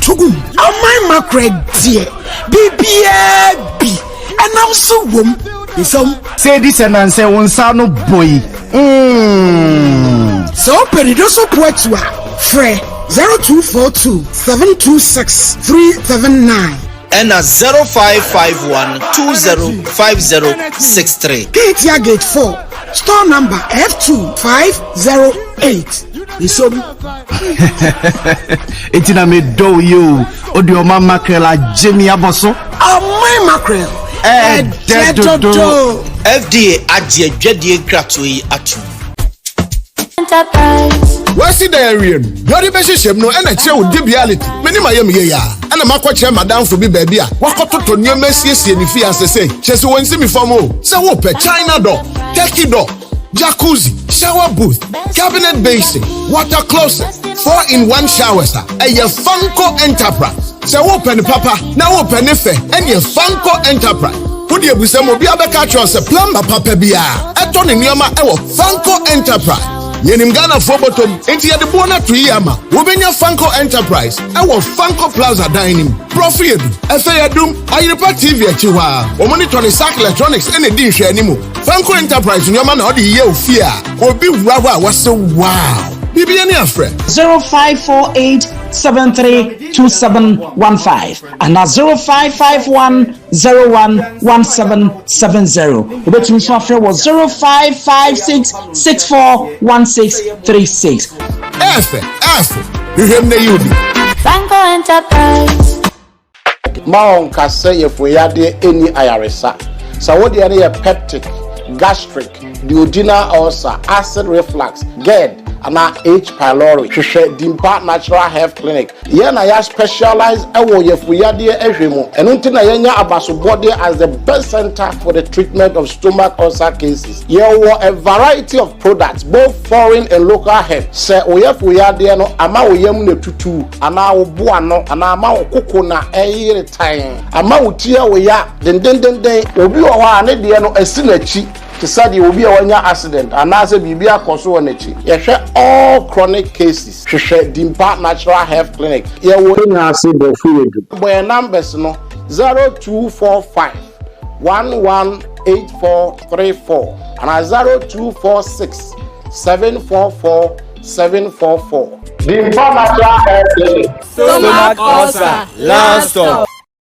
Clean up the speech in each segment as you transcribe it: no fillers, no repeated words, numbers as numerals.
Tugum, my macred dear, BBB, and now so wom. Say this and answer one son of boy. So Peridoso Poetua, Fre 0242 726 379. And a 0551 205063. Katia Gate 4, store number F2508. It's in a mid do you, or your mama mackerel like Jimmy Abosso? My mackerel. FDA Adje Jedi Kratui Atu. What's the area? What the best shame no energy with debiality. Many my ya. And I'm quite sure madam for me baby. What got to new messieurs in the fiance say? Just when see me for more. So open China door, turkey door, jacuzzi, shower booth, cabinet basin, water closet, 4-in-1 showers. A Funko Enterprise. So open papa, now open if and your Funko Enterprise. Put your busamo be a catch us a plumber papa bia. A ton in Yama Funko Enterprise. Yenim Ghana for bottom, into the Bona Triama, Wobenya Funko Enterprise, our Funko Plaza Dining, Profit, Efayadum, Ayupa TV at Chihuahua, or monitor the Sack Electronics and a dish anymore. Funko Enterprise in your man or the year of fear, or be Rawa was so wow. BBN friend 0548732715 and now 0551011770. The betting software was 0556641636. You hear me, you Funko Enterprise. Maon kase yefuyade any ayaresa. So what the area peptic, gastric, duodenal ulcer, acid reflux, GERD, and H. pylori. Shushe Dimpa Natural Health Clinic. Yena ya specialized ewo yefuyade ejemo. And untina yenya abasubode as the best center for the treatment of stomach ulcer cases. Yewo a variety of products, both foreign and local health. Se oyefuyade no ama oyem ne tutu, ana obuano, ana ama okoko na eyire time. Ama utia oya den obi owa ne de no esinachi. To say you will be a accident and as a BB akoso onechi. Yehwe all chronic cases. Hwehwe Dimpa Natural Health Clinic. Ye wo nya ase bo fuwedu. Boy numbers no 0245 118434 and 0246 744 744. Dimpa Natural Health Clinic. Stomach ulcer, last stop.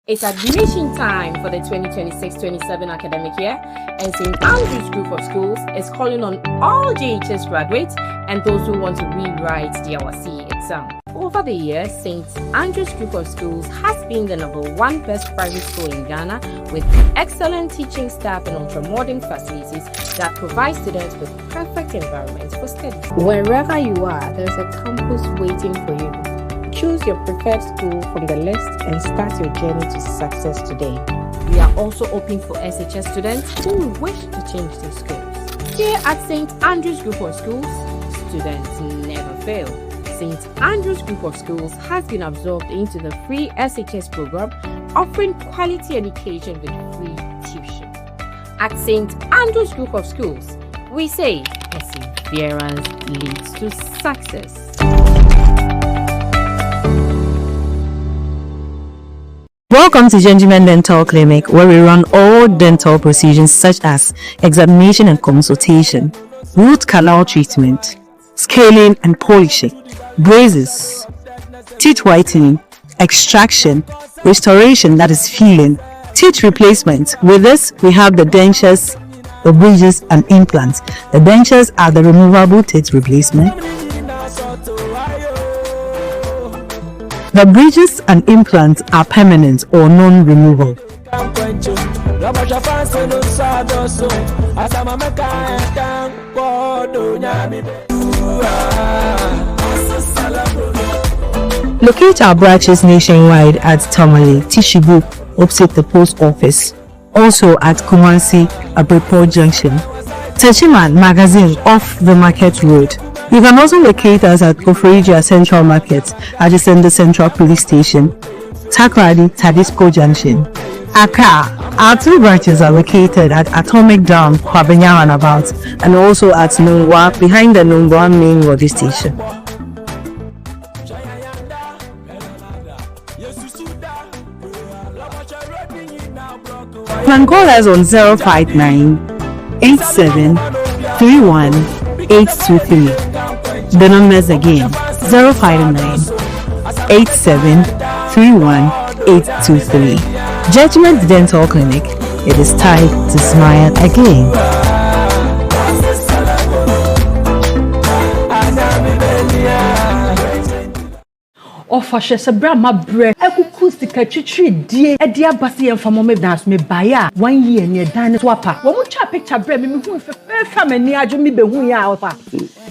It's admission time for the 2026-27 academic year, and St. Andrew's Group of Schools is calling on all JHS graduates and those who want to rewrite the WASSCE exam. Over the years, St. Andrew's Group of Schools has been the #1 best private school in Ghana with excellent teaching staff and ultra-modern facilities that provide students with perfect environments for study. Wherever you are, there's a campus waiting for you. Choose your preferred school from the list and start your journey to success today. We are also open for SHS students who wish to change their schools. Here at St. Andrew's Group of Schools, students never fail. St. Andrew's Group of Schools has been absorbed into the free SHS program, offering quality education with free tuition. At St. Andrew's Group of Schools, we say perseverance leads to success. Welcome to Gentleman Dental Clinic, where we run all dental procedures such as examination and consultation, root canal treatment, scaling and polishing, braces, teeth whitening, extraction, restoration, that is filling, teeth replacement. With this, we have the dentures, the bridges and implants. The dentures are the removable teeth replacement. The bridges and implants are permanent or non-removable. Locate our branches nationwide at Tamale, Tishibu, opposite the post office. Also at Kumasi, Abreport Junction. Techiman Magazine off the Market Road. You can also locate us at Kofrija Central Market, adjacent the Central Police Station, Takrady, Tadisco Junction. Accra, our 2 branches are located at Atomic Dam, Kwabenya Runabout, and also at Nungwa, behind the Nungwa main road station. Can call us on 059 87 31 823. The numbers again 059 87 31 823. Judgment Dental Clinic. It is time to smile again. Offer Sabra my bread. I could cook the country dear. A dear Bassy and from me dance me buy 1 year near Dana Swapper. One more picture bread me who from a near Jimmy Behuya alpha.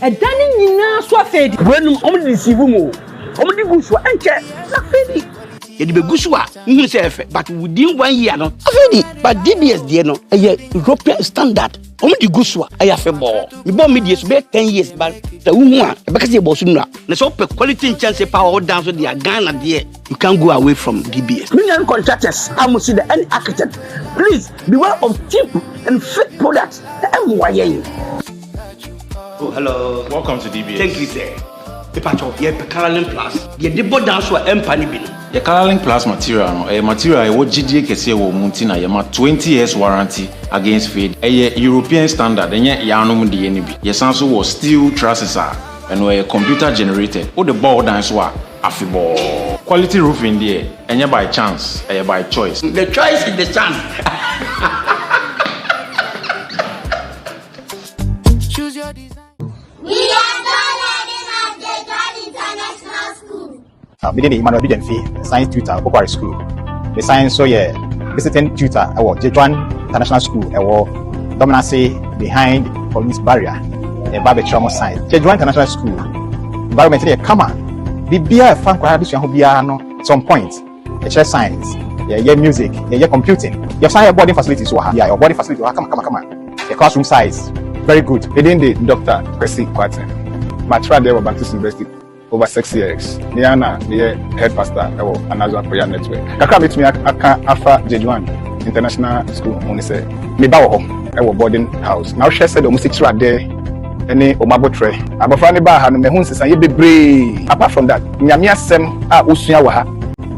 A dining in now swafed. When only see womo. Only goose were anchor. Yedi be gusua hu se efe but within 1 year no afedi but DBS die no eye European standard omo di gusua eye afebo ibo media so be 10 years but the hu a e be kase bosu nura na so pe quality chance power down so dia Ghana there you can't go away from DBS. Million contractors I must see the any architect please beware of cheap and fake products. Oh hello, welcome to DBS. Thank you sir. Pacho ye Colourlink Plus ye debo down so empany bi no ye Colourlink Plus material no material e wo GDA kese wo munti na ye ma 20 years warranty against fade European standard enye ya anom de ye ni bi ye sanso wo steel trusses and we computer generated o the board down so afibo quality roofing there enye by chance by choice. The choice is the chance. Choose your design. Beginning the Emmanuel Bidenfi, science tutor, Bokwari School. The science so yeah, visiting tutor, Jejuan International School, dominancy behind police barrier, a Babe Trauma Science. Jejuan International School, environment here, come on. The beer fan this no some point. Chess science, yeah, music, yeah, computing. You have science boarding facilities, yeah, your boarding facility, come on. The classroom size, very good. Within the Dr. Kwesi Kwatin, my trial there was Baptist University. Over 6 years. Niana, the head pastor of another prayer network. Kaka meet me at Alpha Jejuan International School. When say, me bawo our boarding house. Now she said, "Omo six right there." Any omabotre. Abafani ba ha no me hu nsesan ye bebre. Apart from that, nyame asem a osua wa ha.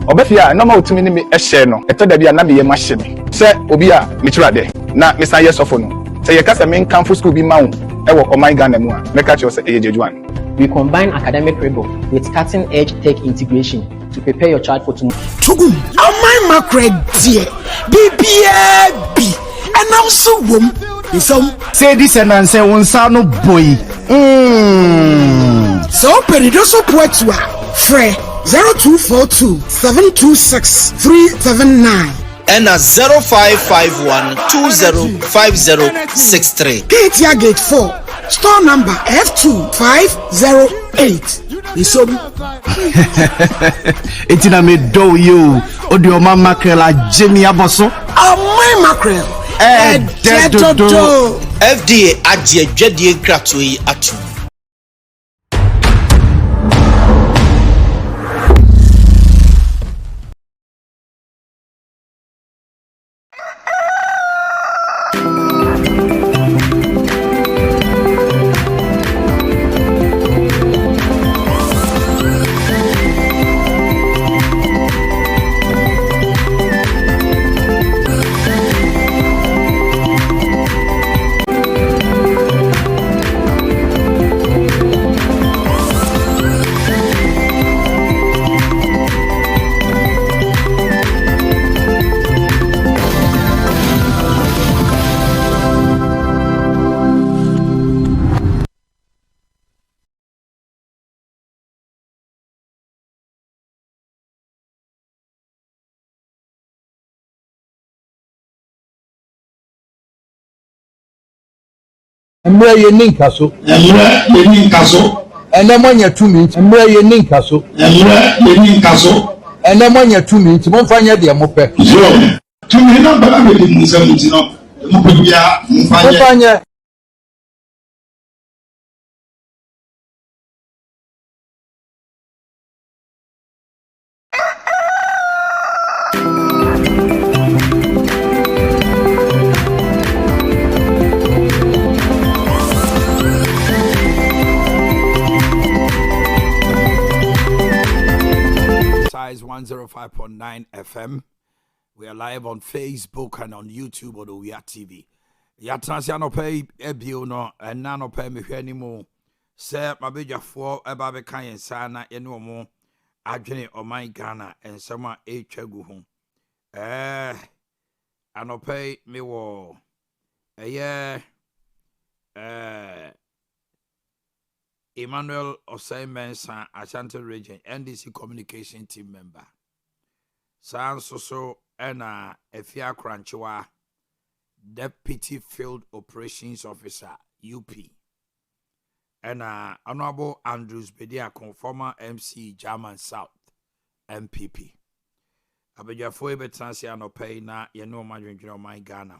Obefia normal utumi ni me ehye no. Eto da bia na me ye mahye me. Se obi a me tira there. Na me san ye sofo no. Se ye kasa me nkan full school bi ma wo. Ewo Oman Ghana mu a. Me ka che say Jejuan. We combine academic rigor with cutting-edge tech integration to prepare your child for tomorrow. Tugu, Oman Macred dear, BBB, and also wom. Say this and answer one son of boy. So peridoso poetua, Fre 0242 726 379. And a 0551 205063. Gatea Gate 4. Store number F2508. It's in a middle you. Odio mama krela Jimmy Aboso. My mackerel. FDA Ade Kyeɛ Atu. Emre ye ninkaso. Enemanya 2 minutes. Emre ye ninkaso. Enemanya 2 minutes. Mo fanya de mo pe. 2 minutes na bala me de musa muti no. Mo pe bia mo fanya. 105.9 FM. We are live on Facebook and on YouTube on Owia TV. Yatrans no pay ebio no and nano pay me anymore. Sir, my big for a baby kind sana no more. Adwene Oman Ghana and some echegu home. Anopay me wo. Emmanuel Osei Mensah, Ashanti Region, NDC Communication Team member. San Soso Ena Efia Kranchiwa, Deputy Field Operations Officer, UP. Honorable Andrews Bedia, former MC German South, MPP. Abejafo betansi anopay na yeno madwendwene Oman Ghana.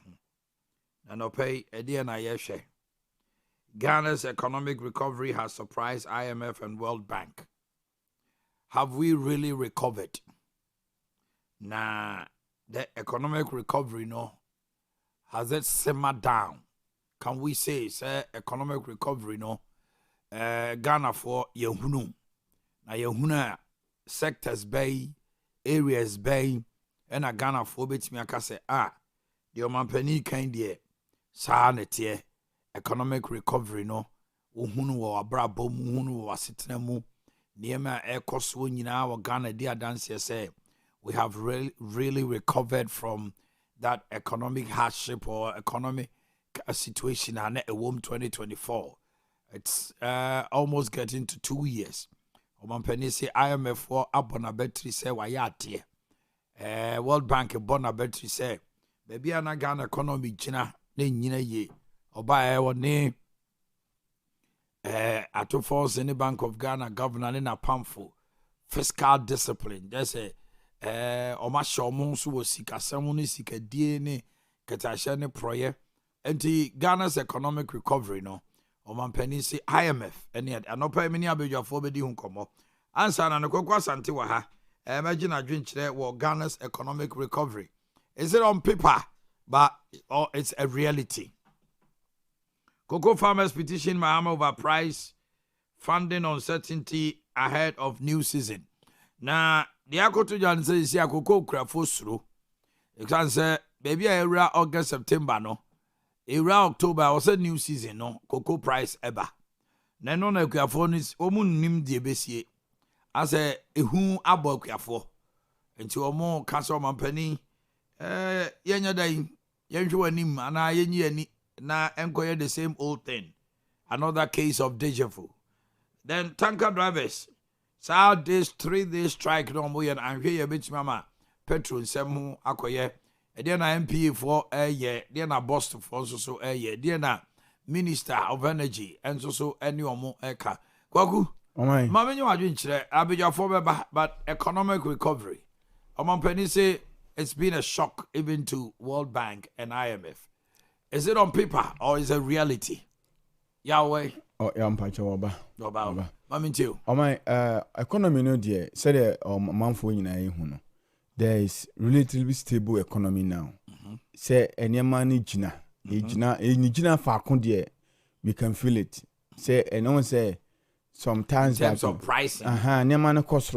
Anopay edi na yehwe. Ghana's economic recovery has surprised IMF and World Bank. Have we really recovered? Nah, the economic recovery, no, has it simmered down? Can we say, economic recovery, no? Ghana for yehunu. Na yehuna sectors bay, areas bay, and a Ghana for bit me aka say, the omanpani kind ye, sa netie. Economic recovery no uhunu wa abrabo mu uhunu wa sitena mu niema ekoso nyina wa Ghana dia dance say we have really recovered from that economic hardship or economic situation and a womb 2024. It's almost getting to 2 years. Omanpani say IMF for abona battery say wayate World Bank abona battery say baby ana Ghana economy jina ne nyina ye Oba woni ato force in the Bank of Ghana governor in a pamphlet fiscal discipline. There's oma shomo so wo sika samu ni sika die ni ketasha ni proye enti Ghana's economic recovery no omanpani say IMF eni anopa mini abedwafo bedi hu komo ansa na nekokwa asante wa ha imagine adwenkyere wo Ghana's economic recovery. Is it on paper but it's a reality? Cocoa farmers petition Mahama over price funding uncertainty ahead of new season. Now, the Akoto Jan says, "See, cocoa crafo through." You can say, "Baby, era August, September, no, era October, was a new season, no, cocoa price ever." Nano na crafo is omun nim die besie. As a who abo crafo. Into a more castle company, yenya day, yenju nim, and I yenye na enquire the same old thing. Another case of deja vu. Then tanker drivers. So this 3-day strike no more and here bitch mama petrol semu akoye. Then MP for a year, then a boss for so a year, then a minister of energy and so any more eka. Kwaku. Mama you are doing Abidja for but economic recovery. Omanpani say it's been a shock even to World Bank and IMF. Is it on paper or is it reality? Yahweh. Oh, yeah, I'm patching over. Oba. Mami too. Oh my, economy no dear. Said the month when you there is relatively stable economy now. Say any money jina, jina fakon dear. We can feel it. Say and no one say sometimes in terms of pricing. Any money cost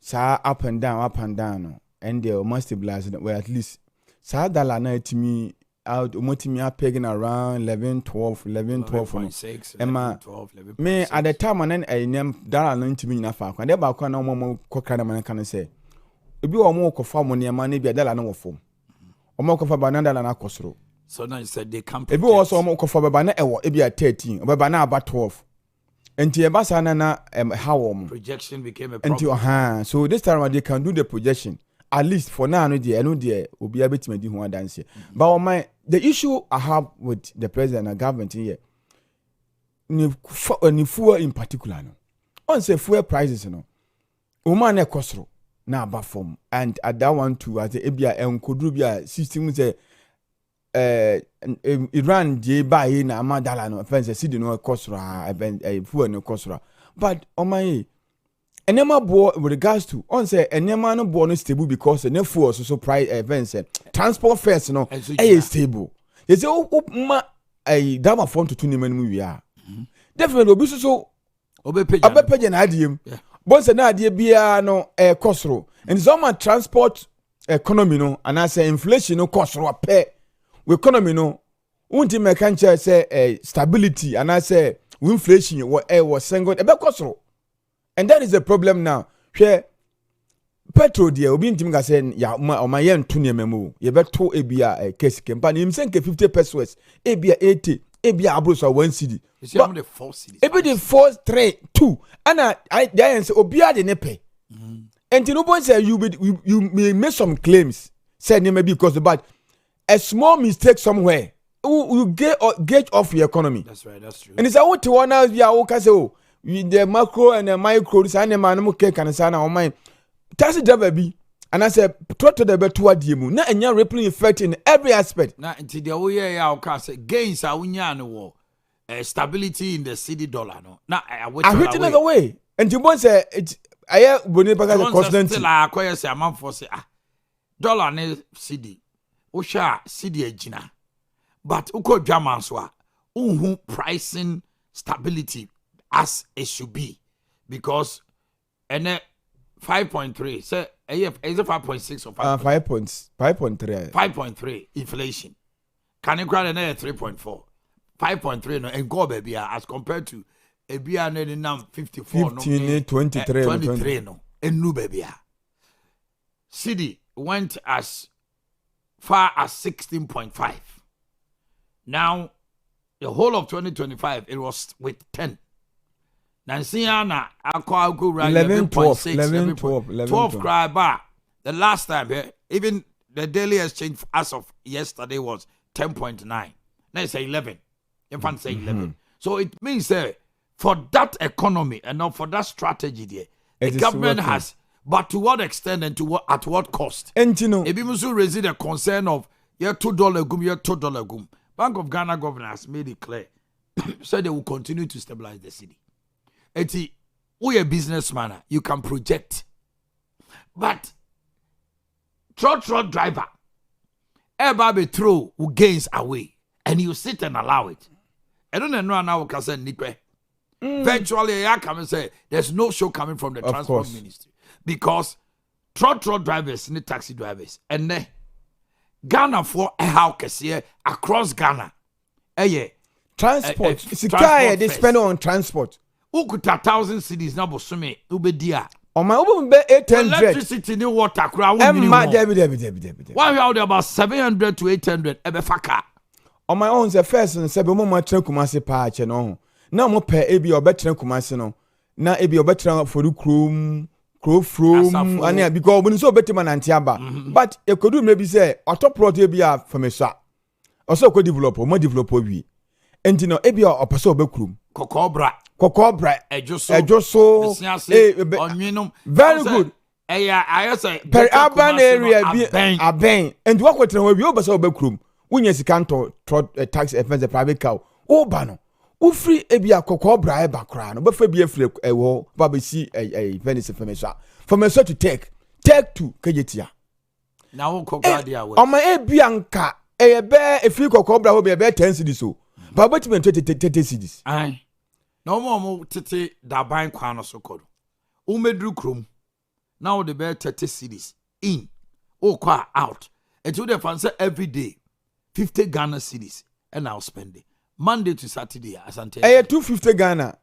sa up and down, and they must stabilize it. Well, at least sa dollar na to me. Out umotimi pegging around 11 12 11.6 11 me at the time and I name dollar no ntimi na fa kwa de ba kwa na omo kokra na man kan say obi omo kofa mo ne ma na bia dollar na wo fom omo kofa ba na dollar na kosoro so now you said they come ebi also omo kofa ba na ewo bia 13 ba na aba 12 enti e ba sa na how omo projection became a problem enti so this time they can do the projection at least for now no there obi abetime di ho dance but the issue I have with the president and government here ni fuel in particular no on say fuel prices no o man e kosoro na aba form and at that one too as the ebia enkodru bia system say Iran dey buy na amadala no fence see the no kosoro fuel no kosoro but o man enema bo with regards to on say enema no bo no stable because the fuel so price events transport fares no stable you say ma dama phone to tuni manu wi a definitely obi so obepeja na adiem bon say na adie bia no kosoro And some transport economy no, and I say inflation no cost or pay. Economy no, unti mekanche say stability, and I say inflation was single ebe cost. And that is the problem now. Share petrol dia obi ntim ga say ya o ma ye nto ne memo ye beto ebia case kempa ni msen ke 50 pesos ebia 80 ebia abroso 1 cedi you see the 4 cedis ebi the 4 3 2 ana I say obia de ne pe and you know say you may make some claims say maybe because but a small mistake somewhere you gauge off your economy. That's right, that's true. And it's what one else we are okay say the macro and the micro this and man mo cake and sana on my taxi driver be and I said to the better diemu na enya rippling effect in every aspect. Na until the way ya o say gains are unya no stability in the cedi dollar no. Na I wait another way. And you want say it I boni paga the constant still akoya say amam for say dollar ne cedi o sha cedi agina but uko dwaman so a unhu pricing stability as it should be because and 5.3 say is it 5.6 or 5.3 5.3 inflation can you grant another 3.4 5.3 no and go baby as compared to a bia now 54 15 23 no and new baby city went as far as 16.5 now the whole of 2025 it was with 10 Nansiana, I go right 11, 12 cry bar. The last time, even the daily exchange as of yesterday was 10.9. Now it's 11. You can say 11. So it means for that economy and not for that strategy there, the government has, but to what extent and at what cost? And you know, if you must raise the concern of your $2 gum, your $2 gum. Bank of Ghana governor has made it clear, said they will continue to stabilize the city. Eti, we a businessman, you can project. But truck driver, everybody throw who gains away, and you sit and allow it. I don't know now can say nipe. Virtually, I come and say there's no show coming from the transport ministry because truck drivers need taxi drivers, and then Ghana for a house here across Ghana. Transport. Sika they spend on transport. Who could 1,000 cities now bosume ubedia. On my own be 800. Electricity ni water crowd. Why we out there about 700 to 800 ebefaka. On my own the first and say be mo matren kumase pa che no. Na mo pe ebi obetren kumase no. Na ebi obetren for krom and because when so betima nantiaba. But e could do maybe say atop project bi for me so. Also could develop mo develop wi. Enti no ebi opeso obekrum. Kokobra ejoso very good I say per urban area be aben and what kwetre we obeso obekrum wunya sika to tax expense private car o ba no wo free ebia kokobra e bakra no be fa bia free ewo ba be si Venice from a to take to kejetia na wo kokobra dia we o ma ebia nka e be e free kokobra ho be 10 cedis so ba betime 30 cedis ai no more tete daban kwano so kodo umedru krom now the bear 30 cedis in kwa out and to the fancy every day 50 Ghana cedis and I'll spend it Monday to Saturday asante 250 Ghana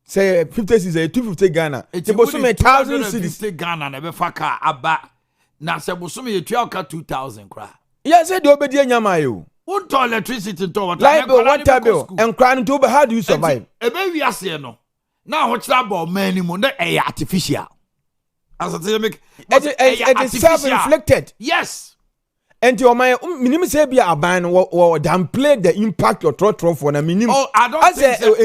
say 50 cedis 250 Ghana it was 1,000 cedis 50 Ghana na be faka aba na se bosume ye tuaka 2,000 kra yes say the obedi anyama yo won't electricity to what light bill, water bill, and crying to how do you survive? A baby, I say no. Now, what's that about many more artificial? As I make it is self-inflicted. Yes. And your my minimum say be a ban or downplay the impact of trot for a minimum. Oh, I don't think so.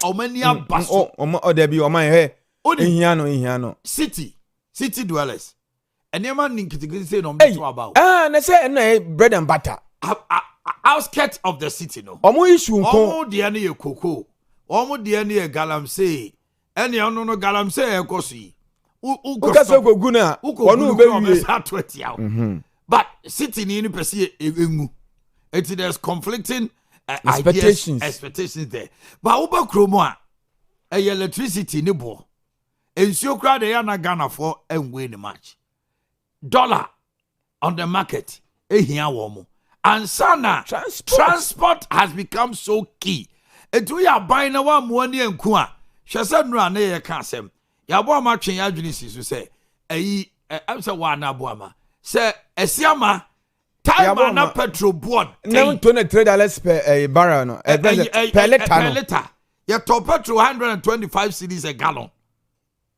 Omanhene Yaw or there be on my hair. Inhiano. City dwellers. And your man need say no about. And I say bread and butter. Outskirts of the city no. Omo issue nko. Omo de ane ye koko. Omo de ane ye galamsey. Ene ono no galamsey e kosi. Ukase gogu na onu be wi. But city ni pese engu. There's conflicting expectations there. But uba kromo a electricity ni bo. Ensio kra de ya na Ghana for and win the match. Dollar on the market. Ehia wo mo. And sana transport has become so key. Etu ya buy na wa mo ani enku a. Hwese nura na ye ka asem. Ya bo ma twen ya adwene si so say eyi am say wa na bo ama. Say esiama time na petrol board. Nem $23 per barrel no. Per liter. Ya top petrol 125 cedis a gallon.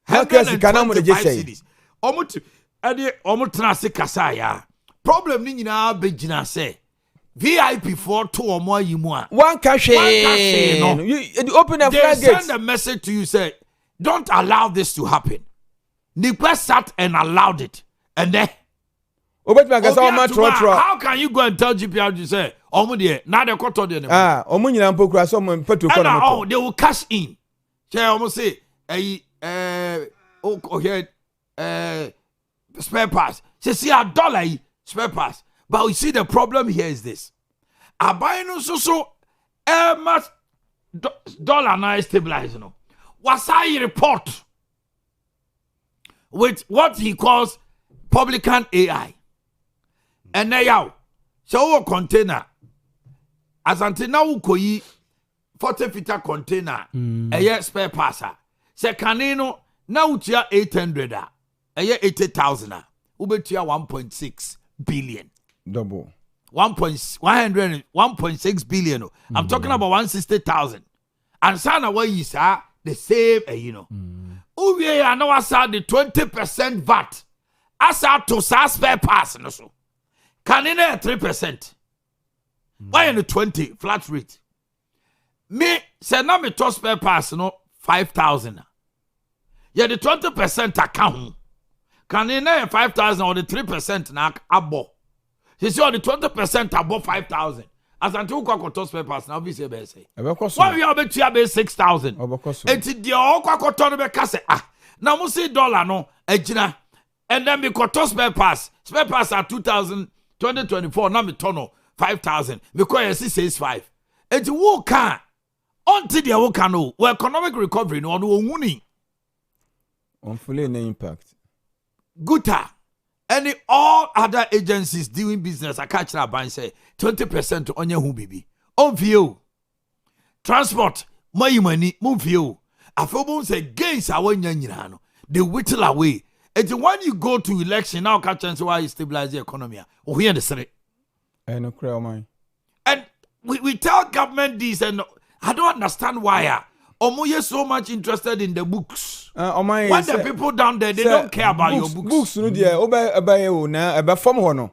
How can you can am just say? Omuti ade omutna se kasa ya. Problem ni nyina begina say VIP for to or more you more. One cash no. You open a they send a message to you say don't allow this to happen. Nipa sat and allowed it. And then how can you go and tell GPR to say omu de na de koto de omu nyina mpokura so mo petrol ko na oh they will cash in. Say omu say spare parts. See a dollar spare parts. But we see the problem here is this. A buying so much dollar now stabilizing. No. Wasai report with what he calls publican AI. And now, so container as until now koyi 40-feet container a spare passer. Se canino now tia 800 a 80,000 ubetia 1.6 billion. Double 1.6 billion. I'm talking about 160,000. And sana where you say the same Owia no asa the 20% VAT. Asa to spare pass no so. Canina 3%. Why in the 20 flat rate? Me say na me to spare pass no 5,000. Yeah, the 20% account. Canina 5,000 or the 3% na abo. She said the 20% above 5,000. As until you to spare pass now, we say be say. Why we are bet you be 6,000. Enti di o kwa to no be ka say na mo say dollar no ejina. And then we to spare pass at 2024 now me turn 5,000 because you says 5. Enti wo kan until the wo kan no economic recovery no no wuni. On fully no impact. Guta. Any all other agencies doing business, I catch that and say 20% on your bibi. On view. Transport, my money, move you. I feel say gains are when you they whittle away. And when you go to election, now catch and say why you stabilize the economy. Oh, here the street. And we tell government this, and I don't understand why. Omoye so much interested in the books. When the people down there, they don't care about your books. Books no there, oba na eba form ho no.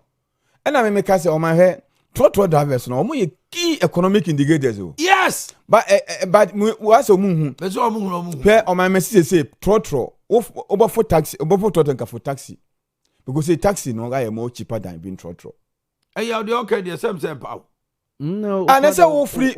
And I make say Omanhene trotro drivers no, omoye key economic indicators o. Yes. But what's omunhu? Beso omunhu. Pe Omanhene say trotro oba for taxi, oba for trotro nka for taxi. Because say taxi no guy more cheaper than being trotro. Eh ya dey okay the same power. No, and I say we free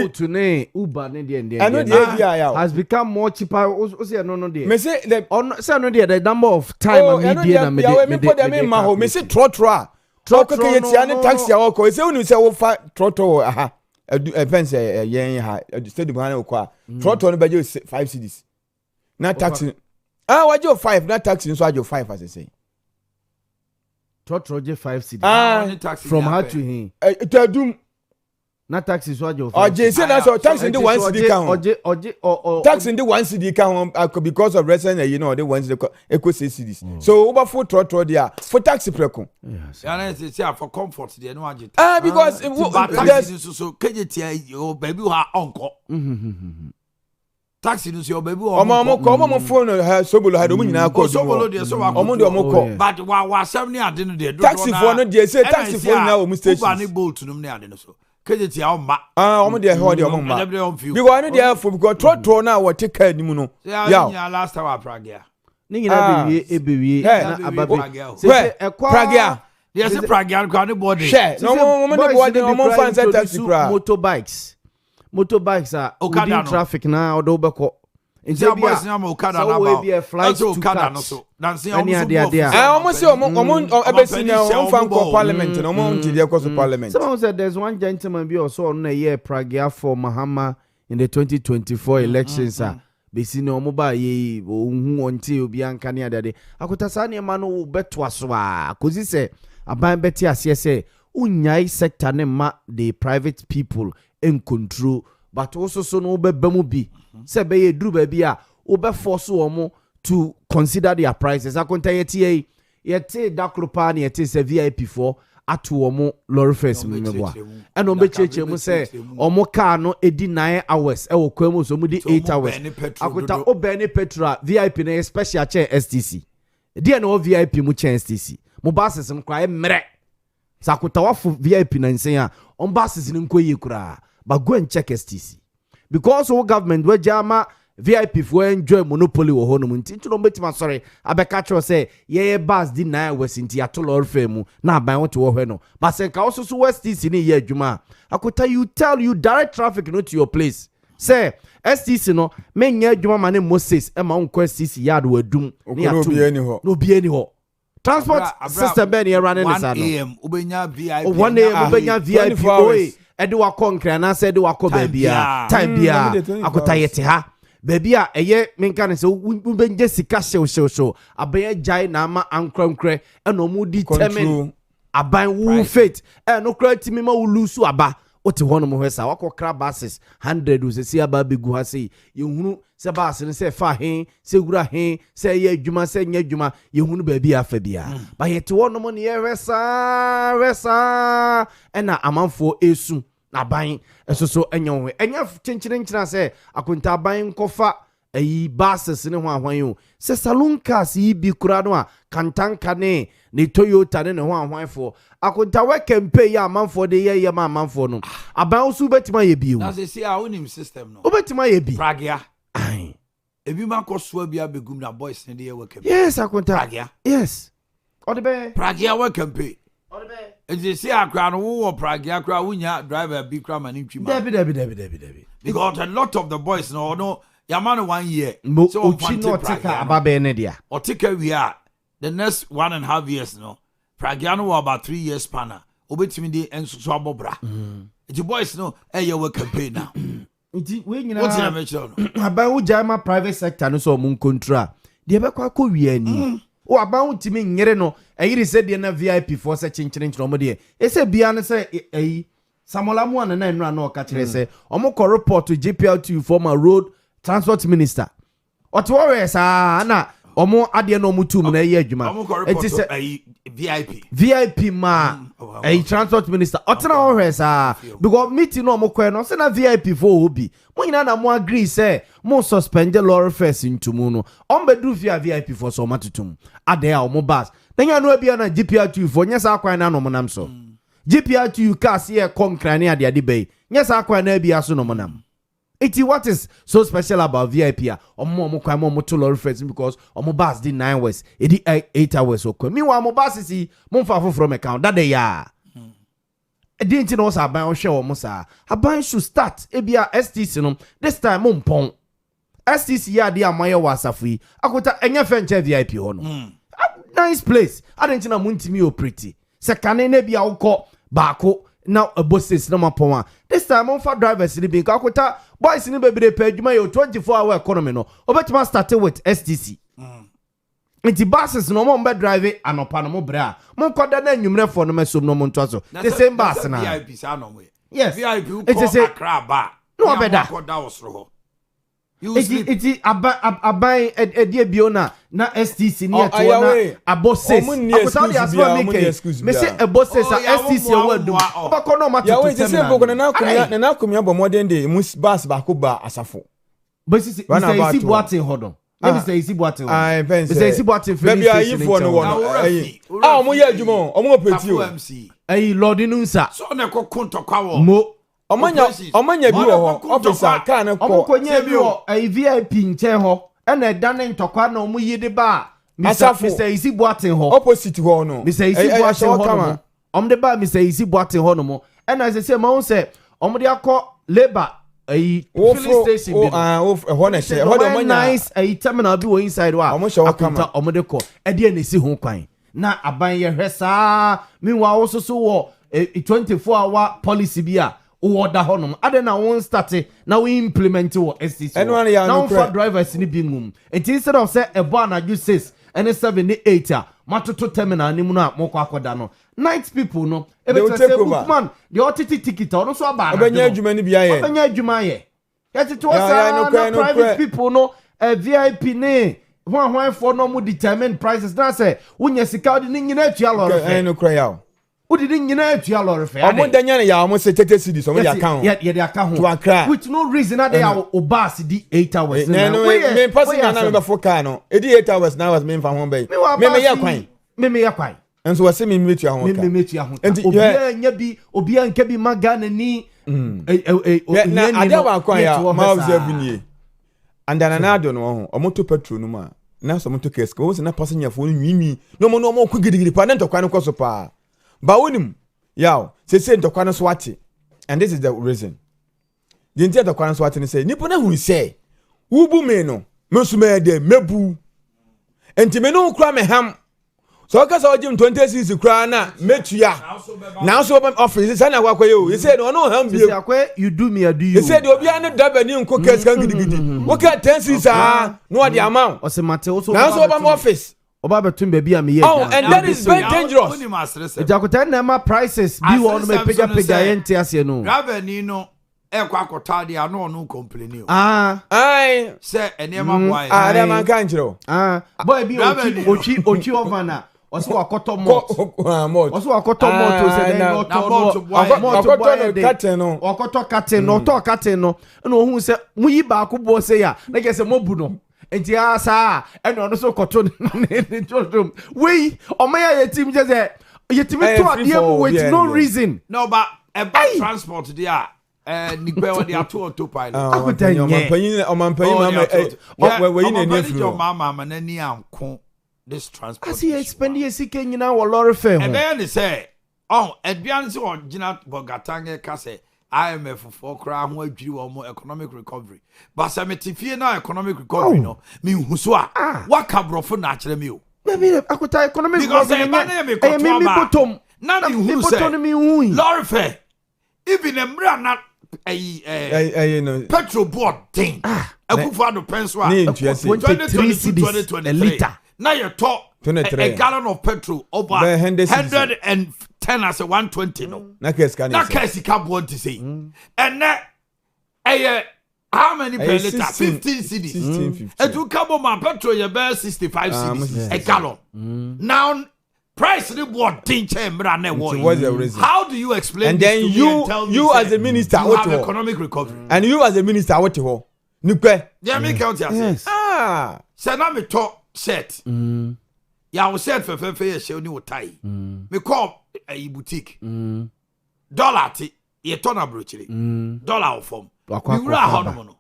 to name Uber and the has become more cheaper. No there. Me say the say no there the number of time and media na me say trotro okay you see taxi awko say unu say wo fa trotro aha events yen ha stadium ha na ko trotro no be 5 cedis na taxi wajo 5 na taxi so wajo 5 as I say. Trotro 5 cedis from her to him. Itadum na taxi so ajo. Oje say na so taxi in the 1 cedi count. Tax in the 1 cedi count because of recent the ones they eco cedis. So over for trotro there for taxi preko. Yes. Yeah, say for comfort there no aje. Because taxi so kejetia your baby ha uncle. Taxi no your baby omo phone sobolo ha do mu nyina ko sobolo there so omo de omo ko but wa sem ni ade no there taxi for no there say taxi for na o mu station Uber ni bolt no ne ade no so kejeti a omma omo de ho de omo ma because no there for because trotro na what take car ni mu no ya last time Prague ni nyina bewie na ababe say Prague yes Prague ko ni board no omo ni board omo fan taxi cra motorbikes are within traffic now or dobeko ntia boys na okada na ba be a flight to okada no so dancing almost omo ebesi na on fan ko parliament no omo ntide ko so parliament. Someone said there's one gentleman be also on a year Prague for Mahama in the 2024 elections besi ne omo ba ye ohu onte obi anka ne adade akota sa ne ma no beto aso a kozi se aban beti ase se unyai sector ne ma the private people in control but also so no bebemu bi se be ye duru ba bi a obe force omo to consider their prices akonta yete dakropa ne yete se VIP for atu omo lorry first mmeboa eno be cheche mu se omo car no edi 9 hours e wo kwam so mu di 8 hours akota obeni petrol VIP na special chair STC dia na VIP mu chair STC mu buses no kwa emre sakota wafu VIP na nsen a on buses ni nkoyi kura but go and check STC because our government we jama VIP for enjoy monopoly wo hono nti nti no betima sorry abeka cho say ye bus di 9 hours nti atolo orfemu na aban wote wo hwe no but say ka also so STC ni ye adwuma akota you tell you direct traffic no to your place say STC no menye adwuma ma ne Moses e ma unko STC yard wadum ni ato no bi ani ho transport system ben here running this ano 1 am ubenya VIP 1 am ubenya VIP oi e de wa konkre na say de wa ko ba bia time bia akota yete ha baby a eye menka ne se ubenje sika show aban jai na ama ankrankre e no mu determine aban wu faith e no kra timi ma ulusu aba ote hono mo hwesa wakokra bases 100 usesi aba begu ha sei yehunu se bas ne se fa hen se gura hen se ye adwuma se nya adwuma yehunu baby afa bia ba yete hono mo ne ye wesa na amanfo esu aban esoso enyo enya chinchira se akunta aban kofa ayi bases ne ho ahwan o se saloon cars yi bi kura no a kantanka ne Toyota ne ho ahwan fo akunta we campaign ya amanfo de ye ma amanfo no aban osu betima ye bi o na se see a onim system no obetima ye bi pragia ai ebi man koso bia begum na boys ne de ye we campaign yes akunta pragia yes odebe pragia we campaign odebe see akra no wo pragia akra wunya driver bi kra man ntwi ma debi because a lot of the boys no yamano 1 year so ochi no tika ababe ne dia otika we are the next 1.5 years no pragiano was about 3 years spanner obetimi de enso abobra the boys no ye we campaign now nti we nyina what's na mecho no aban wo jama private sector no so mun control de be kwa ko wi ani o aban wo timi nyere no eyiri se de na VIP for se chinchire no mo de ese bia no se eyi Samola mu an na enra na o ka kire se omo ko report to GPL2 former road transport minister otwo sa na omo ade na omo tum na ye adwuma etise VIP ma transport minister otena o sa because meeting no omo kwe no se na VIP for obi mo nyina na mo agree say mo suspend the lorry first ntumu no ombedu VIP for so matutum ade a omo bus nanya no bia na GPL2 for nyesa akwan na no monam so GPL2 ka se e konkrane ade bei nyesa akwan na bia so no monam. What is so special about VIP? Omo kwa mo to lorry first because omo bus di 9 hours, 8 hours okay. Meanwhile mo bus is mo fa from account that day ya. Didn't know sa ban hwe omo sa. Aban should start ebia STC no this time mo mpon. STC ya di amaye wasafu. Akota enye fenche VIP ho no. Nice place. Adenti na mo ntimi operate. Se kane na bia ukọ baako now a bosses no mapon. This time on for drivers ni bin akota boys ni bebre pe adwuma yo 24-hour economy no obetima start with STC nti buses no mo be drive anopa no mo bra mo koda na nwumre fo no mesom no mo nto so the same bus na VIP sa no mo yes VIP ko akra ba no obeda koda osro ho iti abai edie biona na STC ni eto na abosses akota dia so me say abosses STC awadu obako no matter to tell me boko na akomia bo modern day mus bus ba ko ba asafo basisi say isi boate hodon maybe say isi boate I pense say isi boate baby ayi for no one omo ye adwuma omo peti o lord nunsa so na ko kontokwa wo mo omanya bi wo officer ka na ko omokonya bi wo VIP nche ho na dane ntokwa na omo yide ba Mr. Isi Boatin ho opposite ho no Mr. Isi Boatin ho omde ba Mr. Isi Boatin ho no mo na say ma won say omde akọ labor filling station bi ho na she ho de nice terminal bi wo inside wa akunta omde ko e de na si ho kwan na aban ye hwesa meanwhile also so wo 24-hour policy bi a order honum ade na won start na we implement wo STC now for drivers ni bi ngum and instead of say ebo anaju 6 and 7 ni 8 a matoto terminal ni mu na moko akoda no night people no e be say bookman the otiti ticket no so aba obenya adwuma ni bia ye obenya adwuma ye yet it was private people no VIP ne hwan for no mu determine prices na say wonya sika ni nyina atua lorry fe no kra ya Udi di nyina atua lorry fe omo danya ne ya omo se 30 cedis omo ya account yeah they account to Accra with no reason that they are obas di 8 hours no me person na me before car no e di 8 hours na was me mfa ho bay me ya kwan me ya kwan enso wase me metua ho ka me metua ho obia nya bi obia nka bi magana ni na ade wa kwan ya ma observe ni andana na do no ho omo to petrol no ma na so mo to keska wo se na passenger fo nwimi no mo ku gidigidi pa na ntokwa no koso pa ba wonim yaw se ntokwa no so ate and this is the reason the entire ntokwa no so ate ni say nipo na hu say wubu me no mesume de mebu enti me no kura me ham so ka so jim 26 kura na metua na so office say na kwakwaye o say no no ham bi you do me I do you say de obi an da bani nko keska gidigidi wo ka 10 ah no ade amount o se mate o so na so ba office oba betum baby am ye and that is very dangerous ejakuta na ma prices bi won me pega yente ase no gavani no ekwa akota de ano no complain o ai say enema boy dem man kan kiro boy bi ochi ovana oso akoto mot oso akoto mot o se den akoto katen no to katen no na ohun se muyi ba akobọ se ya na ke se mobu no enti asa eno no so koto ni jodum we o me ya yetim je se yetim to adie with no reason no but a bad transport there nigbe o dey ato autopilot akutanye mama we yin eni afiro mama na ni anko this transport as he spend ye sika nyina wo lorry fare ho e be ni say aduan se original bogatange ka say IMF for kra ho adwiri wo mo economic recovery but say metifie na economic recovery no me hu so a waka brofo na akere me o maybe akuta economic recovery me bottom na me hu say lorry fare even emra na no petrol board thing akufa do pencil 23 cedis a liter now you talk a gallon of petrol over 110 as a 120 no na kesika board to say and that how many per liter 15 cedis and you come on petrol you bear 65 cedis a gallon now price the board thing how do you explain and this then to you me and tell me you as a minister you have economic recovery and you as a minister what ho nukwe yeah me count yes say na me talk shirt ya wo shirt fe ye she oni wo tie me call a boutique dollar ti ye turn abrochire dollar of form we were how no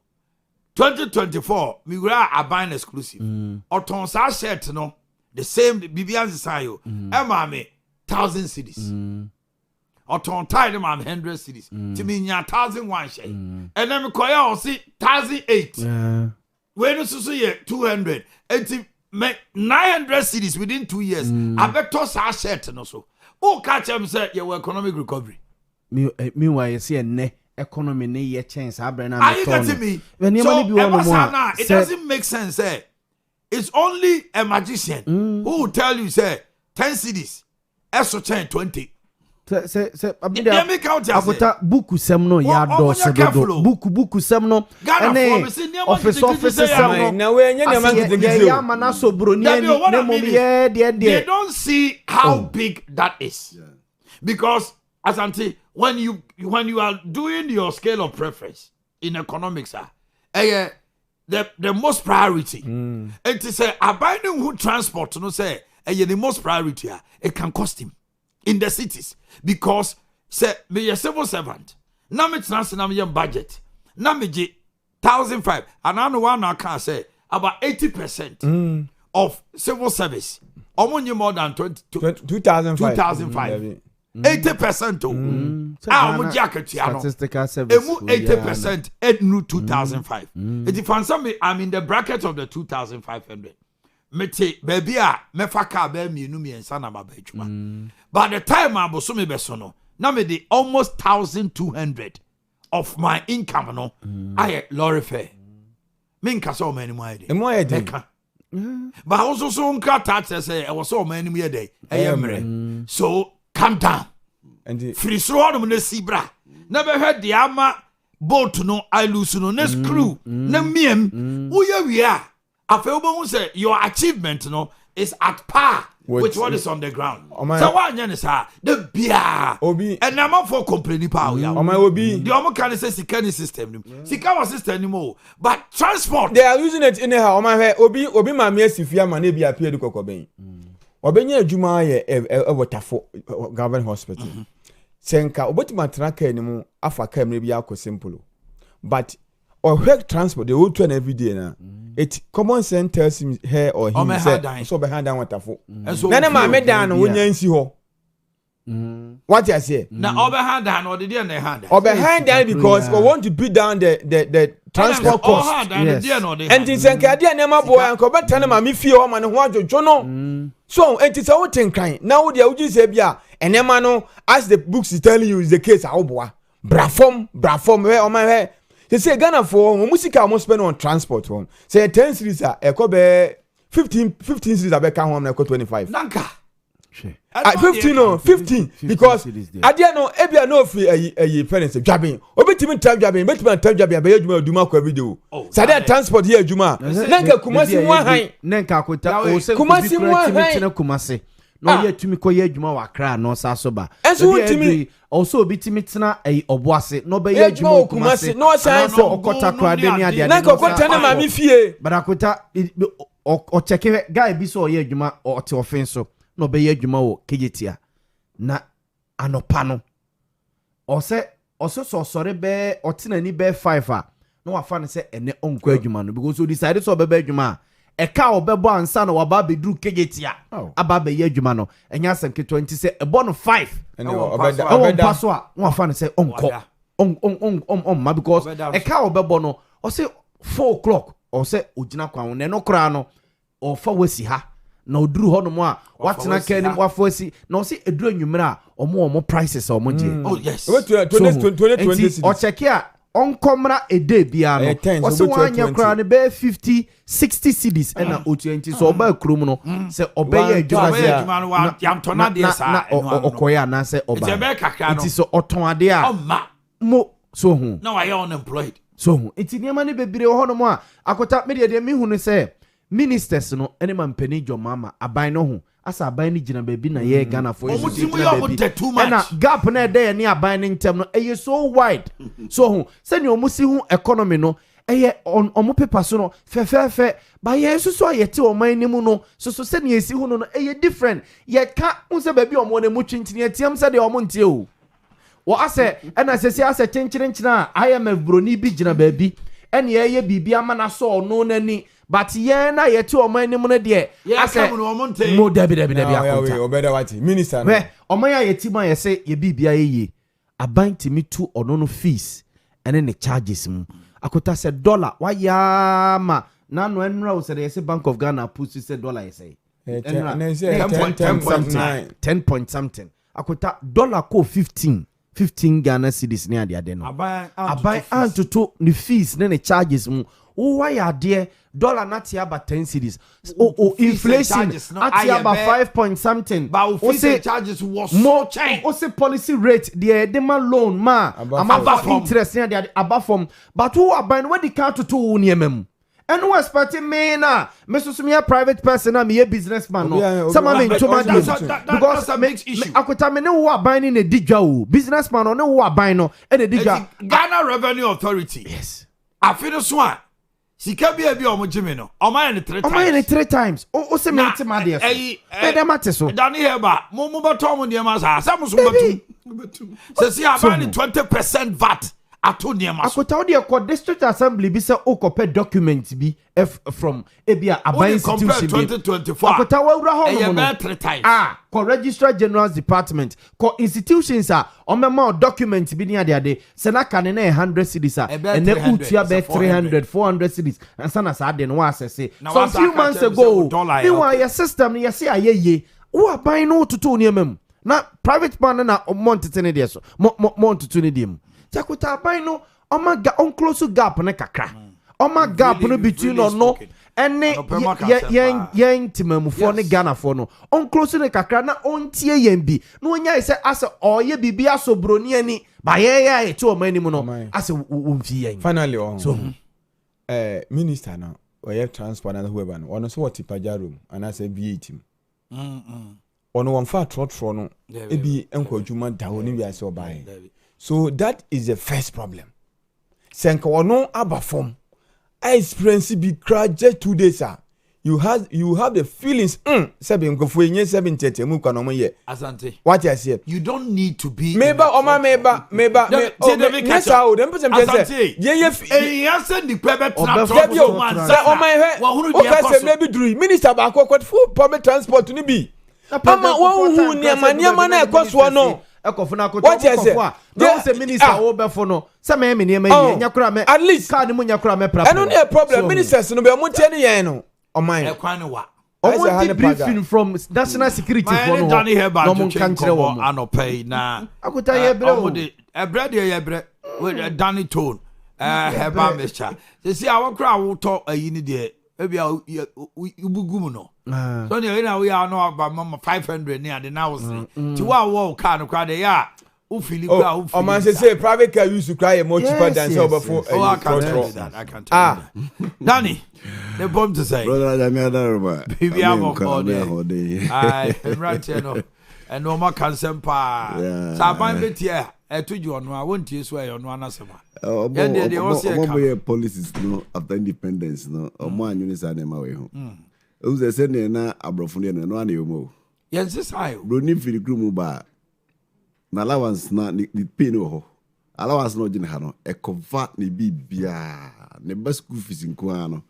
2024 we were a buying exclusive oton sa shirt no the same Bibian Sayo Emma me 1,000 cedis oton tie them 100 cedis to me 1,001 share and then me koya o see 1,008 when you see 200 and me 900 cedis within 2 years I bet toss our shirt no so who catch them say your economic recovery meanwhile you see a ne economy ne ye chance abrana are you getting me so it doesn't make sense it's only a magician who will tell you say 10 cedis eso chain 20 say abida buku sem no ya do so do buku sem no ene office sem no na we nya ne man gidigidi ya mana so broni ani na mom ye de they don't see how big that is because as auntie when you are doing your scale of preference in economics the most priority it is abiding who transport no say the most priority it can cost him in the cities because say me a civil servant na me trans na me budget na me je 1,500 and I know one I can say about 80% of civil service only more than 2,500 80% I'm jacket statistical service 80% at new 2005 it fancy me I'm in the bracket of the 2,500 mete baby me faka ba mienu miensa na mabadwuma by the time aboso me beso no na me the almost 1,200 of my income no I lorry fare me nka so man anymore e mo ayede but also so nka tax say e was so man anymore dey e so calm down and free so no na sibra na be hwe de ama boat no I lose no na screw na miem uya wia afa obo say your achievement no is at par with what is on the ground. So why you say the bia obi and I'm for complaining power. Obi the omo can say security system. Security system anymore. But transport they are using it anyhow. Obi mama asifia ma na bia pie du kokoben. Obenya adwuma ye wotafo government hospital. Senka obotima traka enimu afa kam na bia akọ simple. But or health transport they will turn every day na it common sense tells him her or him say so behind that waterful na ma me dan no wonya nsi ho what you say na overhand dan or the dey na hand overhand dan because we want to beat down the transport cost and in senka dey na ma boy anko beta na ma me fie o ma ne ho adwojo no so enti say what tin kan na wo dey uji say bia enema no as the books is telling you is the case awoboa brafom where o ma where they say Ghana for musika mo spend on transport one. Say 10 cities e ko be 15 cities abeka ho na ko 25. Nanka. 15 because adia no ebia no free ayi parents dwabin. Obetimi time dwabin, betimi time dwabin be adwuma aduma kwa video. Say that transport here adwuma. Nanka kumasi mu han. Nanka akota o se kumasi mu han. Kumasi. No ye tumi ko ye adwuma wakra no sa so ba. Enso timi also bitimi tena oboase no be ye adwuma Kumasi no science okota kra de ni ade na kokota na ma mi fie barakota o cheke guy bi so ye adwuma o te offense no be ye adwuma wo kejetia na anopa no o se so sore be o tena ni be 5 a no wa fa ne se ene onko adwuma no because o decide so be adwuma eka obebo ansa na waba bedru kejetia aba be ye adwuma no enya sanke 20 se ebo no 5 obeda so a won fa ne se onko ma because eka obebo no o se 4 o'clock o se ogina kwan ne no kra no o fa wasi ha na oduru ho no mo a watena ka ni wafa wasi na o se eduru anwumira a omo prices omo je oh yes 2020 o check ya onkomra ede bia no wose wanya kra ne be 50 60 cities na o20 so oba krum no se obeye adwuma no yam tona de sa okoya na se oba iti so oton ade a mo so hu na why unemployed so hu iti niam ne bebire ho no mo a akota me de me hu ne se ministers no ene mampani jomama aban no hu asa aban ni gina baby na ye Ghana for na gap na dey ne aban ni ntem no eye so wide so hu se ni omusi hu economy no eye omo paper so no fe ba ye so yete oman ni mu no so se ni esi hu no eye different ye ka unse baby omo na mu twintini atiam se de omo ntie o wo ase na sesi ase chenchirenchina IMF broni bi gina baby ene ye bibi amana so no nani but ye na yete oman ni mu no de ase mo debi akonta obeda wati minister we oman ya yeti man ye se ye bibia ye aban timi tu ono no fees ene ne charges mu akota se dollar wa ya ma na no enra o se de se Bank of Ghana put se dollar ye say 10 point something akota dollar ko 15 Ghana cedis ne ade no aban antoto ni fees ne charges mu why are there dollar not here about 10 cedis inflation at here about 5 point something but fees charges was more change o say policy rate the demand loan ma above interest ne ade above from but who aban when the count to niemem and who expecting me na me so me a private person na me a businessman no some me ntoma because that makes issue akota me ne wo aban ni didwa o businessman no ne wo aban no e de didwa Ghana Revenue Authority yes afino so a sika bia omo jime no omo ne 3 times o se me ntima de so e de mate so dani heba mo beto mo de ma sa mo so betu se si aban 20% VAT ato de ma so akota o de ko district assembly bi se o copy document bi from ebia aban institution 2024 akota wa wura ho no 3 times ko registrar general's department ko institutions o mema document bi ni ade se na kan na 100 cedis and na utua be 300 400 cedis and sana sa ade no wa assess so few months ago ni wa your system ni yesi ayeye wo aban no tutu ni emem na private man na montete ne de so montutu ne dem Jakuta aban no on close gap ne kakra. Oma gap no between no ene yen timamufo ne Ghana for no. On close ne kakra na on tie yen bi. No nya say as oye bibia so broni ani ba ye to omani mu no as umfi yen. Finally so minister now or transport and whoever no ono so what tipaja room and I say VAT ono one fa trotro no e bi enkwadwuma da ho ni wi ase obae. So that is the first problem. Senka ono aba form I experience be cry just 2 days you have the feelings 7 nkofo enye 7:30 mu kwa no mo ye asante what I say you don't need to be meba yes how dem person say ye answer the private transport o my he o ka say maybe dru minister ba akọ full public transport ni bi ama won hu niam na ekoso no ekofuna akoto ekofo don't say minister wo befo no say me niam ye nyakura me at least card mu nyakura me pra eno no problem ministers no be mo tie ne yen no o my the briefing from national security for no Danny Heba no kantre wo anopay na akota ye bre ye bre with Danny tone Heba mecha see awokra wo to ayi ni de ebia ubugum no so ne na we are no about 500 near the now say ti wa wo car no kwa de ya o Philippa o man say private car used to cry more cheaper than so before I can't tell you that Danny the bomb to say brother Damiana baby I'm all day I right here no and no ma can sempa sa ban betie e toju ono a won tie so e ono anasema omo policies no after independence no omo anyu sa na ma we ho o ze se ne na abrofo ne no ana yomo yes this I broni firi group ba na allowance na ni pay no ho allowance no gine ha no e cover ne bibia ne ba school fees nko ano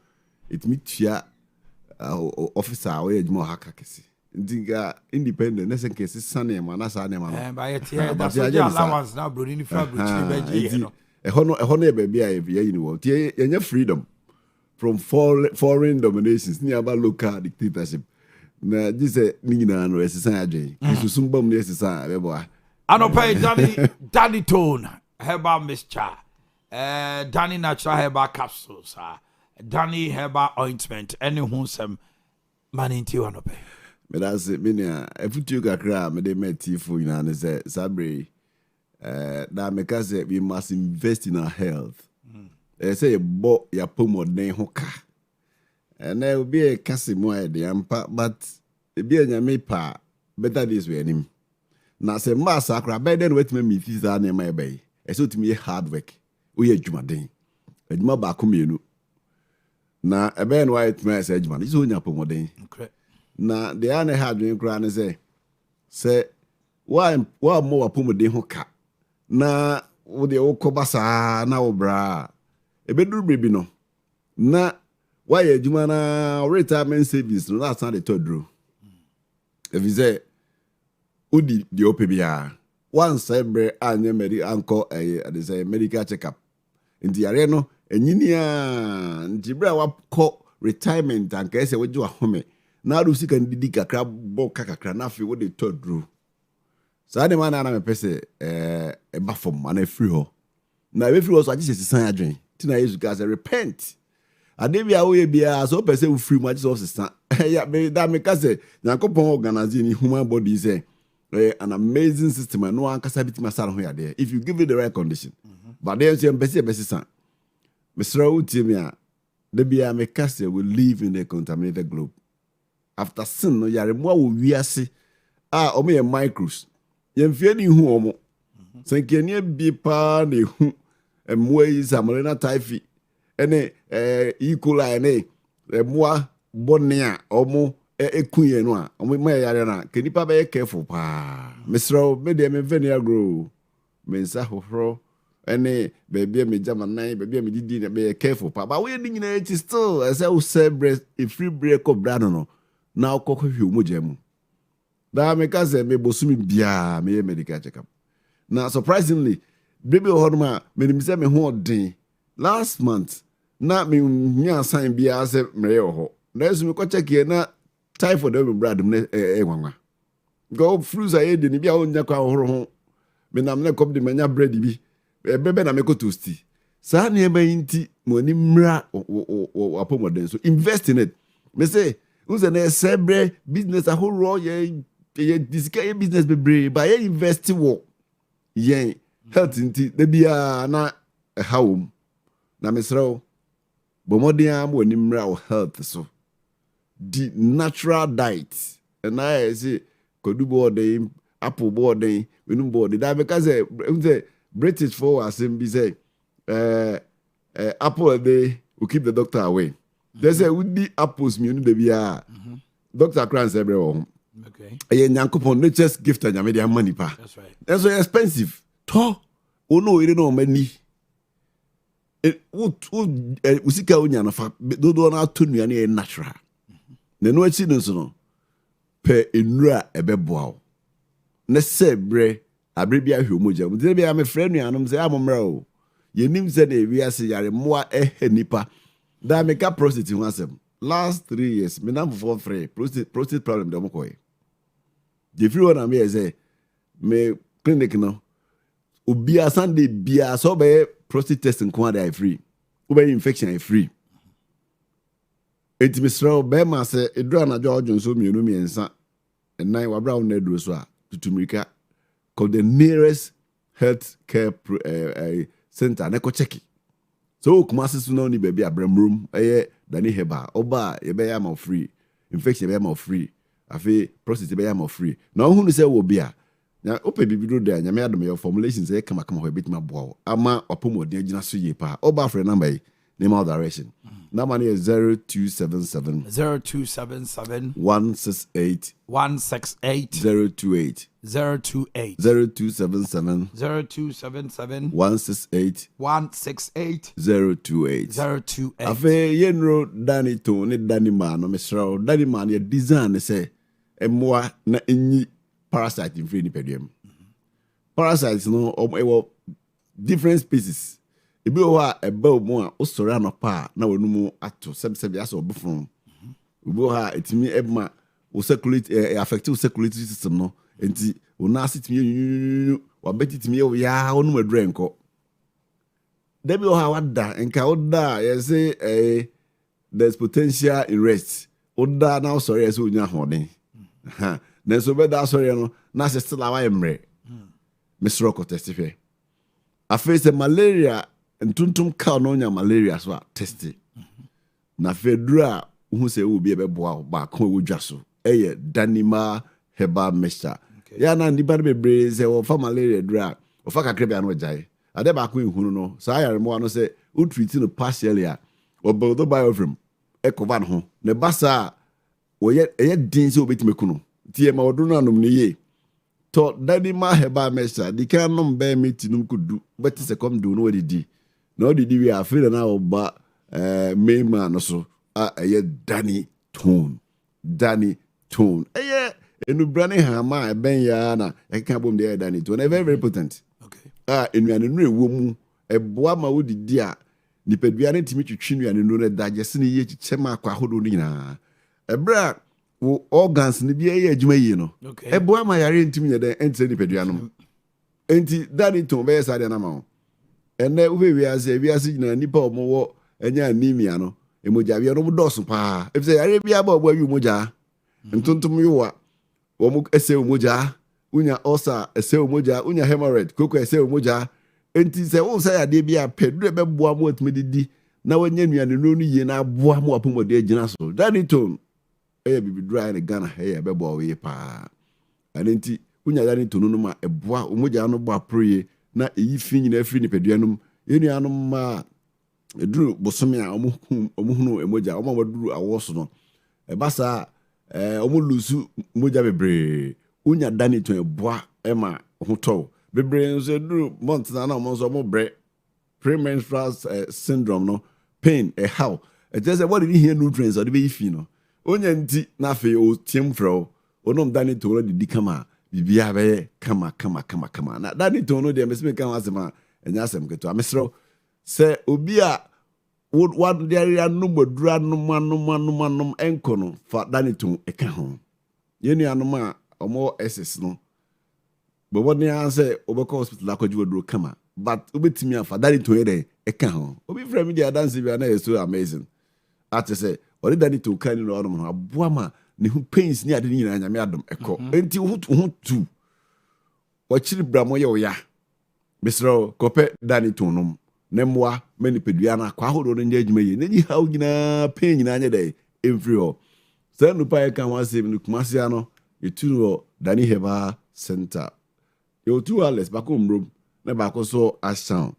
it me tia officer we ejimo haka kesi ndiga independent nese kesi sane ma na sa ne ma no ba ye tia da so allowance na broni ni fa broni be je no e hono e ba bia ye yi ni wo tie ye freedom from foreign dominations ni aba local dictatorship na jise ni nyina no esisan adwen isusun bam na esisan bebo anopay Danny tone Heba mixture Danny natural Heba capsules Danny Heba ointment any hunsem maninti anopay me da se me na efutu kakra me de metifu nyina ne se sabre da me ka se we must invest in our health say bo ya pomoden ho ka na obi e kase mo e de ampa but e bi anyame pa better this way anim na se ma sakra be den wetima mi fi za na mai bai e so timi hard work o ye adwumaden adwuma ba ko mienu na e be no white man say adwuma so nya pomoden na de ana hard work kra ne se wa mo wa pomoden ho ka na wo de wo ko basa na wo bra ebeduru bebi no na why adwuma na retirement savings no that's not the third row if you say udi the opebia once every anya meri anko they say medical checkup nti yare no enyinia nti bra wa ko retirement anka ese woju ahome na adu sika ndidi kakra bo kakra na afi wo the third row sa de man na me pese e ba fom na free ho na we free ho so agise sisan adwen tina yesu ka say repent ade bia wo ye bia so pese wo free mu agise sisan ya me da me ka say Yakobon organize ni human body say an amazing system and no one can sabiti masara ho ya there if you give it the right condition but then you pese sisan Mr. Utimia de bia me ka say we live in a contaminated globe after sin no yare mo wo wiase omo ye micros yemfie ni hu omo senkenie bi pa na hu emwa yi samolena typhi ene E. coli ene emwa bonia omo ekunye no a omo ma yare na kenipa be careful pa mesro me de me veni agro mensa hohoro ene baby me jama nan baby me didi na be careful pa but we ni nyina it still as I say breast a free break of brand no na okoko hwe omojam da me ka se me bosumi bia me medical checkup na surprisingly baby horma me ni se me ho den last month na me nya sign bia se me ho na eso me ko check ye na typhoid we brad me enwanwa go fruits aye de ni bia onya kwa horo ho me na me kom de manya bread bi bebe na meko toasty saa nneɛma yi nti mo ni mmra apɔmɔden so invest in it me say unse na sebre business ahorow ye disika ye business bebre ba ye invest wo ye health nti da bia na hawum na mesrɛw bomɔden am wɔ ni mmra wo health so the natural diet and I say kodu board apple board winu board that because say British for us be say apple a day will keep the doctor away. They say would the apples me the bia Dr. Kranz everyone. Okay. A yankupon nature's gift and media money pa. That's right. That's very expensive. To no, you don't know many. It would usika unya na fa do na tunu ya natural. Na no achi no pe enura ebeboa. Na sebre abre bia hwe moja. Mudire bia me frɛ nuanom sɛ amomra o. Yenim sɛ na ewi ase yare moa nipa. Da me ka prostate ho asɛm. Last 3 years me nam for free prostate problem dem koy. The free one am here say me clinic no. Obia Sunday bia so be prostate test nko dey free. Obe infection free. Enti misro be ma se edura na George nso mienu miensa. Enai wabra wo na eduro so a tutumrika called the nearest health care center na ko check. So kuma sisu no ni baby abramrum dani heba oba ye be am free infection be am free afi prostate be am free na ohunu se wo bia na ope bibiro da nya me adom your formulations e kama ho bitima boa ama opomodin agina so ye pa oba free number yi name out direction number is 0277 0277 168 028 0277 168 028 afe yenro dani to ne dani ma no mesra dani ma ne design se emwa na enyi parasite in free ni pedem parasites no ewo different species ebi o ha ebe omo a osore anopa na wanumu ato sebsebe aso obufun obi ha etimi ebma o circulate affect o circulatory system no enti ona asitimi wabetitimi ya onu madure nko debi o ha wada enka oda ye say there's potential in rest oda na osore ye say onya hoden na so be da osore no na se still awa emre misro ko testify afese malaria ntuntum ka no nya malaria so a test na fedura hu se wo bi ebeboa ba kan wo dwa so eye danima heba mixture ya na ndi bar bebre se wo fa malaria dura wo fa kakre bia no jai ade ba ko ehunu no sa yare mo no se wo treat no partially a obodo biofilm e cover no ne basa wo ye din se obetime kuno tie ma odo no anom ne ye to danima heba mixture di kan no mbe metinum kudu beti se kom do no wadidi no didi we afira na oba main man so Danny Tone enu brane hama ben ya na e kan bom de Danny Tone very very potent okay enuane nu ewo mu eboa ma wodidi a nipadua ne timi twitwi nuane nu na dagese ne ye chichema akwa hodo ni na ebra wo organs ne bia ye adwuma yi no eboa ma yare ntimi nye de ente nipadua no enti Danny Tone be sa de na ma ene ubewi ase na nipa omo enya anemia no emoja wi no dosu pa efse yare bia ba obo awi moja ntuntum yiwa wo mu ese moja unya osa ese moja unya hemorrhoid koko ese moja enti se wo sa yade bia pedure be boa mo atmedidi na wanya nuane no no ye na boa mo apomode agina so Danny Tone bibidura ne Ghana be boa we pa anenti unya Danny Tone no ma eboa moja no boa proye na eyi fi nyina afiri nipaduanum enuanum ma eduru bosome a omuhunu emoja omawaduru awoso no ebasa omulusu moja bebre unya Danny Tone eboa ema hoto bebre nso eduru month na omonso omobre premenstrual syndrome no pain how just what did he hear nutrients or the be fi no onya nti na fe o tiemfro onom Danny Tone de dikama bibia be kama na Danny Tone no de mesime kan asema enya asem keto amesro se obi a what there no modura no manum enko no fa Danny Tone eka ho yenu anum a omo SS no but what they say obeko hospital akwaji woduro kama but ubetimi afa that to here e kan ho obi frame me dey dance bi na is so amazing at say ori that to kan no no aboa ma ne hu pains ni ade ni nyina nyame adom ekọ enti hu tu wachiri bramo ye oya misro kope dani to nom ne moa mani pedua na kwa hodo no nya adwuma ye ne haw nyina pain nyina anya dey every ho say no pa e kan wa say no kumase ano etu dani heba center yo 2 hours bako mrom na bako so asan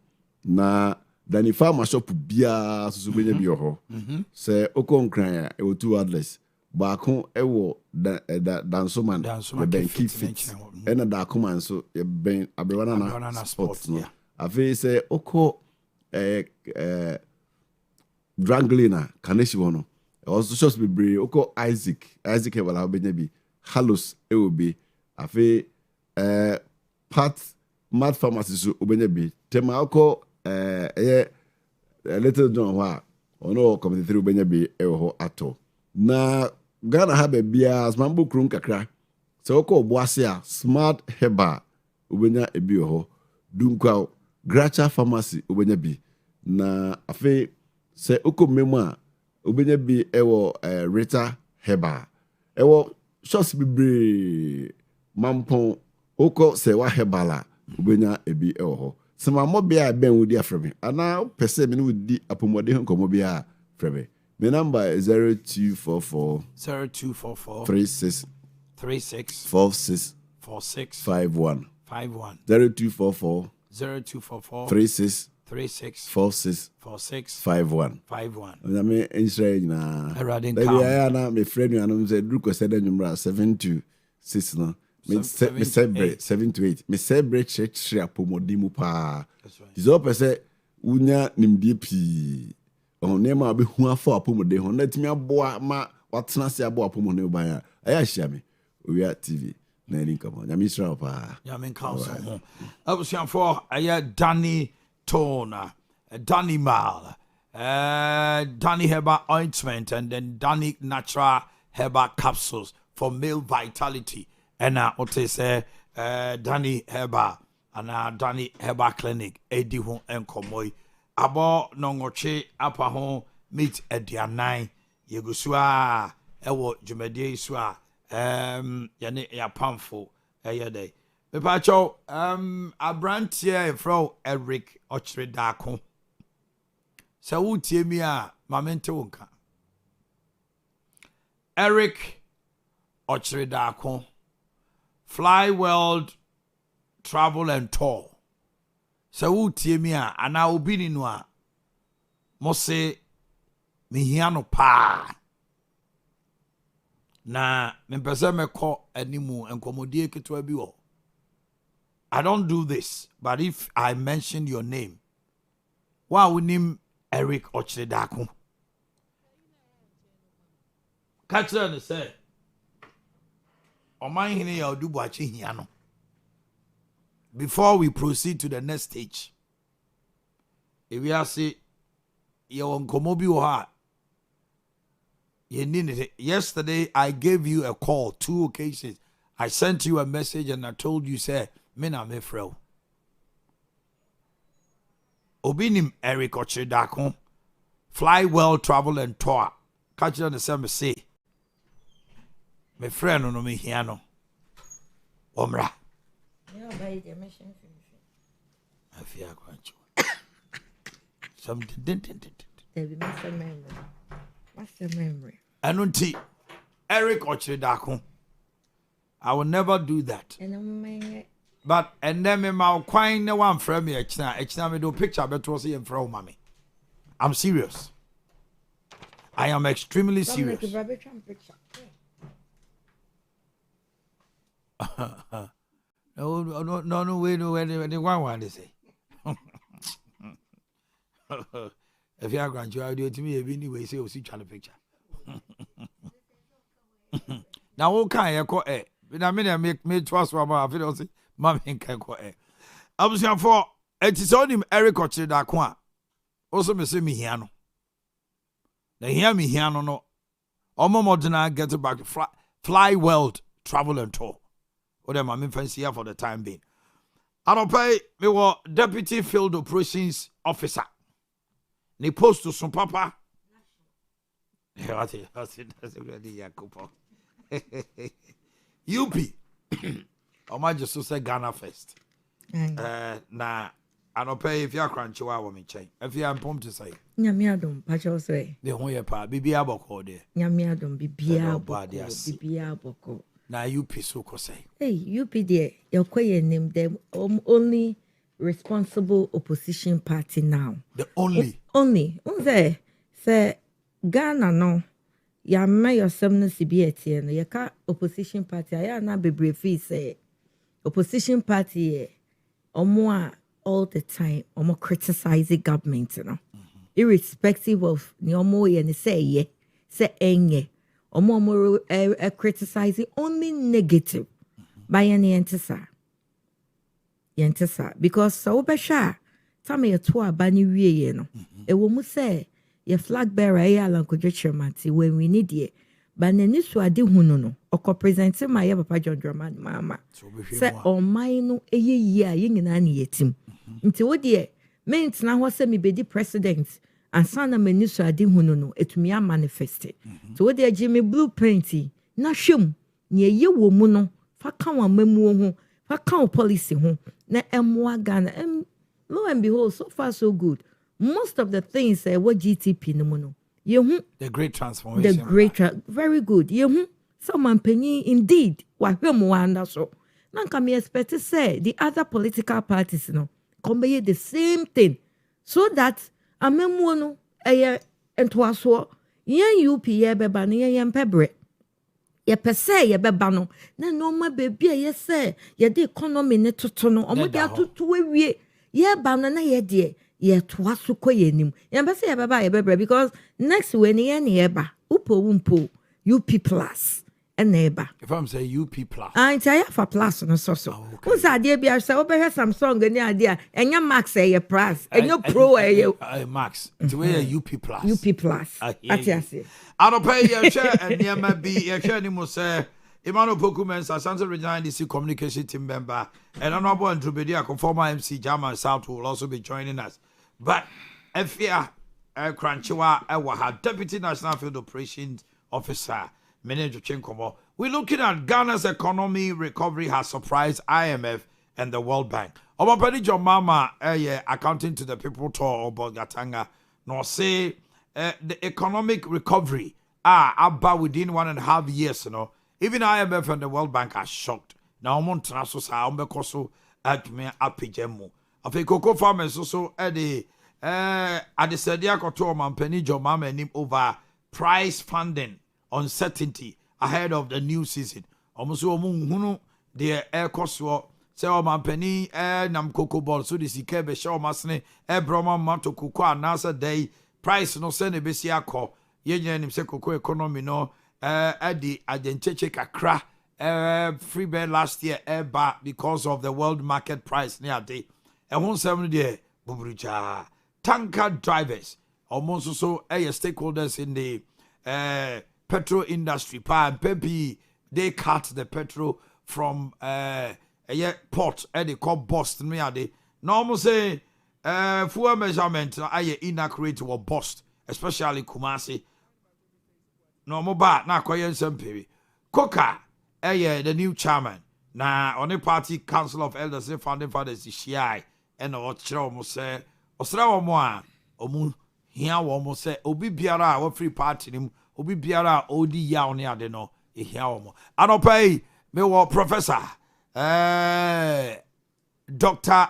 na dani farmer shop bia so benya bi ho say okonkran ya yo 2 hours bako ewo dansoman ben keep fit ena da kuma nso ye ben abewana na sports no afi say oko dranglina kaneshi wono also shows be brave oko Isaac e wala benya bi halos eobi afi Mat pharmacy so obenya bi tema oko little John wa ono community 3 obenya bi ewo ato na Ghana ha bia asmambo krum kakra se oko oboase a smart heba obenya ebi ho dunkwa Gracha pharmacy obenya bi na afi se oko memu a obenya bi ewo Rita heba ewo shots bibre mampon oko se wa hebala obenya ebi ewo ho sema mo bia ben wudi afreme ana pese me wudi apomode nkomo bia freme my number is 0244 36 46 51 0244 36 46 51 na me Israel na ya na me friend you anum say druko said number 726 no me 7 to 8 me celebrate church apomode mu pa dizo pese unya nimdie pi nema abehu afọ apomode ho na timi aboa ma watena se aboa apomode ban ya aya hia me Owia TV na eni kama nyame Israel pa nyame council ho abusian for aya Danny Tona Danny Mal Danny Herbal ointment and then Danny natural herbal capsules for male vitality and what they say Danny Herbal and Danny Herbal clinic edi ho enkomoy abo nongoche apa ho meet edianan yegusua ewo dwumadie isua yane ya pamfo eyede mepacho abrantie fro Eric Ochredako se wutie mi a mamente wonka Eric Ochredako Fly World Travel and Tour se wutie mi a ana obi ni no a mo se mihia no pa na mpese meko animu enkomodie ketwa bi wo. I don't do this, but if I mention your name, why would name Eric Ochredako? Catch her and say, Omanhene Yaw Adu-Boakye hiano. Before we proceed to the next stage, if we are say, you nkomobi oha. Yesterday, I gave you a call 2 occasions. I sent you a message and I told you, say, Mina me frel. Obinim Eric Ochredako, Fly Well Travel and Tour. Catch you on the same say. My friend no me hiano. Omra. Something. Master memory. Anunti Eric Ochredako. I will never do that. But and then me ma kwine ne one frame me echna me do picture beto say em frame mama. I'm serious. I am extremely serious. No, wait, the one they say. If you are grand, you are doing to me anyway, say, see, trying to picture. Now, what kind of call it? I mean, I make me trust what I feel. Say, Mammy can call it. I was here for it is on him, Eric Ochredako. Also, me say me hiano. They hear me hiano no. Omo modena get back Fly World Travel and Tour. What am I fancy here for the time being? Anopai, me were Deputy Field Operations Officer. Ni post to some papa. That's really UP. I just say Ghana first. Na anopai if you are crunchy wa me chain. If you are pumped to say. Nyamiadum, Pacho say. The whole pa, Bibia Boko there. Nyamiadum, Bibia Boko. Na UP so ko say. Hey, UP there, your quay name them only responsible opposition party now. The only. Only. Say Ghana no. Ya may yourself no CBT no. Ya ka opposition party. Ya na bebre fi say opposition party. Omo all the time. Omo criticizing government no. Irrespective of ni omo ye ni say enye. Omo criticizing only negative. By any entisa. Yentisa. Because so besha. Tame ye to abani wiye no. E wo mu say ye flag bearer ye alankodwe chairman when we need ye. But neni so ade hunu no. Oko present my ye papa John Dramani mama. Say Omanhene no eye ye ye nyina ne yetim. Nti wo de me ntina ho se me bedi president ansana meni so ade hunu no etumi a manifest. So wo de Jimmy blueprint na hwem ne ye wo mu no fa kan wa mamu ho fa kan policy ho na emwa Ghana lo and behold so far so good. Most of the things what GTP no no yehu the great transformation. The great very good. Yehu someone penny indeed wa hwem wanda so. Nanka me expect to say the other political parties no convey the same thing so that amemu no entwaso yen UP ye beba no yen pebre ye pese ye beba no na no ma baby ye say ye the economy ne toto no omo dia toto awie ye ba no na ye de ye twaso koyenim ye pese ye beba ye bebre because next when ye ba upo UP plus eneba. If I'm say UP plus. Anya for plus no so. Who's idea be say obehe Samsung any idea enya max e plus enyo pro e max to we UP plus. UP plus. Atiase. Anope ye share enema be ye share ni mo say Emmanuel Pokumens Asante Regional DC Communication Team member and honorable Andromeda former MC German South will also be joining us. But if you Crunchywa Ewa Deputy National Field Operations Officer Manager Chinkomo. We're looking at Ghana's economy recovery has surprised IMF and the World Bank. Obapedi John Mama, accounting to the people tour about Gatanga, no say the economic recovery about within 1.5 years, you know. Even IMF and the World Bank are shocked. Now, I'm on Trasos, I'm because at me apijemu. Of a cocoa farmers also at the Sadia Koto Mampeni John Mama and him over price funding. Uncertainty ahead of the new season. Almost hunu the air coswo say o mampani nam cocoa ball so this ikebe show masne broma mato kuko anasa day price no send a besi akọ yenye nim se cocoa economy no adi agencheche kakra free bear last year ba because of the world market price near day e won 7 there bubricha tanker drivers almost so stakeholders in the petrol industry, they cut the petrol from port they call Boston. They normal say fuel measurement inaccurate or bust, especially Kumasi. Normal bad na koyen sempiri. Koka the new chairman. Na on the party council of elders the founding fathers is Shai and almost say Osra mo omu here almost say obi biara wa free party nim obi biara odi yaw ne ade no ehia wo anopai me wo professor Dr.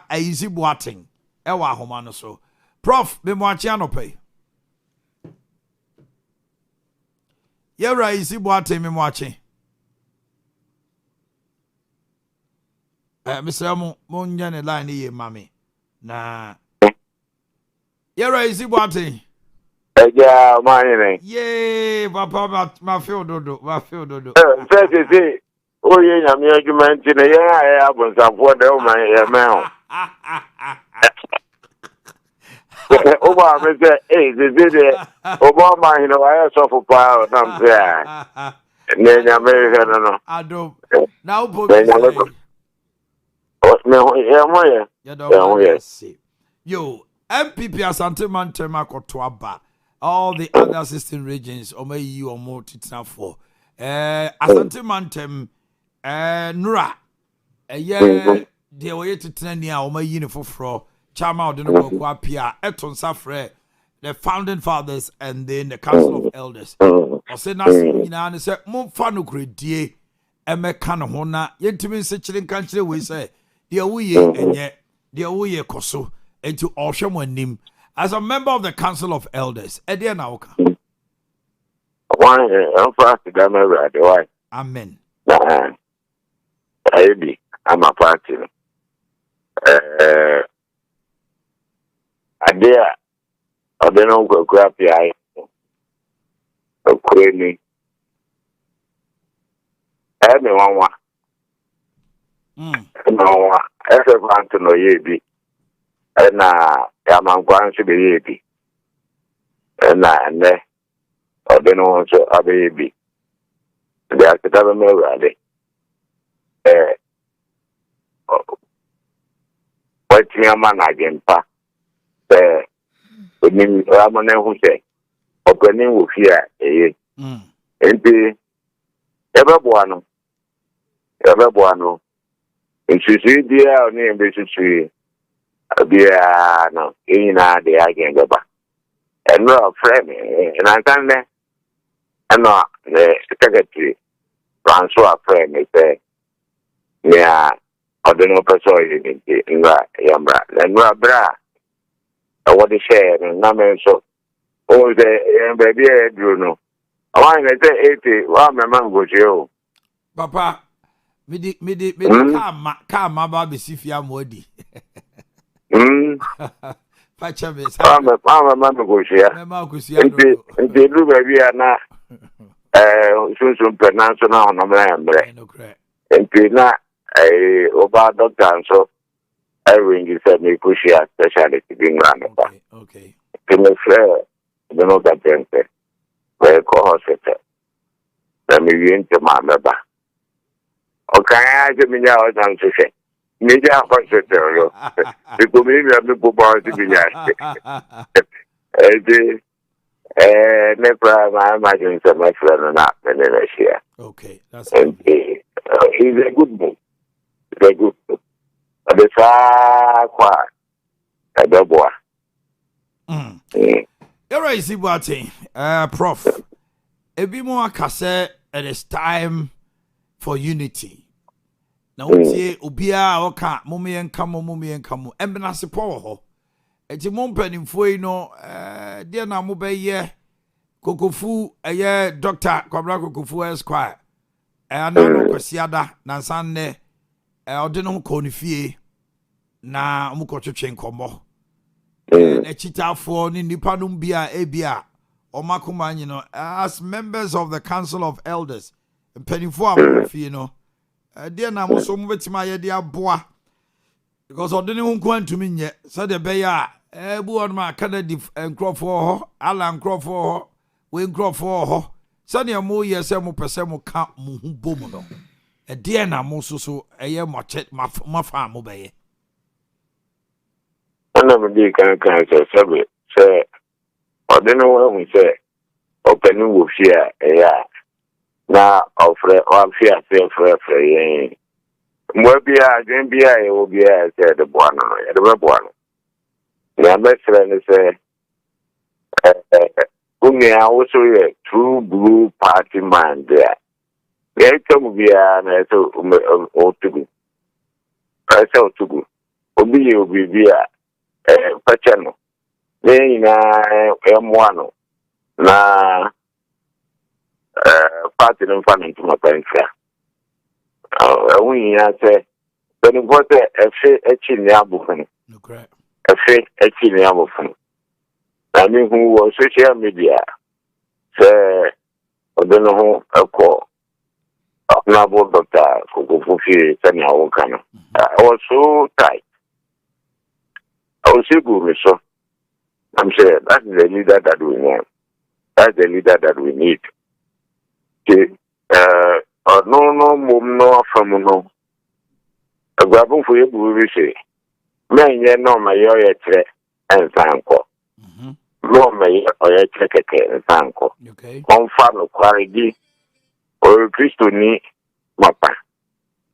Aizi Boateng ewa ahoma no so prof me mo achi anopai yera Aizi Boateng me mo achi Mr. mo nya ne line ye mami na yera Aizi Boateng Yeah, Omanhene. Yeah, Papa, my field dodo. Say, oh, yeah, I'm your human. Yeah, I have some for the Omanhene. Obama said, hey, this is it. Obama, you know, I saw for power. I'm there. And then America, no. I don't. Now, Yo, MPP Asante Mantema Kotoaba. All the other assistant regions, Omayi you or more to for. Asante Mantem, Nura, the way to Tenia, Omayi uniform for Chama Odeno Kwapia, Eton Safre, the founding fathers, and then the Council of Elders. Or say nothing, and said, Monfano great dear, Emekano Hona, yet to me such a country we say, dear we and yet, dear we Koso, and to Ocean when him. As a member of the Council of Elders, Ade Nauka. I'm fast to them every. Amen. I'm a party. Ade I don't know go grab the eye. Okay, everyone. No, everyone to know ye and I'm going to be happy. And I don't know so a baby. They are to tell me already. What your man again, pa? When Ramon who say, opening with fear, and the everyone, and she see dear or name basically. No, the again go back. And no friend, and I can and no the secretary transfer friend say, yeah, I don't know person in that yambra. And no bra, I want to share and number so. Oh, the baby, you know. I want to say 80. Well, my man goes you. Papa, me come about the Sifia Modi. Pachabe. I'm a man goes here. And they do baby na soon pronounce now on a man. And Pina over doctor and so I ring you said me push here specialty being run. Okay. Can you flare? I don't know that then. Very hospital. Let me into my member. Okay, I just mean I was on to say. Media hospital. The community of the Bobo to be there. Never, I imagine some my friend and not in the year. Okay, that's he's a good book. Very good book. But the far quiet. A double. You're right, Sibati. Prof. A bit more cassette, it is time for unity. Now, we say, Ubia, Oka, Mummy and Kamu, Embenasi Poho. It's a mumpin for you know, dear Namube, ye, Kokofu, a year, Doctor Quabraco Kofu Esquire, and no Quasiada, Nansane, Ordino Conifie, na Mukocho Chenkomo. A chita for Nipanum Bia, Abia, or Makuman, you know, as members of the Council of Elders, and penny for you know. Dear now, so much my dear boy. Because I didn't want to mean yet. So the bear, on my Kennedy and crop for her, Alan crop for her, Wayne crop for her. Sunny a more years, some percent count Muhubomono. A dear now, most so a year much my farm obey. I never did can say, say, I don't know what we say. Opening with fear, yeah. Now, offer all fear, free. Mobia, Jambia, will be as the one, the one. The best friend say, Umi also a true blue party man there. There come be an Otugu. I saw Tugu. Obi will be a Pachano. Then M1 na. Party and funding to my parents. We say, but it was a fake in the album. A fake in the album. I mean, who was social media say, I don't know, a call. Novel doctor, Kukufi, Tanya Okano. I was so tight. I was so good, so I'm saying that's the leader that we want. That's the leader that we need. No, from no. Babu for you, say, men, ye no, my yoy and sanko. No, may or a check and sanko. Okay. On farm of quality or Christo ni mapa.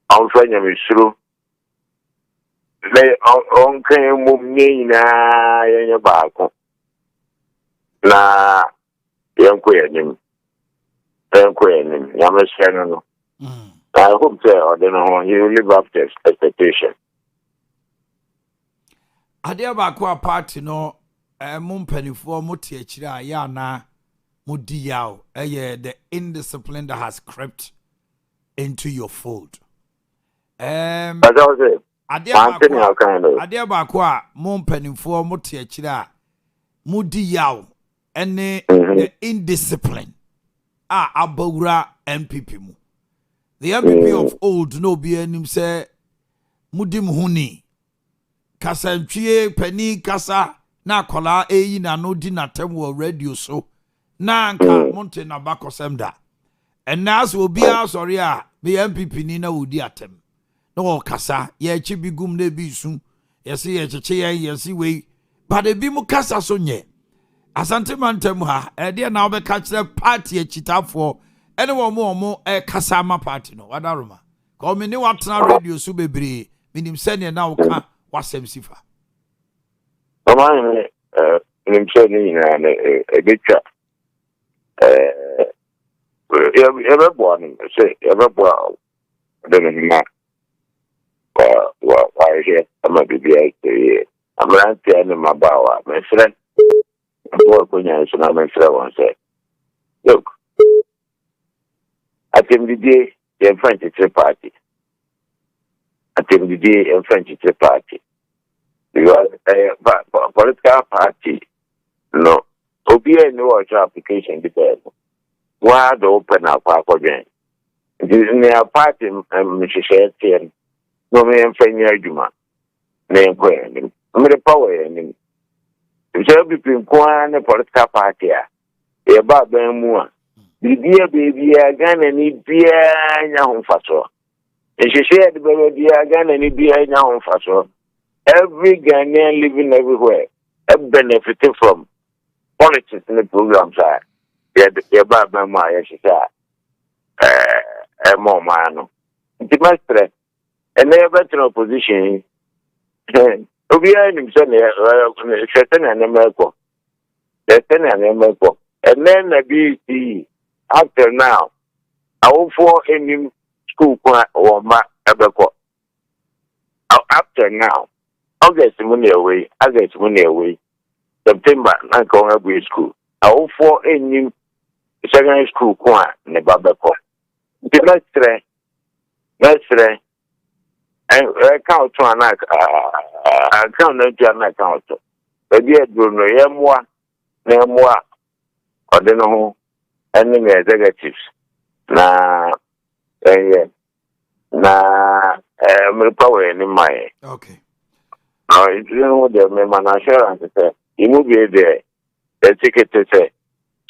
On friend of true. They on came me na your barco. Na young queen. Young queen, Yamas Shannon. I hope so, or then you live up to expectation. Ade Abakwa party no mumpenifo muti echira ya na mudi yaw the indiscipline that has crept into your fold. That was it. Ade Abakwa mumpenifo muti echira mudi yaw ene the indiscipline abawura MPP mu. The MPP of old no be enim say mudim huni kasantwie pani kasa na kola eyi na no di natem wo radio so na nka monte na bakosem da and now so be sorry me MPP ni na wodi atem no wo kasa ye chi bigum na bi su yesi ye cheche yesi we but e bi mu kasa so nye asante mantem ha e de na obeka kire party echitafo ene wo mo kasa ma party no wadaroma ko me ni watna radio so bebre minim sene na wo ka wasem sifa Omanhene nimseni na ebecha everyone say everyone then na wa here ama bibia amranti ene mabawa my friend boy kunya so na my friend one say look atem didi in French party atem didi in French party because political party no obia no application because why the open up again the party mishishete no me mfanya adwuma na enkwe ni me power ni so between kwan political party e ba ban mu a bibia Ghana ni bia nya ho faso mishishete de bibia Ghana ni bia nya ho faso. Every Ghanaian living everywhere benefiting from politics in the programs. Yeah, Baba Maya, she said, more man. The master, and they have an opposition. We are in certain and America. And then the BC, after now, I will for any school or ma ever. After now. August money away. September, I go every school. I will for any secondary school qua ne babako. The let's and account to an account to an account. But yet, Bruno, Yamwa, Namwa, or the no enemy executives. Na, power in my. Okay. You know, the man assurance say, you will be there. The ticket to say,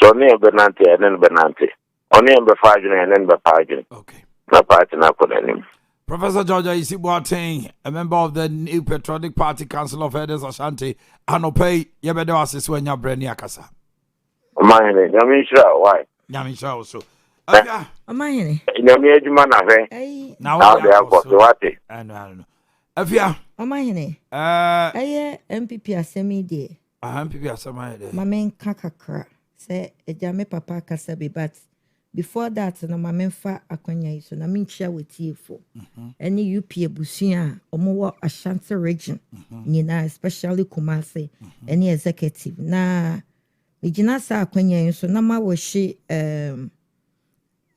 Johnny Benante and then Benante. Only in Befagin and then Befagin. Okay. No party, not put any. Professor Georgia Isiboateng, a member of the New Patriotic Party Council of Elders Ashanti, Anope, Yebedo assist when you're Brenia Casa. Omanhene, Yamisha, why? Yamisha also. Omanhene. Yamisha, now they have got to what? I don't know. Afia. Omanhene. Aye MPP asemi de. MPP asemi de. Mamen kakakra. Say ejame papa kasabe but before that no mamen fa akonya yi so na menchia wetie fo. Any UP ebusia omo wo Ashanti region. Nyina especially Kumasi any executive na mejina sa akonya yi so na ma wo hye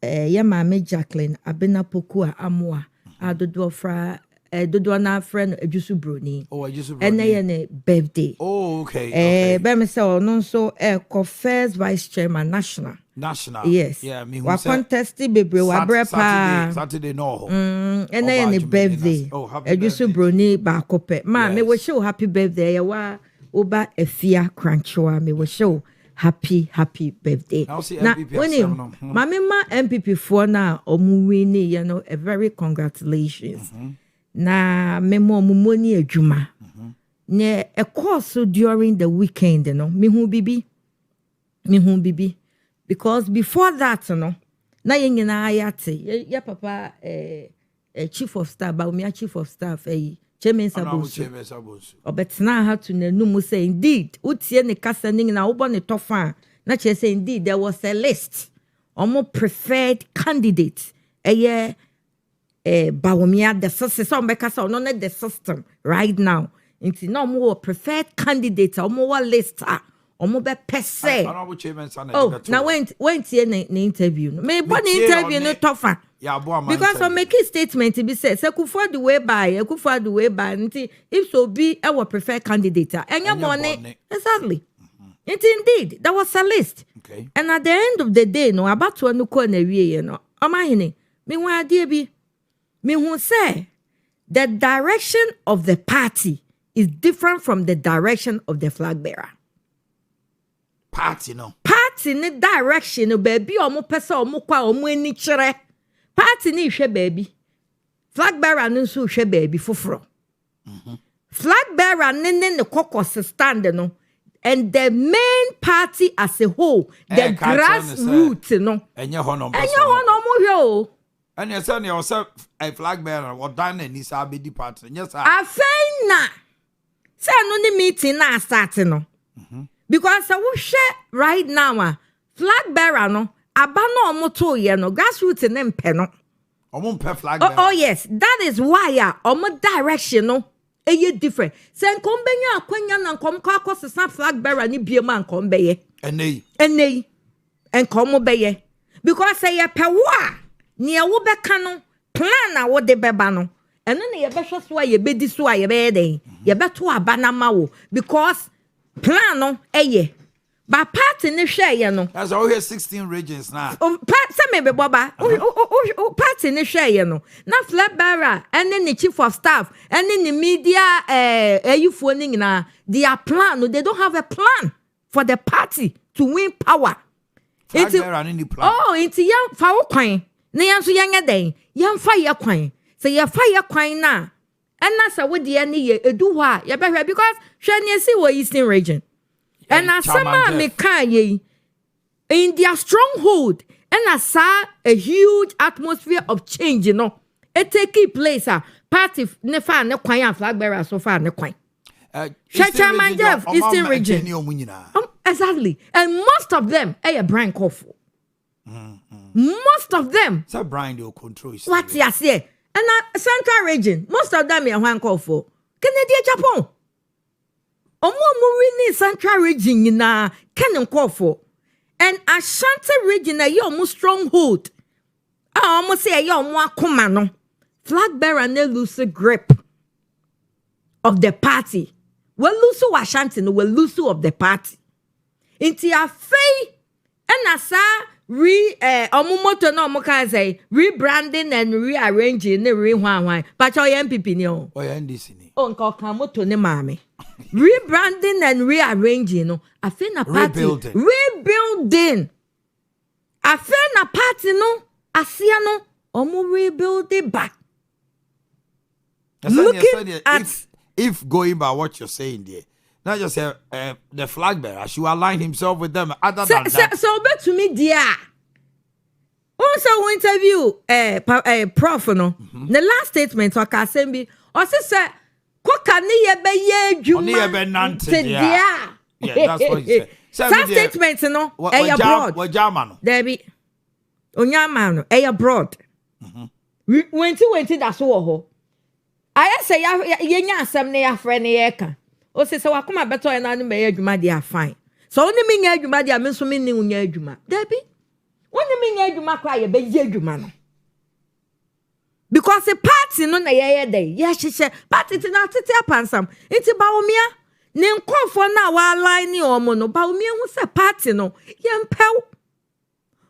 ya mama Jacqueline Abenapoku a amoa adodo fra dodo na friend Ejusu Broni. Oh, Ejusu Broni. And then birthday. Oh, okay. Be me say no so first vice chairman national. Yes. Yeah, me wa contest bebre wa brepa. Saturday no. And then birthday. Ejusu Broni ba kope. Ma me we show happy birthday ya wa oba efia crunchwa me we show happy birthday. Now when mama MPP for now omu wini, you know, a very congratulations. na memo mumoni adwuma ne a course during the weekend no me hu bibi because before that no na yengina ayate ya papa chief of staff ba me chief of staff Chairman Sabosu obetna ha to nanum say indeed utie ne kasa ning na wo ne tofa na che say indeed there was a list omo preferred candidate Bawumia the system so mbekasa no the system right now inti no more preferred candidate omo list omo be pese now went here na interview me born interview no tofa because I make a statement to be said say for the way by nti if so be our preferred candidate enya money exactly indeed there was a list and at the end of the day no about to no ko na wie no Omanhene me wan ade bi me hu say the direction of the party is different from the direction of the flag bearer. Party no direction no baby omo pese omo kwa omo ani kire party ni hwe baby flag bearer no so hwe baby foforo flag bearer ne kokos stand no and the main party as a whole the grassroots no enye hono mo hwe o and you say yourself a flag bearer what done any sabedi party yes sir afena say no ni meeting na start no because we share right now flag bearer no aba no omoto ye no grassroots ne mpe no omompe flag bearer oh yes that is why omo direction no eye different say nkombenya akwanya na nkomko akosesa flag bearer ni biema nkombeye enei enkomo beye because say ye pewa ni e wo beka no plan na wo de beba no eno ne ye behwe so ye bedi so ye be den ye beto aba na ma wo because plan no eye ba party ne hwe ye no that's all here 16 regions now say me be boba party ne hwe ye no na flag bearer ene ne chief of staff ene ne media ayufo ni na their plan no they don't have a plan for the party to win power flag bearer ni plan inti yan fa wo kwan ne yan so yan den yan fa ye kwan say ye fa ye kwan na and sa wo de ne ye edu ho a ye behwe because hwe ne si wo eastern region and as sama me kan ye in their stronghold and as a huge atmosphere of change you know it take place party ne fa ne kwan flag bearer so far ne kwan Eastern region exactly and most of them Brian Kofu most of them so Brian will control what you say and central region most of them Juan Kofu Canadian Japan Omo central region na Kenan Kofu and Ashanti region you almost stronghold almost say you almost akoma no flag bearer ne lose grip of the party we lose Ashanti no we lose of the party inti afei and asa omumoto no mo kan say rebranding and rearranging ne hwan but your MPP ni o NDC ni o nka kan moto ne maame rebranding and rearranging no afei na party rebuilding afei na party no asia no omo rebuilding back looking at if going by what you're saying there not just the flag bearer should align himself with them other than that so bet to me dear also interview prof no the last statement or Kasembi or say koka ni ye be ye adwuma yeah that's what he said that statement no abroad we German Debbie onyama no abroad wenti da so wo ho I say ye nya asem ne ya frɛ ne ye ka o se wakoma beto na no me adwuma dia fine so oni me nya adwuma dia me so me ni unya adwuma Debbie oni me nya adwuma kwa ye be ye adwuma no because the party no na ye dey ye hyehyɛ party ti na tete apansam enti Bawumia ne nkofo na wa line ni omo no Bawumia hu se party no ye mpew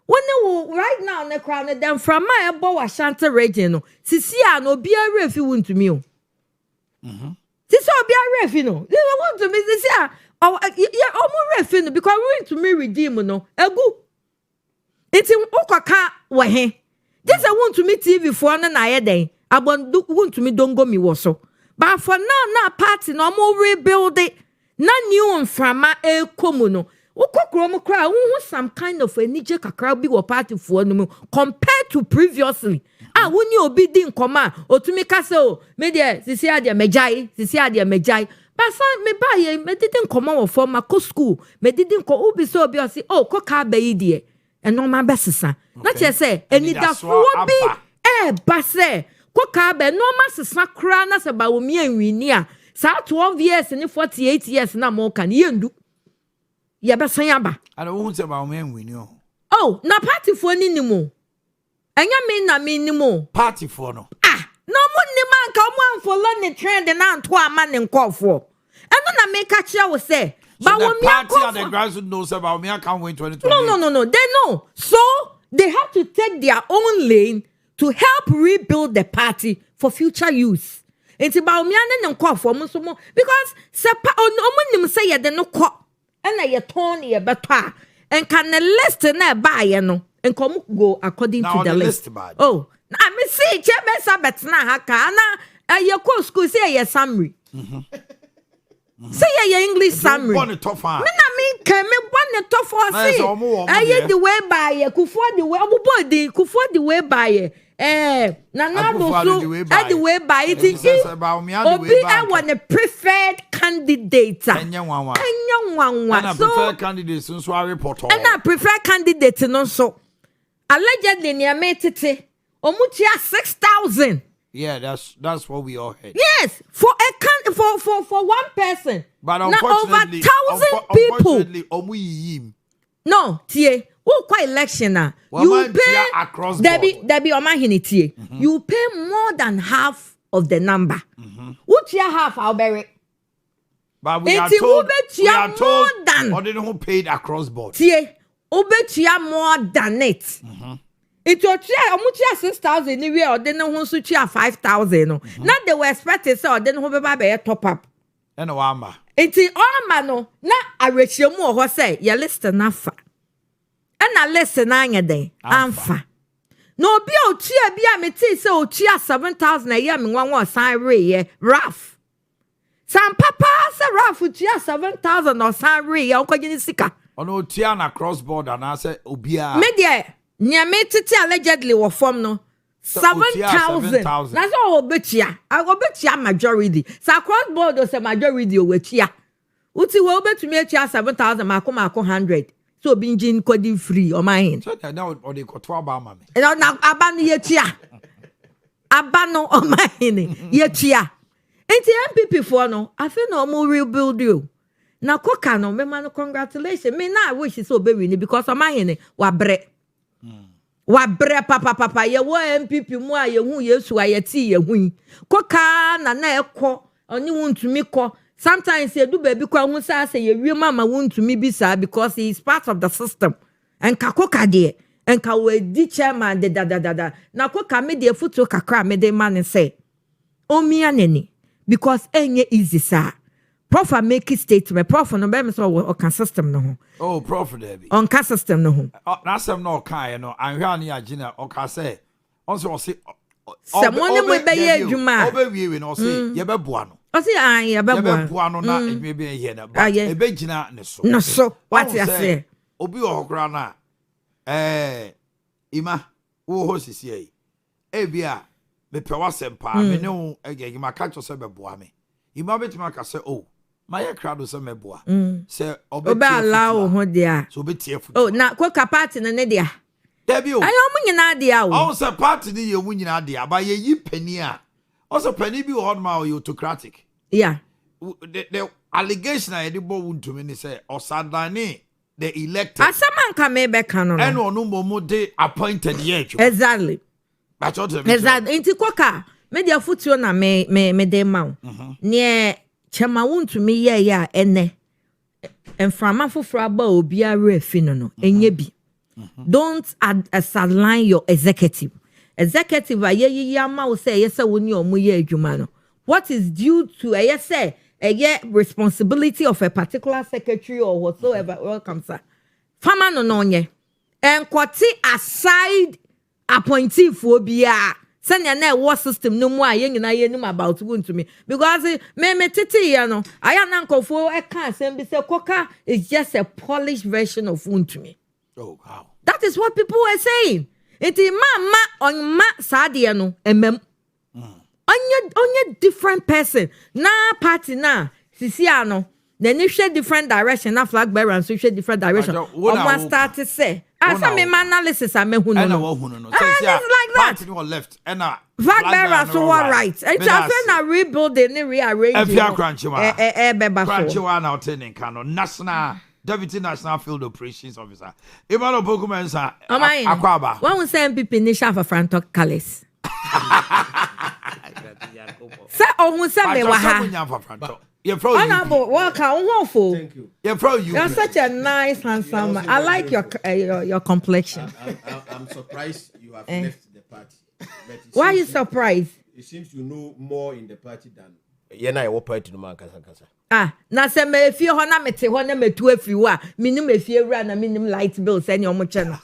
woni right now ne crown dem from my ebo wa Ashanti region no sisi a no bia refi wuntumi o sisi obi a refi no they want to me sisi a omo refi no because we want to me redeem no egu enti ukoka wa he this I want to me TV for na ye den abondu wuntumi dongo mi wo so but for now na party no mo rebuild it na new mframa ekomu no ukokro mo kra hu some kind of enije kakra bi wo party fo no compared to previously woni obi di nkoma otumi ka se o me de sisi ade mejai basa me ba ye me didi nkoma wo for ma ko school me didi nko obi so obi o si ko ka ba yi de eno ma besesa na che se enidafo bi ba se ko ka ba no ma sesa kra na se ba wo mi anwini a sa 12 years ni 48 years na mo kan yendu ya besan ya ba ana wo hu se ba wo mi anwini na party fo ni ni mo enya me na me ni mo party for no no mo ni man ka mo anfollow ni trend na nto ama ni nkofo eno na me ka chia wo say but wo mi party at the grassroots knows about me can win 2020 no they know so they have to take their own lane to help rebuild the party for future use enti ba me an nkofo mo so mo because se pa omo nim say ye de no ko ena ye ton ye beto a en kan the list na ba ye no and come go according now to the list. I me see Chebesa betna haka na your course school say your summary. Say your English summary. Me na me can me one top for say. I the way by ye kufo the way body kufo the way by ye. Na so the way by it obi I want a preferred candidate. Enya preferred candidate so I report all. And I prefer candidate no so. Allegedly near me tete omutia 6,000. Yeah, that's what we all had. Yes, for one person. But unfortunately, now over 1,000 people. No, tie. Who quite election now? You pay across Debbie Omanhene tie. You pay more than half of the number. Which year half I'll bury. But we are told more than or who paid across board. Tie. Obetia more than it. It was 6,000 anyway, or then no 5,000. Now they were expecting so then who be top up. And Wamba. It's all man na a ratio more what say ya listen nafa. And a listen anya day. Amfa. No be o chia be a me say chia 7,000 a year me one sign re rough. Some papa say rough chia 7,000 or sign re ya ko sika. Ono Tiana cross border and I said Obia. Media Nyame tete allegedly were form no 7,000. That's all obetia. I go betia majority. Sa cross border say majority o wetia. Uti we obetumi atia 7,000 mako 100. So binjin kodi free o my so now or they got 12 ba mama. Na aba no yetia. Aba no o my yetia. Enti MPP for no afi no mo rebuild you. Na koka no me man congratulations me na wish so be win because Omanhene wa bre papa ye wo MPP mu a ye hu Yesu a ye ti ye hu koka na ekọ oni wuntumi kọ sometimes ye do baby kwa hu say ye wie mama wuntumi bi sa because he is part of the system and koka de and ka we di chairman de da na koka me de futu kakra me de man say Omanhene because enye easy sir. Prof make statement. Prof no be me so o kan system no ho. Oh, Prof Debbie. On kan system no ho. That's them no kan no. Anhwa ne agina o ka say. On say someone we be ye adwuma. Obe we no say ye be boa no. O say an ye be boa. Ye be boa no na e be here na. But e be gina ne so. No so. What you say? Obi o hokra na. Ima wo ho sisi yi. E bia me pe wasempa me ne wo ege ma ka cho se be boa me. Ima betima ka say oh my crowd was a meboa. Say, allow ho dia. So be tearful. Oh, na koka party na dia. Debbie, I am nyina dia o. Oh, say party ni ye mu nyina dia, but ye yi penny a. Also penny be hard ma autocratic. Yeah. The allegation I did bo wunto me say Osadani the elected. Asaman ka me be kan no. And onu mo de appointed ye. Exactly. But exactly. Inti koka me dia futuo na me de ma. Ne chama wuntumi ye ya ene enframa foforo aba obi arefi no enye bi don't align your executive aye ama wo say yes woni omo ye adwuma no what is due to say responsibility of a particular secretary or whatsoever welcome sir fama no nye enkwoti aside appointee for bia Send your war system no more. Yen na yenum about wound to me because me titi no. I am uncle for I can't say coca is just a polished version of wound to me. Oh wow. That is what people were saying. Iti ma on ma sadia no emem. Onye different person na party na sisiano. Then you share different direction. Na flag bearer and so share different direction. Almost start to say. After me analysis, I mean who no. It's like that. Party on left and flag bearer so all right. It's a friend rebuilding, rearranging. If you are crunchy one out in Kano national. Deputy National Field Operations Officer. Ibalo Bokumensa. Akwaba. When we say MPP Nisha for Frantok Kalis. Say oh say me wa ha. You're pro. Honorable, welcome. Thank you. You're pro. You're such a nice, handsome. I like your complexion. I'm surprised you have left the party. Why are you surprised? It seems you know more in the party than. Yena ye party no man kasa. Na se me efie ho na mete ho na metu afi wo a minim efie wura na minim light bill say omo che no.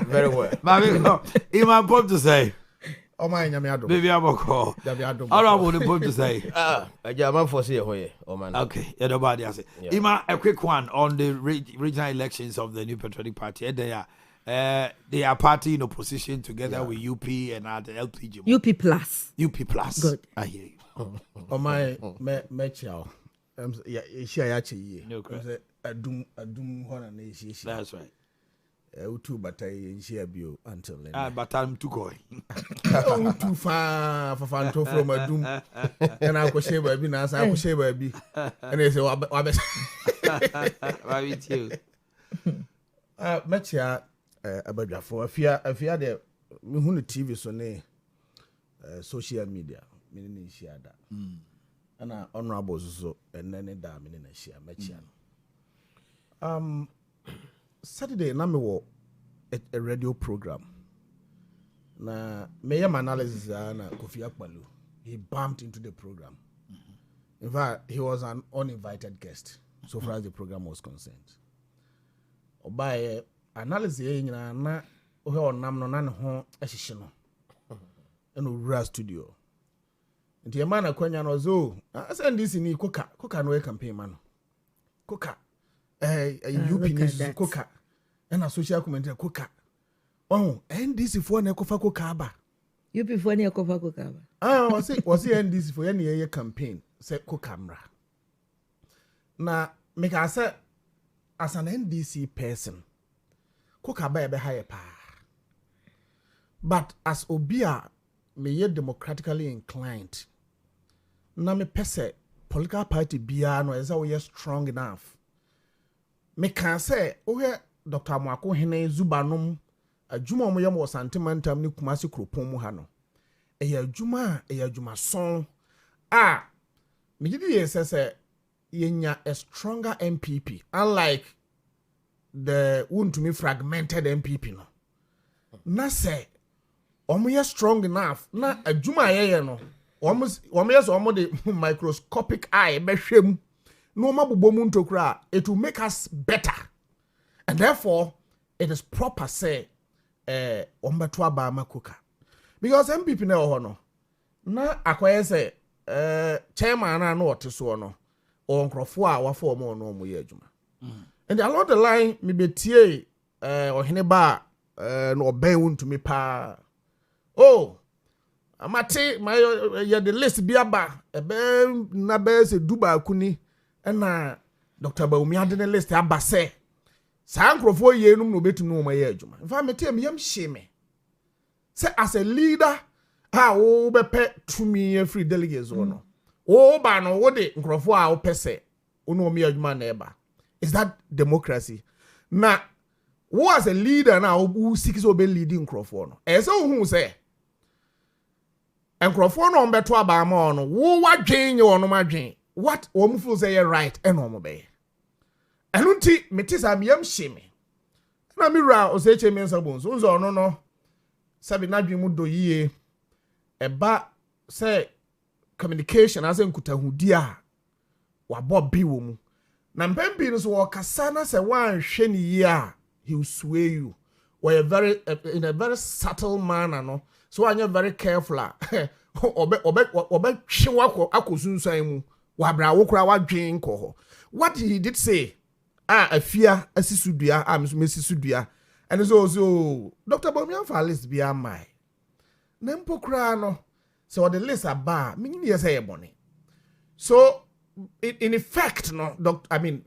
Very well. Mami, Iman pop to say. Omanhene nyame adom. Baby aboko. Dabi adom. All I want to pop to say. Aja man for say hoye, Oman. Okay, everybody I say. Iman, a quick one on the regional elections of the New Patriotic Party. They are party in opposition together with UP and the LPG. UP plus. UP plus. Good. I hear you. Me chao. Ya ye. No crap. Adum hona na ye. That's right. Utu batai share bio until then. But I'm too going. Too far to from adum. And I go share baby na I go share baby. And they say wa Why with you? Mechia abadwafo afia de me hu no TV so ne social media me ne share da. Ana honorable so and da me ne share mechia. Saturday na me wo a radio program. Na me yam analysis na Kofi Akpalo. He bumped into the program. In fact, he was an uninvited guest so far as the program was concerned. Obaye analysis nyina na o he onam no na ne ho ahyehye no. Eno wura studio. Nti ema na kwanya no zo, send this ni koka no campaign man. Koka UP news koka. And social commentator koka. Oh, NDC for na kofa koka ba. UP for na kofa koka ba. Was it NDC for any campaign say koka mra. Na make I say as an NDC person koka ba be higher pa. But as obia me ye democratically inclined. Na me pese political party bia no eza we strong enough. Me can say oh Dr. Mwako Hene Zubanom adwuma mo yam wo sentimental ni Kumasi Kropon mu ha no. Eya adwuma son me gidi say yenya a stronger MPP unlike the wontumi fragmented MPP no. Na say omo strong enough na adwuma ye no omo de microscopic eye behwem no mabobo mu ntokura it will make us better. And therefore, it is proper say, ombeto aba makuka. Because MPP na hono. Na akwaye say, chairman na no oteso no. O nkrofo a wafo mo no mo ye adwuma. And along the line, me betie ohene ba no oben wuntumi pa. Oh, amate my ya the list bi aba ebe na be se duba kuni na Dr. Baumi ade the list aba say Sankrofo ye num no betu no maye adwuma. In fact, me tell me yam shame. Say as a leader, wo be pe to me free delegates no. Wo ba no wo de nkrofo a wo pese ono me adwuma na eba. Is that democracy? Na wo as a leader na wo seek so be leading nkrofo no. E say wo hu say nkrofo no mbeto aba ma no wo wadwen ye ono madwen. What wo mu feel say you right e no mo be. Enunti metisa miyam sheme na mira o se cheme nsabon so nzo no sabi na dwemu do yie eba say communication as nkutahudi a wabo bi wo mu na mpempi no so wakasa na se wan hwe ni yie a he will sway you or in a very subtle manner no so anya very careful obe hwe akosunsan mu wabra wo kura wadwen ko what he did say afia asisudua mesisudua and so Dr. Bomian for list be am nempo kura no so the list aba meaning yes say money so in effect no doctor I mean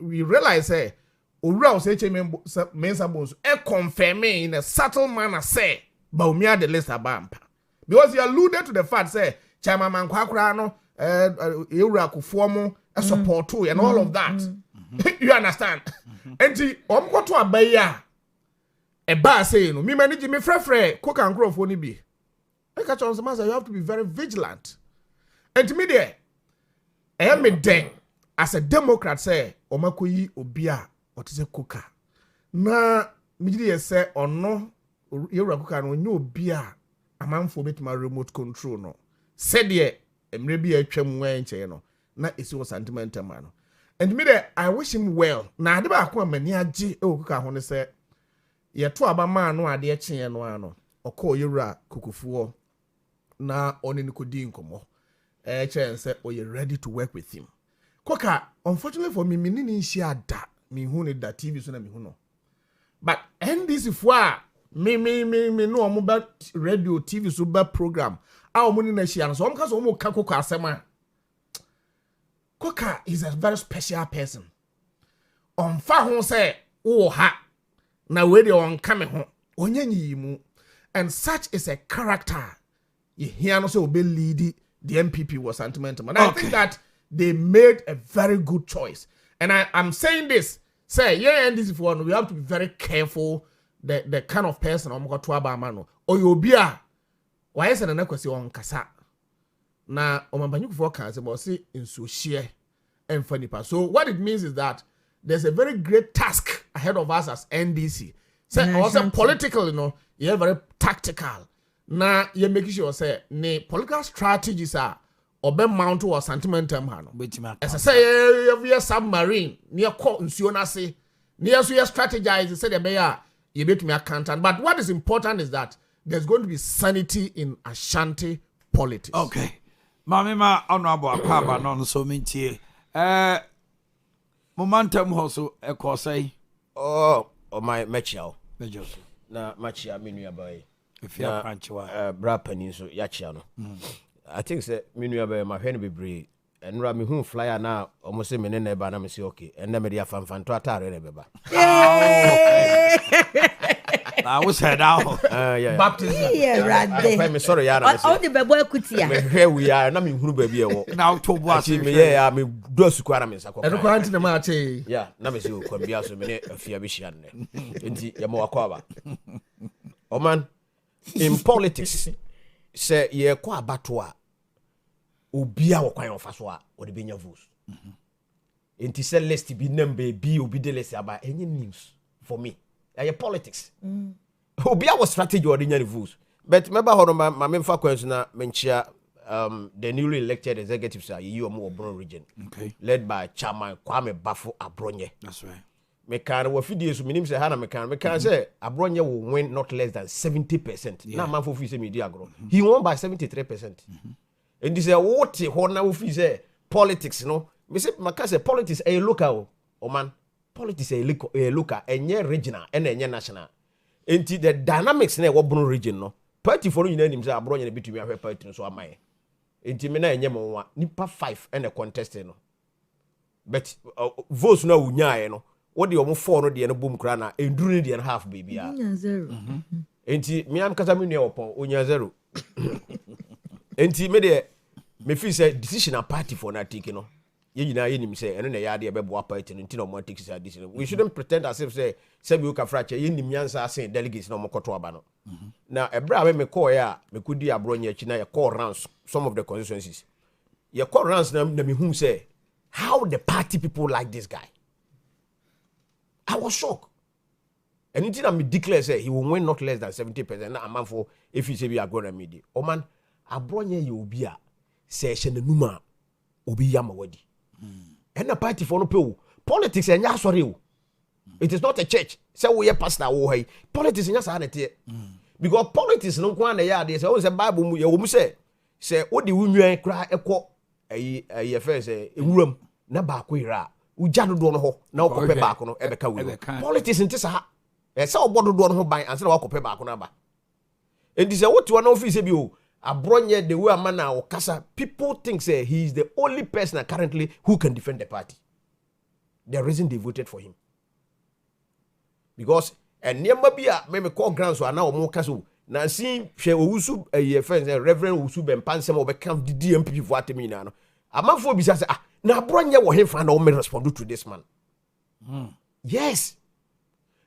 we realize say Owia say mensa bones confirming in a subtle manner say Bomian the list aba because he alluded to the fact say Chama man kwakra no Ewura Kufuomo support too and all of that you understand enti omkoto abaya e ba say no me manage me frefre cook and grow for ni bi I catch on some you have to be very vigilant and me there I am me den as a Democrat say omakoyi obi a otise cooker na me dey say ono Ewura cooker no nyo obi a amanfo betima remote control no said ye emre bi atwam wenche no na esi wo sentimental man no and me there I wish him well na ade ba ko amani age e okuka ho ne say ye to aba man no ade kye no ano okọ Ewura kukufuo na oni ni kodi nkomo say oh you ready to work with him koka unfortunately for me ni nshi ada me hu ne da TV so na me hu no but NDC for me no omo ba radio TV so ba program a omo ni na shia so omo ka so omo ka koka asema koka is a very special person on fa ho say wo ha na we dey on ka me ho onyanyi mu and such is a character you hear no say obe lead the MPP was sentimental and I think that they made a very good choice and I'm saying this say yeah and this for we have to be very careful the kind of person omo go to aba no oyobia why say na kwesi on kasa na omambanyuku for kan say but say inso share and funny pass so what it means is that there's a very great task ahead of us as NDC say also political you know you're very tactical na you make sure say ne political strategies are obe mount or sentimental man as I say every submarine near call nsuo na say near so you strategize say the bear you bet me accountant but what is important is that there's going to be sanity in Ashanti politics. Okay. Mamima honorable akaba non so mintie. Momentum also e ko say my mechia. Mejo. Na machia menu boy. If you panchwa bra panin so yachia no. I think say menu boy my hwen bebre enra me hu flyer na almost say me ne ba na me say okay and na me dia fanfan to atare ne beba. I was head out. Baptism. Yeah, right. I'm sorry, Yana. All the baby kutia. Here we are. Na me hunu baby e wo. Now to watch me yeah, me do sukwa na me sakwa. E ko anti na ma che. Yeah, na me say o kwambia so me ne afia bi hia ne. Enti ye mo akwa ba. O man in politics say ye kwa abato a obia wo kwan ofa so a o de benya votes. Enti say list bi number bi obi de list aba any news for me. Politics. Obia was strategy or the votes. But remember how my main focus na menchia the newly elected executives are you more Obron region. Okay. Led by Chairman Kwame Bafo Abronye. That's right. Mekan we feed you minim say hana mekan say Abronye will win not less than 70%. Na man for say media grow. He won by 73%. And this what na we fi say politics no. Me say maka say politics a local o man. Politics a local enye regional and enye national. Enti the dynamics na Obron region no. Party for you name say Abronye na betumi ahwe party no so amaye. Enti me na enye mo wa nipa 5 and a contest no. But votes na unyae no. What the omo 4 no de no boom kra na enduru ne de and half baby a. 0. Enti me am kasa me nua opon onya 0. Enti me de me feel say decision a party for na take no. Ye nyina ye nim say eno na ya de be boa party no ntino mo take say decision. We shouldn't pretend as if say we ka frache ye nim yansa asen delegates na mo koto aba no. Na ebra me call ya me kudi Abronye achi na ye call rounds some of the constituencies. Ye call rounds na me hu say how the party people like this guy. I was shocked. And until I me declare say he will win not less than 70%. Na man for if he say we are going to media. Oh man, Abronye ye obi a say she na numa obi yama wadi. And the party for no pay. Politics and sorry. It is not a church. Say we pastor wo hey. Politics nya sa na tie. because politics no kwa na ya de say o say bible mu ye wo mu say wo de wunwan kra ekọ ye fe say ewuram na ba ko ira ugya dodo no ho na okope ba ko no ebeka wo politics nti sa say obodo dodo no ho ban anse na okope ba ko na ba and this what one office say bi o abronye the way amana okasa people think say he is the only person currently who can defend the party. The reason they voted for him because and nearby be a me call grounds so now more caso na see she owusu ye friends reverend owusu ben pansem obekam the DMP for atemi na no amanfo bi say na abronye wo hemfa na o me respond to this man. Yes,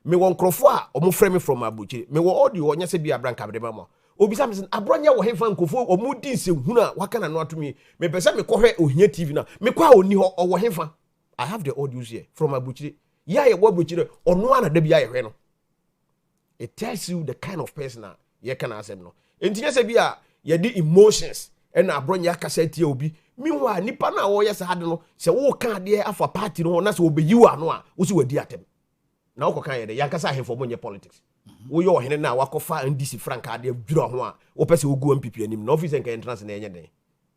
me won krofo a omo frame from abuchi me wo audio onya se bi abranka be ma obi sam say abronye wo hemfa nkofo omo di nsehunu a waka na no atomi me pese me kohwe ohia TV na me kwa oni ho owo hemfa. I have the audios here from abuchi ya ye wo abuchi ono ana da bia ye hwe no. It tells you the kind of person you can ask them no. Enti say bia ye di emotions and abronye akasa tie obi meanwhile nipa na wo yes hade no se wo ka de afa party no na se obeyi wa no a wo si wadi atem na wo kan ye de yankasa ahemfo monye politics wo yo hene na wakofa ndc frank ade dwuro ho a wo pese wo gu MPP anim na office nka entrance na enye den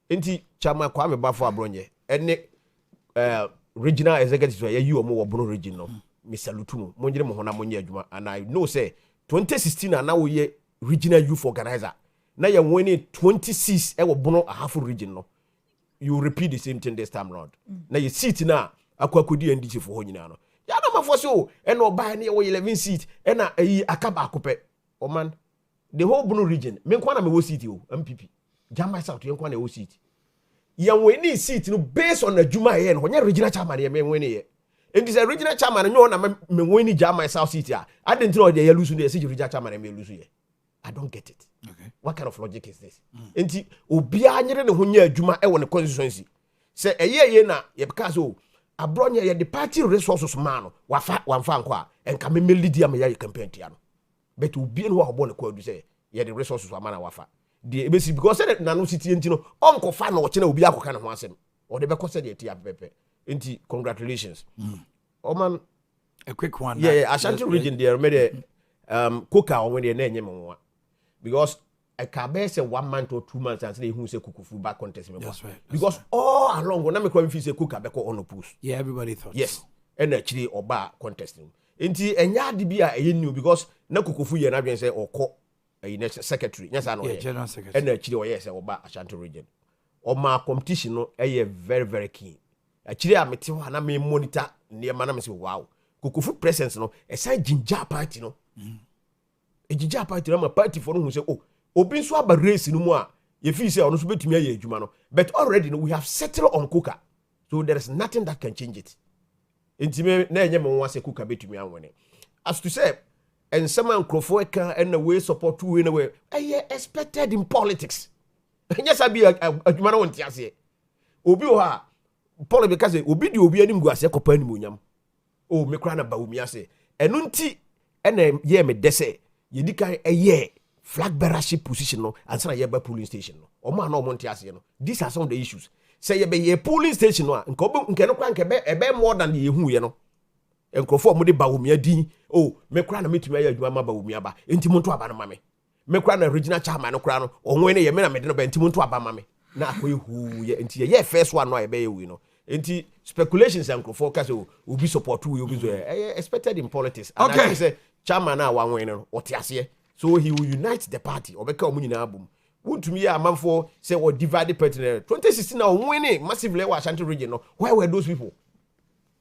enti chama kwa me bafo abronye ene regional executive ya yi omo wo bono region no me salute mu monjire mo ho na monye adwuma and I know say 2016 na wo ye regional youth organizer na ye woni 26 e wo bono ahafo region no. You repeat the same thing this time round. Now you seat na akwakodi NDC for ho nyina no. Ya na mafo so e no buy na 11 seat e na akaba akope. O man, the whole Bono region, me kwa na me wo seat o MPP. Jama South ye kwa na wo seat. Ya weni seat no based on adwuma ye no, nya regional chairman ye me weni ye. And this regional chairman no na me weni Jama South seat a. I didn't know they lose the regional chairman me lose ye. I don't get it. Okay. What kind of logic is this? Enti obia anyere ne ho nya adwuma e wo ne constituency. Say eye na ye because o abronye ye the party resources man wafa nko a enka me lead am ya campaign tia no. But obia no ho bo ne kwadu say ye the resources wa man wafa. The ebesi because say na no city enti no onko fa na o kye na obia akoka ne ho asem. O de be ko say the tia pepe. Enti congratulations. Oh man, a quick one. Yeah, Ashanti region there made coca on when they na nyem because I can say 1 month or 2 months and say who say kukufu back contest. That's right. Because all along when I'm going to say kuka beko on post. Yeah, everybody thought. Yes. So. And actually or bar contesting. Enti enya dibia e new because na kukufu ye na bien say oko secretary. Yes I know. Yeah, general secretary. And actually or yes oba Ashanti region. O ma competition no very very keen. Actually I met na me monitor near man na me say wow. Kukufu presence no e say ginger party no. E ginger party na party for no who say oh obi so aba race no mu a ye feel say ono so betumi aye adwuma no but already no we have settled on Kuka so there is nothing that can change it intime na enye me won say Kuka betumi anwene as to say and some nkrofo e kan and we support we na we expected in politics yes abi adwuma no wonti ase obi o ha Paul because obi di obi anim gu ase kopa anim onyam o me kra na ba omi ase enu nti ena ye me dese ye dikan flag bearership position no answer na yeba polling station no omo na omo ntia ase no these are some of the issues say ye polling station no nke no kwa nke be more than ye hu ye no enkofo mo de ba omia din oh me kra na metumi ayi adwuma ma ba omia ba enti monto aba no mame me kra na regional chairman no kra no onwe ne ye me na me de no ba enti monto aba mame na akoy hu ye enti ye first one no ye be ye wi no enti speculations enkofo ka say obi support we obi so expected in politics and okay. I say chairman na wa wen no ote ase. So he will unite the party. Obeka omunyina abum. Won't me a man for say or divide the party. 2016 now winning massively was Ashanti region. No, where were those people?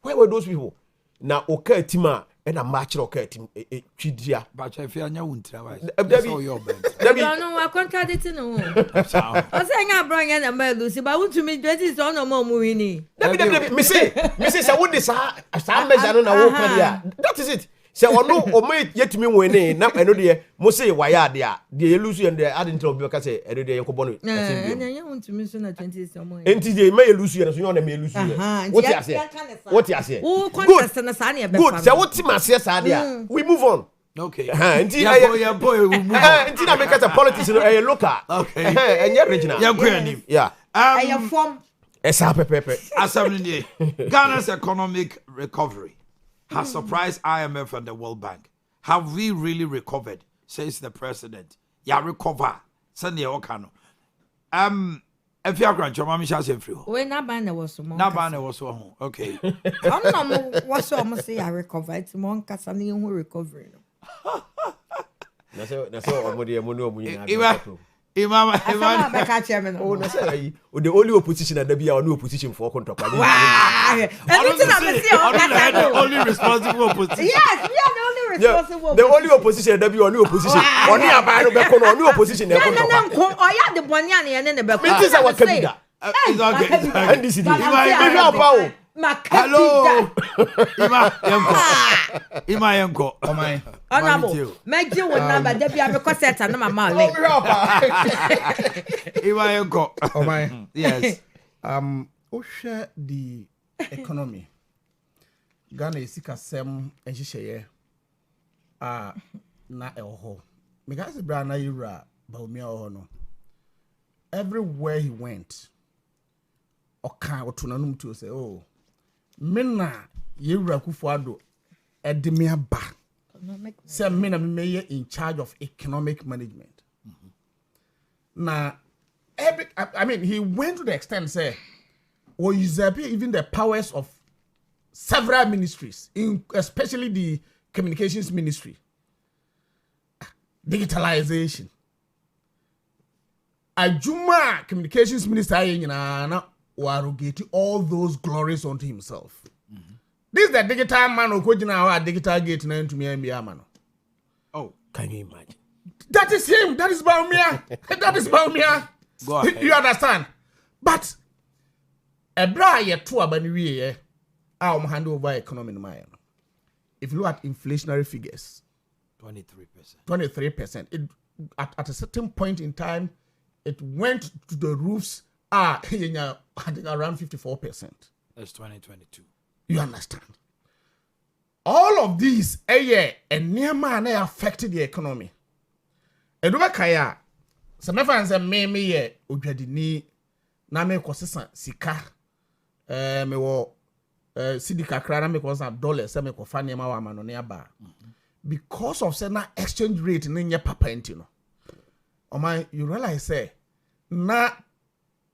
Where were those people? Now okay tima and a match okay team chidia. But if you are untra, that's all your bed. I don't know what contradicting no. I say I bring in a man Lucy, but want to me that is on no more winning. Me say I would this some measure na wo career. That is it. Say ono omo yetumi wene na eno de mo say waya de a de elusu and de adintra obi ka say eno de yenko bono asembi na yen want me so na 20 some enti de me elusu ye no so yon na me elusu ye what you say who contest na sa na e be good say what team ase sa de a we move on okay enti yeah boy we move on enti na make us a politics no e local okay enye regional yeah go anim yeah I form esa pepe asabni Ghana's economic recovery has surprised IMF and the World Bank. Have we really recovered says the president. Ya recover. Send the okano. If you are grand, your mommy shall say free. When na ban was so. Na ban was so. Okay. I don't know what's almost say I recover. It's more kasani who recovery. That's all. Imam, oh, that's the only opposition that there be our new opposition for contract. Wow! The only responsible opposition. Yes, we are the only responsible. The only opposition that be our new opposition. Only about the new opposition. No. Oh yeah, the Bonyani and then the back. This is our candidate. It's okay. And this is hello. Ima Yanko. Honorable. Make you one number. There be a request and my man. Ima Yanko. Oh my. Yes. Share the economy. Ghana is sick as some and she share. Na elho. Because the brand Ira Baumia or no. Everywhere he went. Oka otunanum to say, oh, Mena Yura Kufuado Edemia Ba. Say Mena Mayor in charge of economic management. Now, I mean, he went to the extent say, or usurp even the powers of several ministries, especially the communications ministry, digitalization. Ajuma communications minister na arrogate all those glories onto himself. This is the digital man who could now digital gate name to me and man. Oh, can you imagine? That is him. That is Baumia. That is Baumia. Go ahead. You understand? But a bra yet two abaniwe I'll hand over economy in my. If you look at inflationary figures, 23%. It at a certain point in time, it went to the roofs. I think around 54%. That's 2022. You understand? All of these, and near man, affected the economy. Edubakaya, some of us me ujadini na me kosisa sika me wo sidika kra me kosa dollars me ko fa nema wa ma no ne aba. Because of say na exchange rate ne papa enti no. You realize say na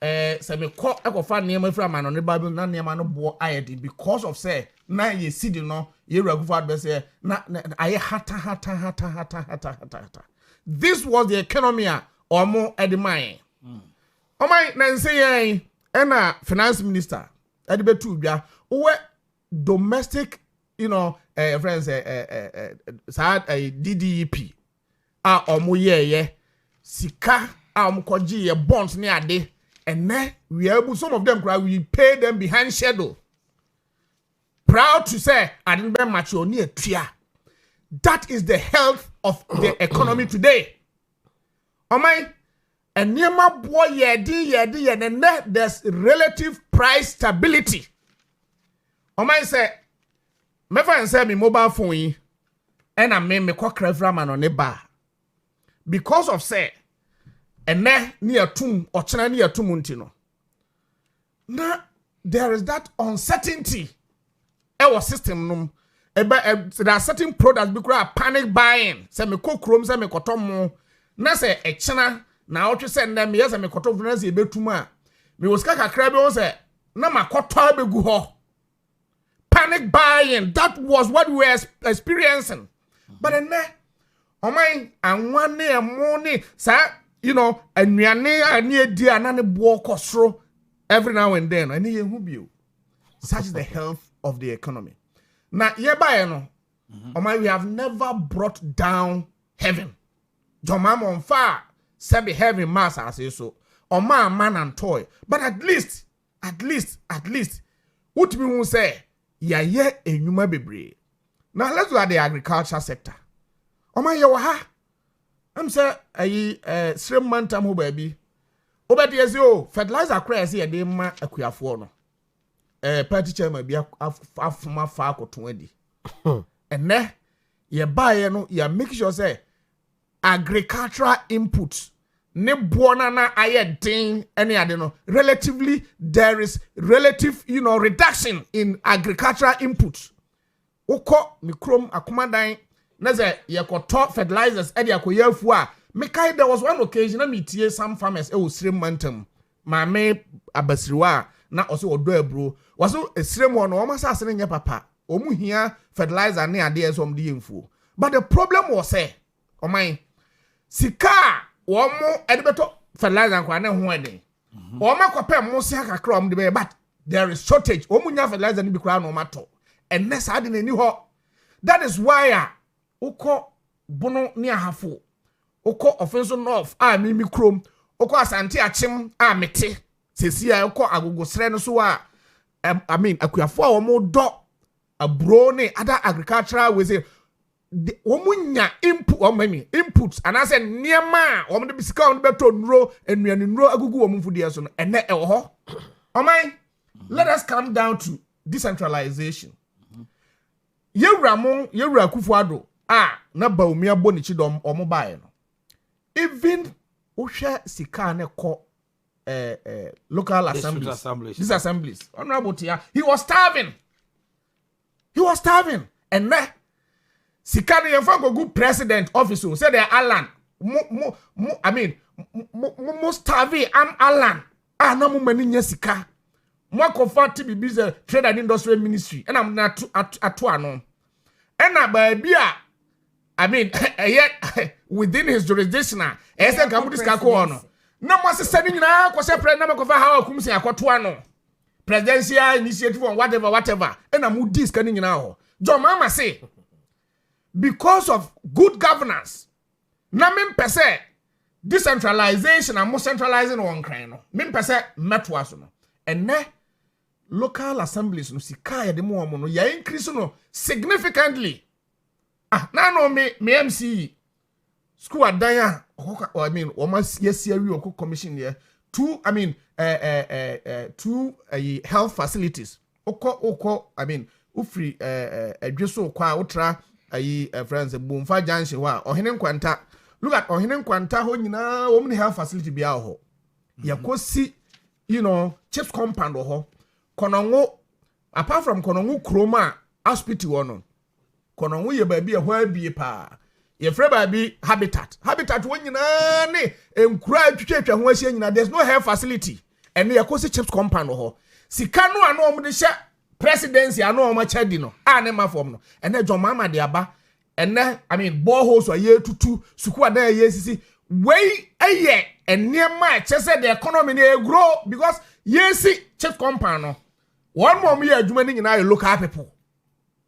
say me ko ekofa nema fra ma no ne bible na nema no bo ayedi because of say na ye sidi no ye ragufa be say na aye hata. This was the economy omo edimai. Na say yen na finance minister edibetu bia we domestic friends DDEP omo ye sika omo koji ye bonds ni ade. And then we able, some of them we pay them behind schedule. Proud to say, I didn't buy much on near tria. That is the health of the economy today. And near my boy, and then there's relative price stability. Say, my friend say me mobile phone, and I made me cock man on the bar. Because of say, and then near tomb or china near tumuntino. Now there is that uncertainty. Our system there are certain products because panic buying. Say me cook room, say me kotomo. Na say a china na what you send them yes me kotomo na say betuma. Me was kaka krabe on say na ma koto begu ho. Panic buying. That was what we were experiencing. But then and one day morning, sir. And we are near dear and walk through every now and then. And such is the health of the economy. Now, we have never brought down heaven. Jomam on fire, said the heaven mass as so. Or man and toy. But at least, what we will say, a human baby. Now let's look at the agriculture sector. I'm say slim man tam baby. Obedi ezio fertilizer crazy e dey ma akuafo no. Party chairman bi afuma fa akoto adi. Ene ye buy no ya make sure say agricultural inputs ne buona na aye din any ade no relatively there is relative reduction in agricultural inputs. Oko mikrom akomadan na say ye koto fertilizers e de akoya afu a mekai there was one occasion na metie some farmers e wo srem mantam maame abasiriwa na oso odo abro waso esrem ho no o masa ase ne papa omu hia fertilizer ne ade eso om de yemfuo but the problem was say oman sika womo e de beto fertilizer kwa na ho eden o makopem mo se akakra om de be but there is shortage omu nya fertilizer ni bi kra no mato enness ade na ni ho. That is why uko bono ni ahafo uko offenso north mimi krom uko asante achim mete sesia uko agogosre no so I mean akuafo a wo do abro ne other agricultural we say womunya inputs and I said niema wo de bisika wo beto nro enuane nro agugu wo mfudie so no ene e wo ho. Oman, let us come down to decentralization. Yewura Kufuado na Baumi abonichi dom omobae no. Even uhwe sika ne ko local assemblies. These assemblies. Honorable Tia, he was starving. And na sika ne yemfa go good president office say they Alan. I mean starving am Alan. Na mo mani nya sika. Mo confirm bibi say trade and industry ministry and am na ato ano. Ena baabia I mean within his jurisdiction ese kamu diska ko ono na mo sese ni nyina ko se pre na me ko fa ha akum se akoto ano presidential initiative on whatever ena mu diska ni nyina ho John Mama say because of good governance na me pese decentralization and more centralizing on kran no me pese metwa so no ene local assemblies no sika ya de mo no ya increase no significantly. Na no me MC school adanya I mean almost yes we oko commission here two I mean two health facilities oko I mean ufri adweso kwa utra friends Bomfa Junction wa ohene nkwanta look at ohene nkwanta ho nyina omni health facility bia ho yakosi you know chips compound ho konongo apart from konongo kroma hospital wono konongo ye baabi e ho abie pa ye frɛ baabi habitat wo nyina ne enkura twetwa ho asia nyina there's no health facility and ye kosi chips compound ho sika no ano om de hye presidency ano om achadi no ne ma form no ene John Mama de aba ene I mean boreholes ye tutu suku ada ye sisi wey eye enema chese the economy na grow because yesi chips compound no one more me adwuma ni nyina local people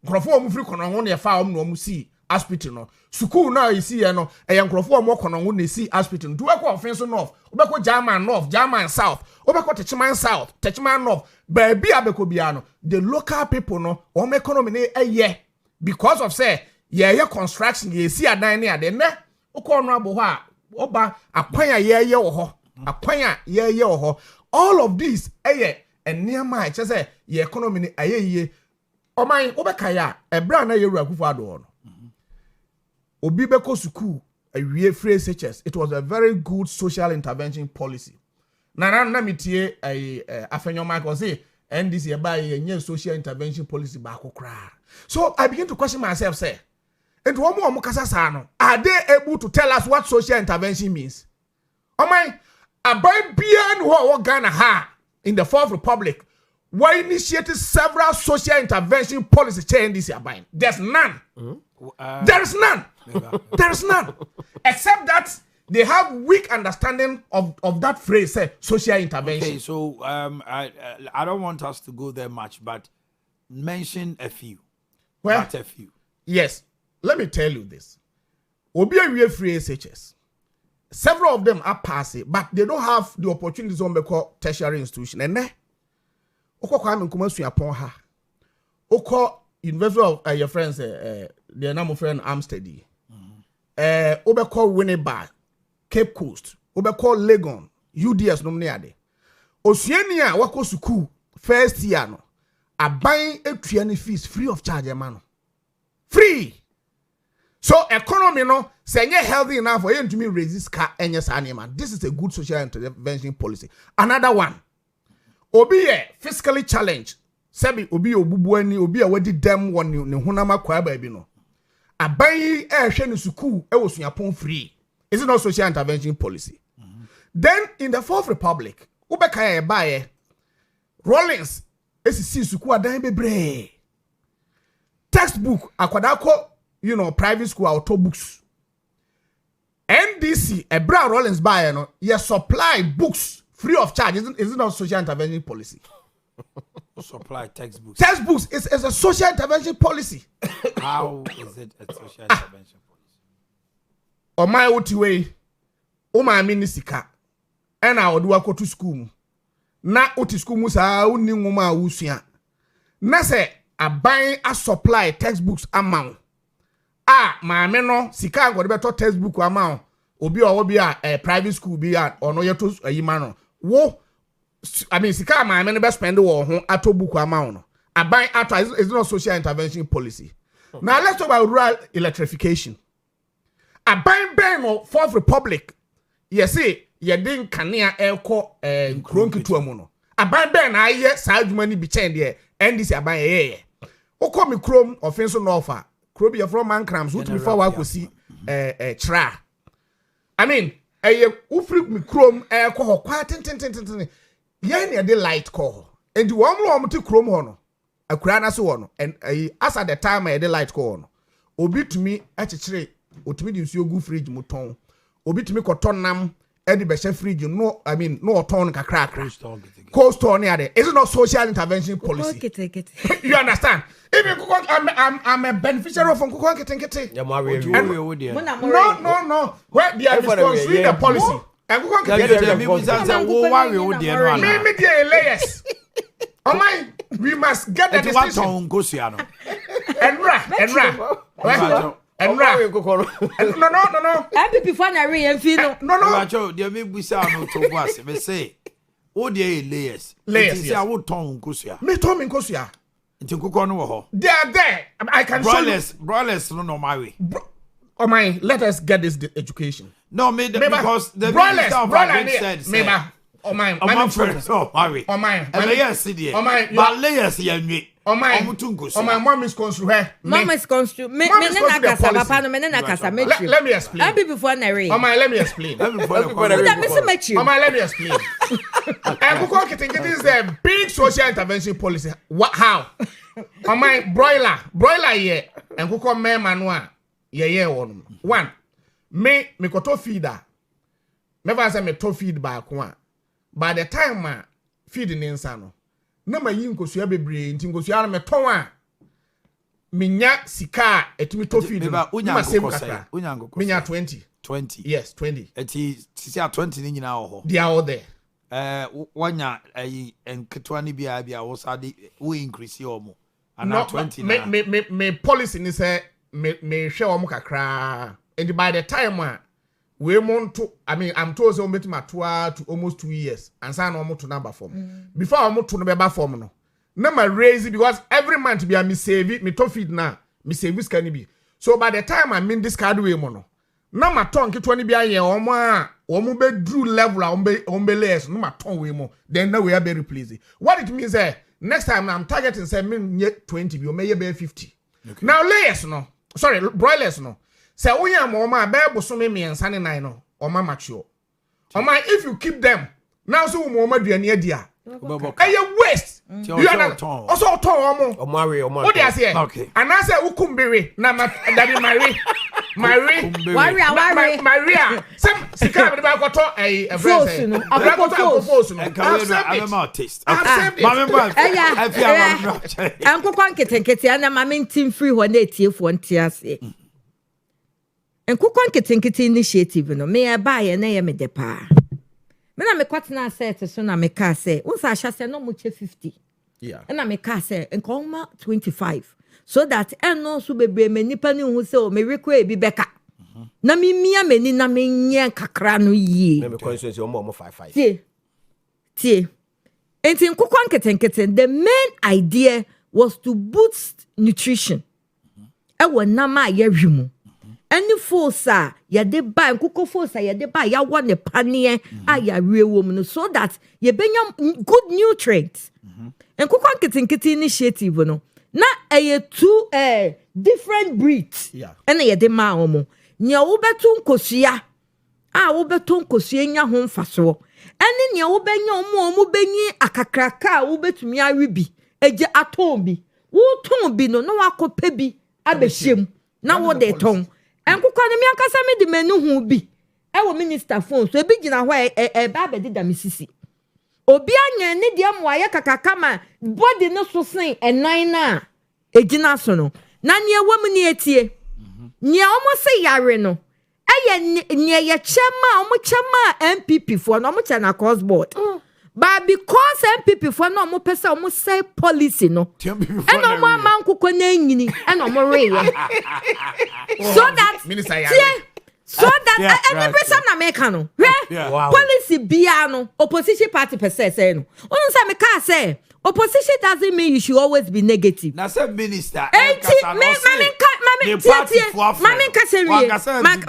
nkrofo omu free kono ho na fa om no omu si hospital no school na yisi ye no nkrofo omu kono ho na si hospital no duwe ko offense north obeko German north German south obeko Techiman south Techiman north baabi abeko bia no the local people no om economy na because of say ye construction ye si adan ne ade ne uko no abo ho a oba akwanya ye wo ho akwanya ye wo ho all of these and near my say ye economy ayeye oman obeka ya ebra na Yewura Kufuado no obi beko school awie free SHS it was a very good social intervention policy na mitie afenyo Michael say NDC e ba ye social intervention policy ba kokra so I begin to question myself say and omo kasa sa no are they able to tell us what social intervention means oman abai bia no Ghana ha in the Fourth Republic, why initiated several social intervention policy changes here buying. There's none. There is none. There is none. Except that they have weak understanding of that phrase, social intervention. Okay, so I don't want us to go there much, but mention a few. Well, not a few. Yes. Let me tell you this. Obi free SHS. Several of them are passing, but they don't have the opportunities on the tertiary institution. And oko kwa nkuma suapon ha. Oko University of your friends the name of friend Amsterdam. Obeko Winneba, Cape Coast. Obeko Legon, UDS no neade. Osuania wako suku first year no. Aban etuani fees free of charge man. Free. So economy no say healthy enough for you to me resist car man. This is a good social intervention policy. Another one. Obi fiscally challenged. Sebi obi obubuani obi a wedi dem won ne honama kwa ba bi no. aban ehwe no school e wo suapon free. Is it not social intervention policy? Then in the Fourth Republic, ubeka ya bae Rollins esisi school adan bebre. Textbook akwadako, private school auto books. NDC Ebra Rollins bae no, you supply books free of charge. Is it not social intervention policy? Supply textbooks. Textbooks is a social intervention policy. How is it a social intervention policy? On my way, my minisika, and I would walk to school. Na uti school musa uni nguma usia. Na se a buying a supply textbooks amount. My meno sika go beto textbook amount. Obi a private school be or no yetos a yimano. Wo. I mean, sika my many best spend the ato book amount. I buy ato is not social intervention policy. Now let's talk about rural electrification. I buy Ben or Fourth Republic. Yes, see, you didn't kania elko kronki to amono. I buy Ben I ye side money be chained there, and this I buy a o call me chrome offense on offer. Crobia from man crams, which before I could see tra. I mean, a ufrik me chrome elko quiet. Yen de light call. And the one more to chrome hono. A crana so on. And as at the time I de light call. Obi to me at a tray. O to me you go fridge muton. Obi to me cotonam. Eddie Beshe fridge. No, I mean no ton ka crack. Cold store near there. Is it not social intervention policy? You understand? Even I'm a beneficiary from Kukon Kete. No. Where they are responsible the policy. And we must get the decision. No. Happy before I read no. There may be sound to us. They say, oh, dear layers. Layers. I would tongue Gosia. Me Tom in Gosia. They are there. I can broilers, no, my way. Oh my, let us get this education. No, because the broilers said, maybe. Oh my friend, Harry. Oh my, layers, but layers, oh my mom is construed. Mom is construed. Let me explain. I'll be before I oh my, let me explain. Let me explain. Oh my, let me explain. And Kukon is a big social intervention policy. What? How? Oh my, broiler here. And Kukon me manua. Yeah, one. Me koto feeder. Never say me to feed back one. By the time ma feeding insano. No ma yin kosua bebre nti kosua me ton a minya sika etimi to feed ma same kaka. Minya 20. Yes, 20. Eti sisi 20 ni nyina ho. They are all there. Wanya enketwa ni bia wo sade wo increase omo. Ana 20 na. Me policy ni say me hwe omo kakra. And by the time we want to, I mean, I'm told so met my to almost 2 years and sign almost to number form. Before I moved to number form no. Now my raise it because every month be a me save me to feed now. Me save this can be. So by the time I mean this card way mono. Now my tongue get 20 be a year omo be drew level ombe less no my tongue way more. Then now we are very pleased. What it means next time I'm targeting say me 20 be or may be 50. Okay. Now layers no. Sorry, broilers no. Say we am oma be so me ensane nine no or ma mature. Or my if you keep them now so mo aduane adia. Eye waste. You are also ton omo. Omari. What dey say? Okay. And I say ukumbere na daddy Maria. Some sika be ba koto a friend say. I'm taste. Uncle Kwanketenkete na mama team free ho na etiefo ntiase. Nkukon ketenkete initiative no me buy na ye me de pa. Me na me kwatena set so na me ka say, won sa hya say no mo che 50. Yeah. Na me ka say nkoma 25. So that eno so bebre me nipa ni hu say o me rekwa e bi beka. Na me mia mani na me nye kakra no yie. Na me constituency omo 55. Tie. Enti nkukon ketenkete, the main idea was to boost nutrition. E wona ma ye hwimu. Any force ya de buy kuko force ya de buy ya want the panie ya real woman so that ye benya good nutrients. And kuko nkiti initiative no na two different breeds ene ye de ma omo nya wo beto nkosua wo beto nkosua nya ho mfaso ene nya wo benya omo benyi akakraka wo betumi arebi eje aton bi wo ton bi no na wakopa bi abehiem na wo de ton enkokọ ne mi ankasa me de manu hu bi wo minister phone so ebi gina ho ba be de misisi obi anya ne de mo aye kakaka ma body no so sen enan na egina so no na ne ewo mu ne etie nya omo se yare no eye ye chema omo chema MPP for no omo chana cross board but because MPP for no omo pese omo say policy no and omo amankoko na nyini and omo reye so that so that every person na make no policy bia no opposition party per se say no onu say me ka say opposition doesn't mean you should always be negative. Na say minister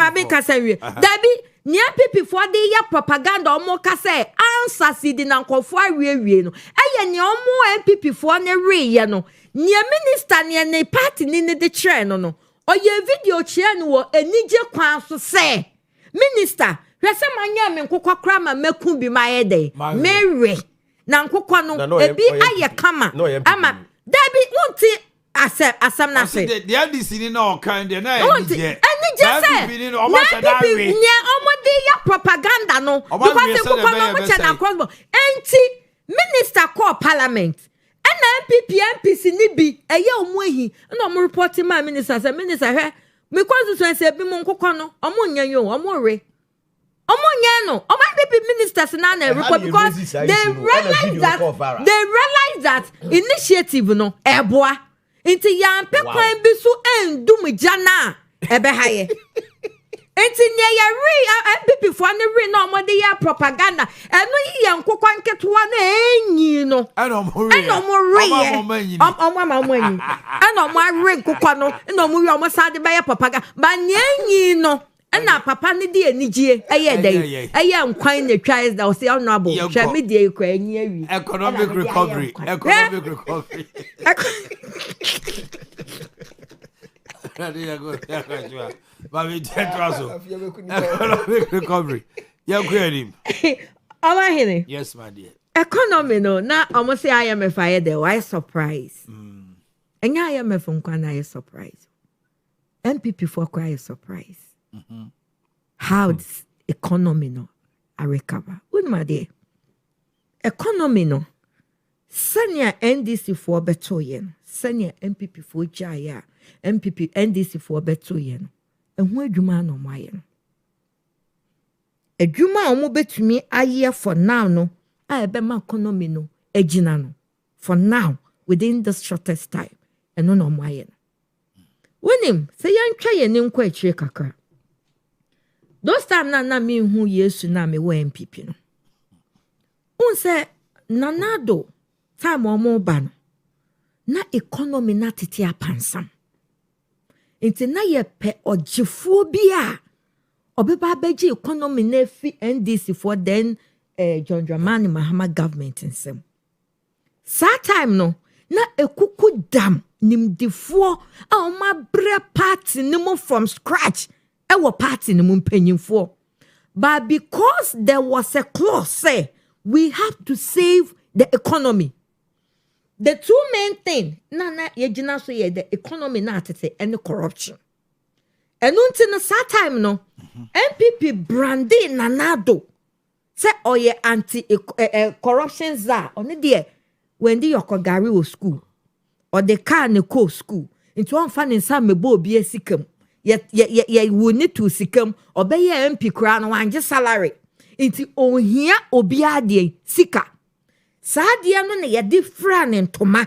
Mami kasewie. Dabi nia pipi for dey ya propaganda omo ka say answer si di na nkofo awie no. Eye nia omo MPP for na reye no. Nia minister nia ne party ni ne de kire no. Oye video kire no wo enije kwan so say minister hwese manya me nkokwa kra ma maku bi ma ye dey. Mary na nkokwa no ebi aye kama ama dabi wonti asam na say the NDC ni na okan de na enije say nya omode ya propaganda no because nkokwa no mo chana cross enti minister call parliament and MPC ni bi eye omuehi na omo report ma minister say minister he me constituency bi mo nkokwa no omo nyanyo omo re Omo ministers na report because they realize that initiative no eboa inti ya mpekwan bi so endum jana ebe haye inti nya ya MPP for ne re na omo de ya propaganda eno yi ya nkokwa nketoa na enyi no eno mo re eno mo are nkokwa no eno mo wi omo sade be ya propaganda ba nyenyi no na papa ne di enijie eye dey eye nkwan na twa is that o say honorable hwe me di ekwa enyi awi economic recovery economic recovery ya kwerim Omanhene yes my dear economy no na omo say IMF aye dey why surprise enya IMF nkwan na aye surprise MPP for quite surprise. How this economy no a recover. My dear, economy no senior NDC for beto yen, senior MPP for jaya, MPP NDC for beto yen, and where do man no my a juma omo betumi a year for now no I be my economy no ejina no for now within the shortest time and no my when him say yan try yen nkwa chire kakra. Those time na me hu Yesu na me we MPP no. Unse nanado time omo ba no. Na economy na tete apansam. Enti na ye pe ojifuo bia obeba beji economy na fi NDC for then John Dramani Mahama government nsem. Sa time no na ekuku dam nimdifuo a oma bre party nimo from scratch. Our party no mpanyimfo but because there was a clause say we have to save the economy. The two main thing na yegina so ye the economy na atete and corruption and until no sa time no MPP brandi nanado say oye anti corruption za oni de when the yokogari o school or the car ne ko school into one fan in some mebo obi esikam ye we need to sikam obey MP kra no wanje salary inti ohia obi ade sika saade no na ye de fran ntoma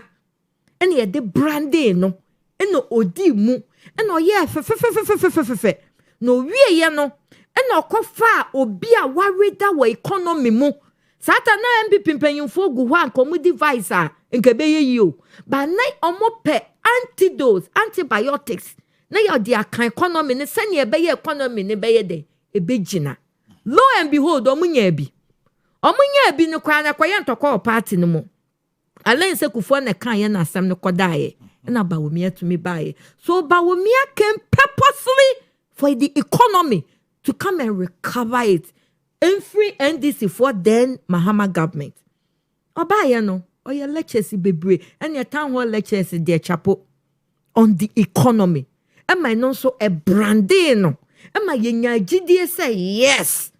ene ye de branding no ene odi mu ene oye fe no wie ye no ene okofa obi a wareda wa economy mu sata na MPP mpanyimfo gu ho ankomu device a nkebe ye yi o ba na omo pe antidotes antibiotics na your dia kan economy ne sanye be ye economy ne be ye de ebegina lo and behold omunya bi ne kwa na kwa ye ntokọ party ne mo alen se kufo na kan ye na asem ne kodaye And Bawumia to me buy. So Bawumia came purposely for the economy to come and recover it. And free NDC for then Mahama government. Oba no, or your lectures bebre, and your town hall lectures dear chapo on the economy. Am I not so a brandino? Am I GDA say yes?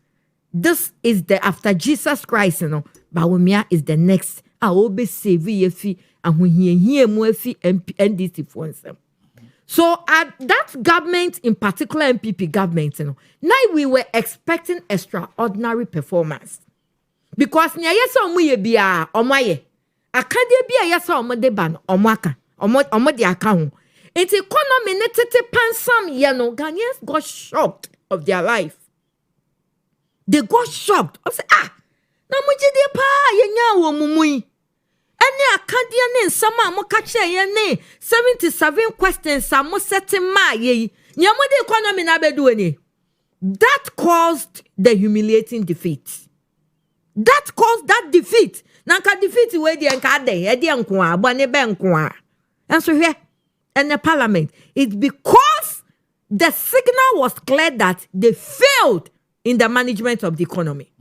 This is the after Jesus Christ, Bawumia is the next. I will be saving fee and when he more fee NDC for himself. So at that government, in particular MPP government, now we were expecting extraordinary performance. Because nya yesa omo ye bia omaye. Akade bia yesa omo de ban omaka. Omo de aka ho. It economy ne tete pansam ye no Ghanaians got shocked of their life. They got shocked. I say na mo jide pa ye nya wo mumui. Ene akadia ne nsama mo ka che ye ne 77 questions amo setting ma ye. Nya mo de economy na bedu ani. That caused the humiliating defeat. That caused that defeat. Nanka defeat we di enka de e di enko a bone be enko a. And so here in the parliament, it's because the signal was clear that they failed in the management of the economy.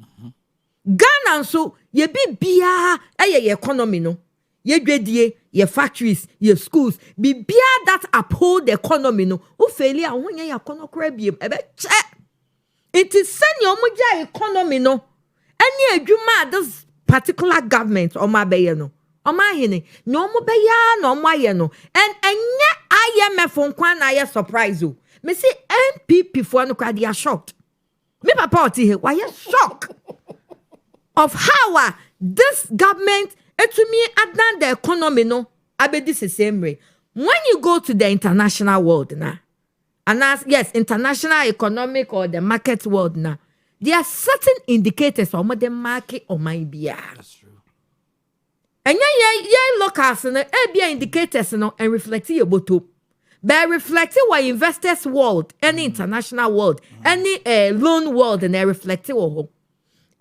Ghana so ye bi bia ye economy no. Ye dwedie, ye factories, ye schools, bi bia that uphold the economy no. U failure ho ye economy kra biem e be che. It is senior muja economy no. Any adwuma this particular government or my beye no. Omanhene no mo beya no mo aye no. And enye IMF nkwan na ye surprise o. Me say MPP for no kwade are shocked. Me papa oti he why shocked of how this government etumi adan the economy no abedi the same way. When you go to the international world now, and as yes, international economic or the market world now, there are certain indicators on the market or my beer. That's true. And yeah, locals and be indicators and reflect your bottom. By reflecting what investors world, any international world, any loan world, and they reflect it.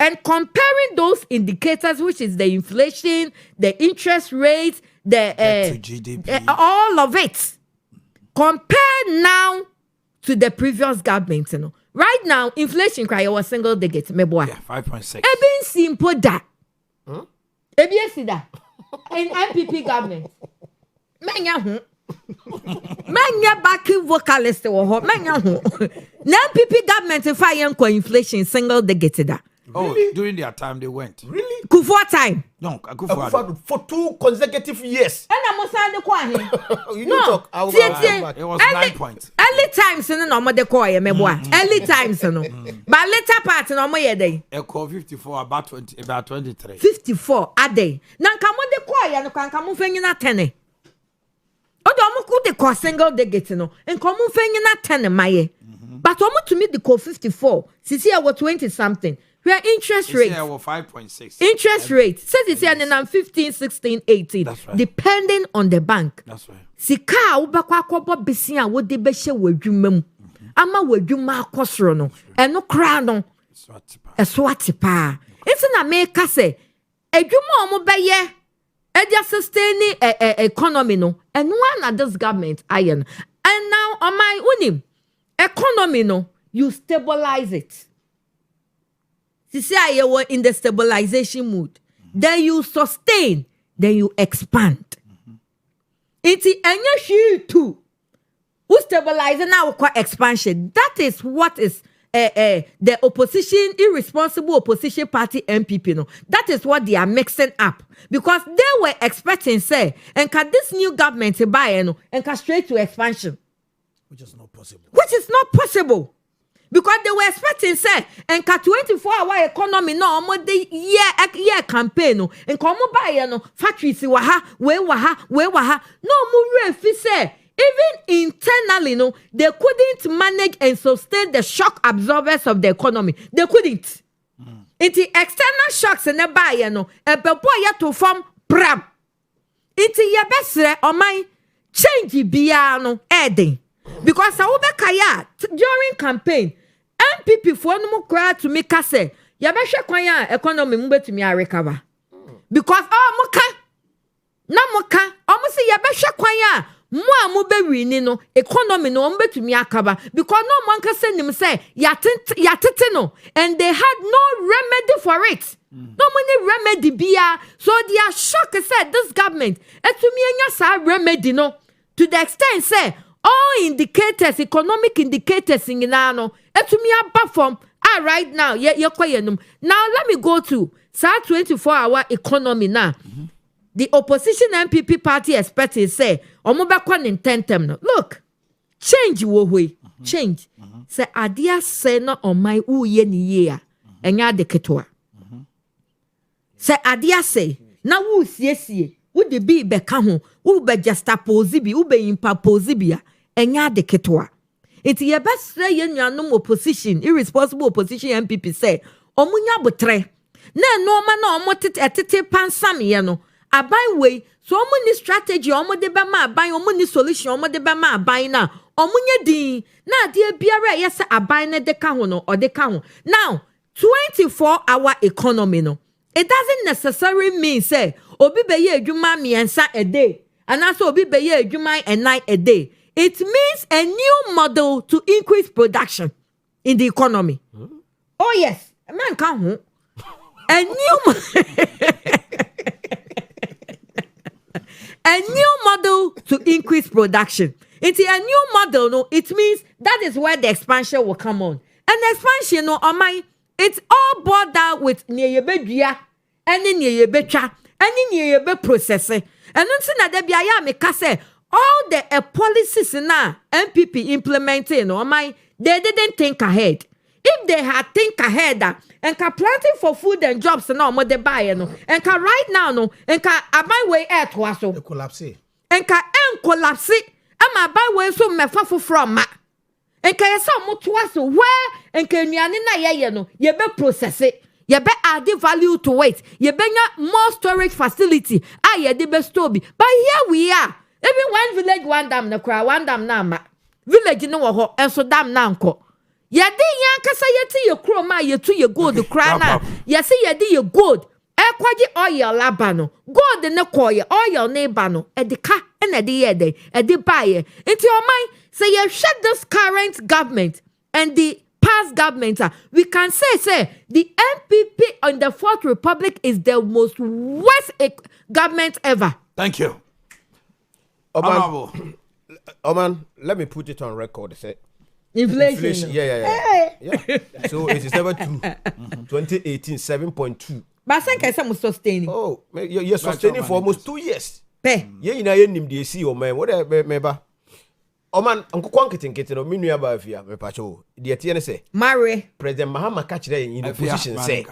And comparing those indicators, which is the inflation, the interest rate, the GDP, all of it, compare now to the previous government. Right now, inflation cry was single digit. Me boy, 5.6. Eben simple that. Eben see that in MPP government. Menya backing vocalist or menya na MPP government if I am inflation single digit that. Oh, really? During their time they went. Really? Kufuor time. No, Kufuor for 2 consecutive years. And I'm saying the kwa You no talk. It was 9 points. Early times no mo de kwa me boa. Early times no. But later part no mo ye dey. E call 54 about 23. 54 a day. Na nka mo de kwa no kan mo fanyina 10. Odo mo ku de kwa single digit no. Nka mo fanyina 10 maye. But omo to me the call 54. Sisi I was 20 something. Where interest rate 5.6. Interest rate says it's in 15, 16, 18. Right. Depending on the bank. That's right. Sika ubakwa akobo besia wo de behye wadwuma mu. Ama wadwuma akosoro no. Eno kra no. Eso atipa. Enti na make say adwuma omo beye e dia sustain economy no. And one of this government iron. And now on my unim economy no, you stabilize it. See, you were in the stabilization mood. Then you sustain, then you expand. It's energy too. Who stabilizing now quite expansion? That is what is the opposition, irresponsible opposition party MPP. No, that is what they are mixing up because they were expecting say, and can this new government buy and can straight to expansion, which is not possible. Which is not possible. Because they were expecting say and 24-hour economy no omo de year campaign no and come buy no factories wa ha we wa ha no mo refi say even internally no they couldn't manage and sustain the shock absorbers of the economy. They couldn't. It's external shocks and buy no e be boy ya to form pram. It's ye best on my change bia no eden. Because Kaya during campaign, MPP for no more to make us say, Yabesha Kwaya economy mbe to me recover. Because moka na moka almost say Yabesha Kwaya Mo mo be wini no economy no mo betumi akaba because no man can send him say yatete no and they had no remedy for it. No money remedy bia so they are shocked said this government etumi enya sa remedy no to the extent say all indicators economic indicators in no etumi aba from right now ye kwayenum. Now let me go to 24-hour economy now. The opposition MPP party expected say omobekwa intentem no. Look, change wo hoi. Change. Say adia say no on my uye ni ye enya de ketwa. Say adia say na wu siesie wo de bi beka ho wo be juxtapose bi wo be impose bi enya de ketwa. It ye best say ye nuanom opposition irresponsible opposition MPP say omunya botre na no ma na omotete pansam ye no. Aban way so omo ni strategy omo de be ma aban omo ni solution omo de be ma aban na omo nya din na de biara yes aban ne de ka ho no o de ka ho. Now 24-hour economy no it doesn't necessarily mean say obi be ye adwuma miensa a day and also obi be ye adwuma a night a day. It means a new model to increase production in the economy. Oh yes, man can ho a new model to increase production. It's a new model, no. It means that is where the expansion will come on. And the expansion, no, it's all boiled down with nyeyebedua, and nyeyebetwa, and nyeyebe processing. And until na debi aya me kase all the policies na MPP implementing, no, they didn't think ahead. If they had think ahead, and planting for food and jobs no more de buy no, and right now no, and abai way air to us so collapse. And collapse. Am buy way so me fafu from ma. And yesa mo to us where and nuane na ye no, ye be process it. Ye be add value to it. Ye be more storage facility. Ye de be store bi. But here we are. Even one village one dam na kra one dam na ma. Village no wo ho enso dam na nko. Yedi yan kasa yeti ye kroma yetu ye gold kra na yesi yedi ye gold ekwaji oil labano gold ne koye oil ne ba no edika na de ye de edi baye into your mind say you shut this current government and the past government we can say the MPP on the Fourth Republic is the most worst government ever. Thank you. Oman, let me put it on record. Say Inflation. Yeah. So it is never true. 2018, 7.2. But I think I am sustaining. Oh, you're sustaining for almost 2 years. You know, you need to see, man. Whatever. Oh man, Uncle Quankitin, or Minia Bavia, Mepacho. The TNSA. Mary. President Mahama catch in the position, say.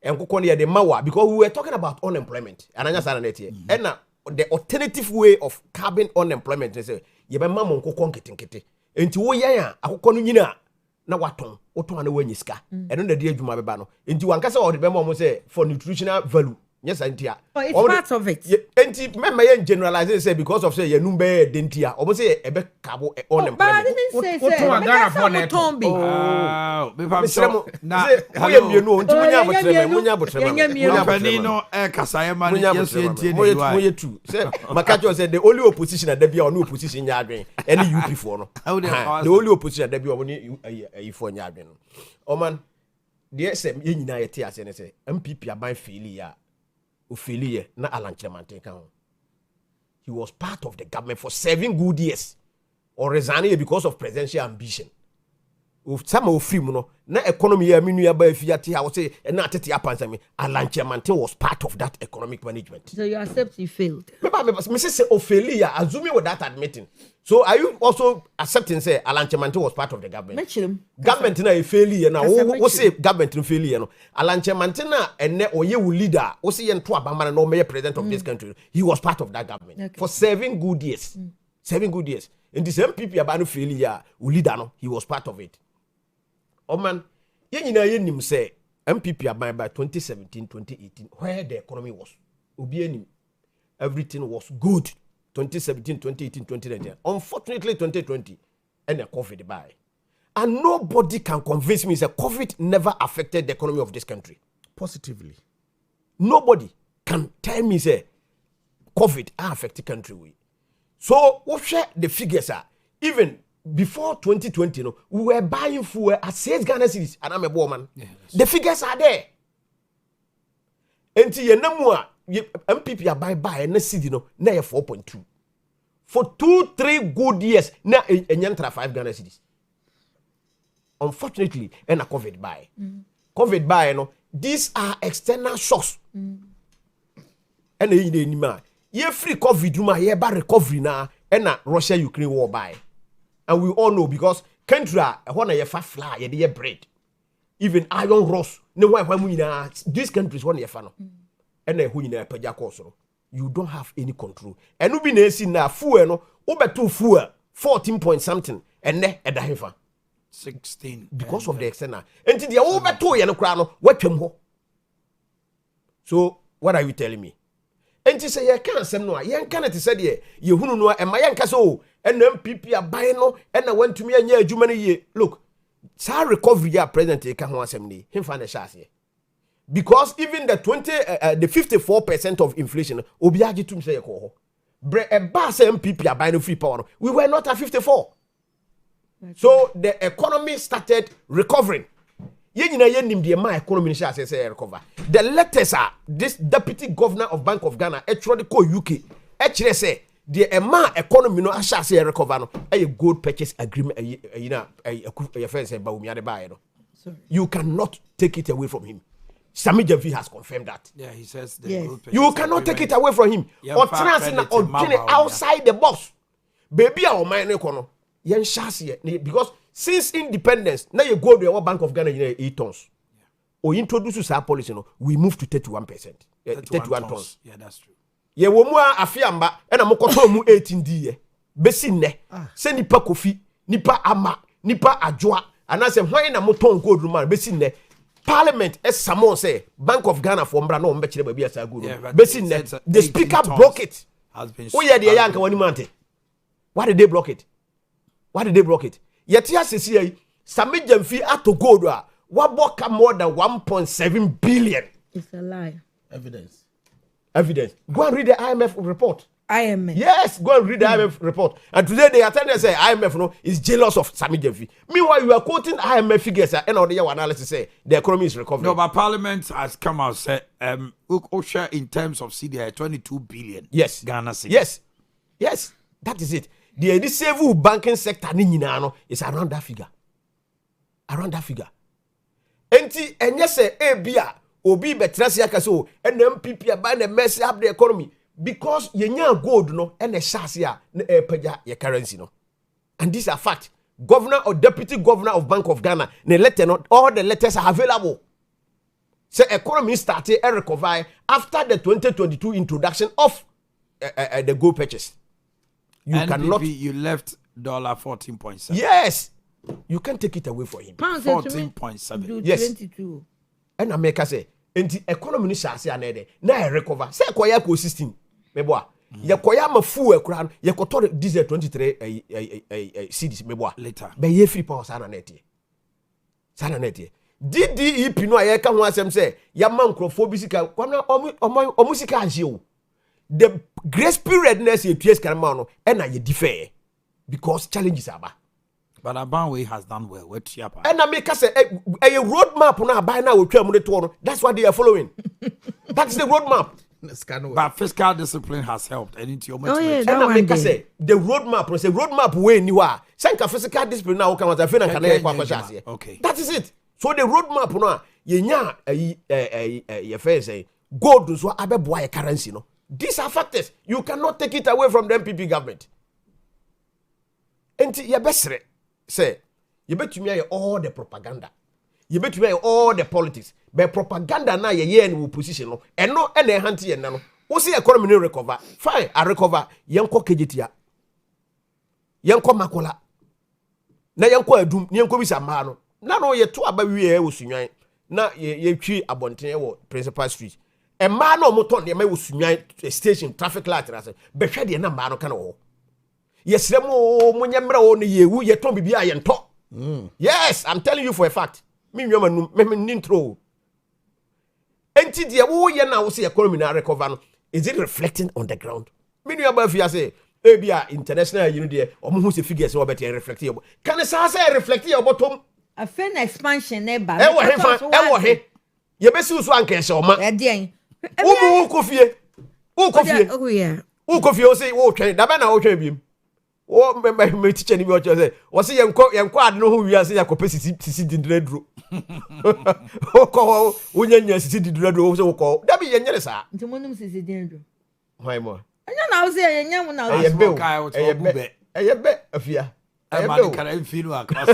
And Kukonia de Mawa, because we were talking about unemployment. And I just said it here. And now, the alternative way of curbing unemployment is you be mamma Uncle Quankitin. Enti wo yan akokɔ no nyina na waton na wanyi sika eno na de adwuma beba no enti wankasa o de bema mo say for nutritional value yes antia it's part of it enti memma yen generalize say because of say yanum be dentia o say ebe kabo unemployment to agara for net be fam so na we mienu enti munya botrema pani no e kasaye man yeso entie ne you are tu say makacho say the only opposition that be on opposition nya adwen any UP for no the only opposition that be on you for nya adwen no o man the say ye nyina ye tie ase ne say MPP aban failure Ophelia na Alanchemante kan. He was part of the government for 7 good years. Or resigning because of presidential ambition. Some of film no na economy ya minu ya ba fiati I would say na atete apansa me Alanchemante was part of that economic management. So you accept you failed. Me say Ophelia assuming with that admitting. So are you also accepting say Alanchemante was part of the government? Government na failure na wo say government no failure no Alanchemante na ene oye wo leader wo say yen to abama na me president of this country. He was part of that government for 7 good years. 7 good years. In the same people about no failure wo leader no he was part of it. Oh man, ye nyina ye nim say MPP aban by 2017 2018 where the economy was. Obi enim everything was good. 2017, 2018, 2019. Unfortunately, 2020, and a COVID by. And nobody can convince me that COVID never affected the economy of this country. Positively. Nobody can tell me that COVID affected the country. So we share the figures are even before 2020 no we were buying fuel at 6 Ghana cedis and I'm a woman. The figures are there. Enti ye namu a MPP are buy and cedi no na 4.2 for 2-3 good years na enyantra 5 Ghana cedis. Unfortunately and a COVID buy no these are external shocks. And you know ye free COVID ma ye ba recovery na na Russia Ukraine war buy. And we all know because country when ye fa fly ye dey bread. Even iron rods no why these countries when ye fa no. And who nyina pagya course no. You don't have any control. And we be na see na fuel no obeto fuel 14 point something and ne eda hefa 16 because of the external. And the obeto ye no kra no watwam ho. So what are you telling me? And you say, you can't say no, you can't say, you who know, and my young so, and MPP are buying no, and I went to me and yeah, many look, sa recovery ya present, you can't want assembly, him find a chassis. Because even the 54% of inflation, Obiaji to say, a bass MPP are buying free power. We were not at 54. So the economy started recovering. My economy say recover. The letters are this deputy governor of Bank of Ghana actually call UK. Actually say the economy no asha say recover no a gold purchase agreement your friend say Owia buy no. You cannot take it away from him. Sami Javi has confirmed that. Yeah, he says you cannot take it away from him. Or outside the box. Baby our mind economy. Because since independence, now you go to our Bank of Ghana, 8 tons. Or introduce our policy, we move to 31%. 31 tons. Yeah, that's true. Ye womwa afiamba, and I'm mu 18D. Besine, send nipa kofi, nipa ama, nipa ajwa, and I say, why na moton gold room, besine. Parliament, as someone say, Bank of Ghana for Mbra, no, mbechile baby as a good. Besine, the speaker broke it. Oh, yeah, the young one monte. Why did they block it? Yet here says Sami Jamfi ato gold waboka more than 1.7 billion. It's a lie. Evidence. Go and read the IMF report. IMF. Yes, go and read the IMF report. And today they attend and say IMF is jealous of Sami Jamfi. Meanwhile, you are quoting IMF figures and all the analysis say the economy is recovering. No, but Parliament has come out said OSHA in terms of CDI 22 billion. Yes. Ghana cedis. Yes. That is it. The civil banking sector is around that figure. Enti enye se ebia obi betrasi akaso NMPP buy the mess up the economy because yenya gold no and shase a na epaja your currency no. And these are fact. Governor or deputy governor of Bank of Ghana, the letter not all the letters are available. So economy started and recover after the 2022 introduction of the gold purchase. You cannot. You left $14.7. Yes, you can't take it away from him. 14.7. Yes. 22. And America say, and the economy is shasi anede. Na recover. Say kwaya ko 16. Meboa. Ya kwaya ma fu ekran. Ya kotor diesel 23 cedis meboa. Later. Be ye free power sana neti. DDEP no ayeka ho asem say ya man crofobisika. Kwana omusika anhie o. The grace period next year, PS Karamano, and I defer because challenges are bad. But Abanwe has done well. What's your And I make us a roadmap on our by now with that's what they are following. That's the roadmap. But fiscal discipline has helped. And into your and I make us say the roadmap way you are. Sanka physical discipline now comes as a okay. That is it. So the roadmap now, you face say gold is what abe boy currency no. These are factors. You cannot take it away from the MPP government. And you best say, you bet me all the propaganda. You bet me all the politics. But propaganda na ye in position no. And no any hanti and no. Who see economy no recover? Fine, I recover. Yanko kejitia. Yanko makola. Na yanko edum, yanko bisa mano. Na no ye to abawi ye osunwan. Na ye twi abonten wo Principal Street. A man or motor, they may station traffic light. But shady and a man can all. Yes, Munyamra only you, ye told me I and talk. Yes, I'm telling you for a fact. Me, woman, intro. Enti dia wo ye na wo se economy na recover no is it reflecting on the ground? Me nua ba fia say ebia international you know there omo hu se figures we better reflect here can say reflect here bottom a fan expansion e ba e wo he ye be si so anka se oma e de wo kofie o say wo twen da ba na wo twen biem wo me teacher ni bi o say wo say yenko ade no ho wi say yakope sisi dindredro o ko wo nyanya sisi dindredro wo say wo ko da bi yenyere sa nti monum sisi dindredro why mo anya na wo say yenya mo na ebe afia man can feel across.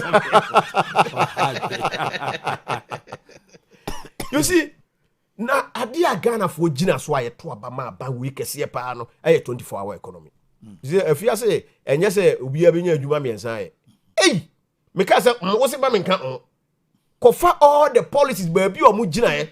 You see na ade a Ghana for gina so aye to aba ma ba we kese pa no aye 24-hour economy. See afia say enye say obi abenya adwuma miensa aye me ka say wo se ba me nka kofa all the policies ba bi o mu gina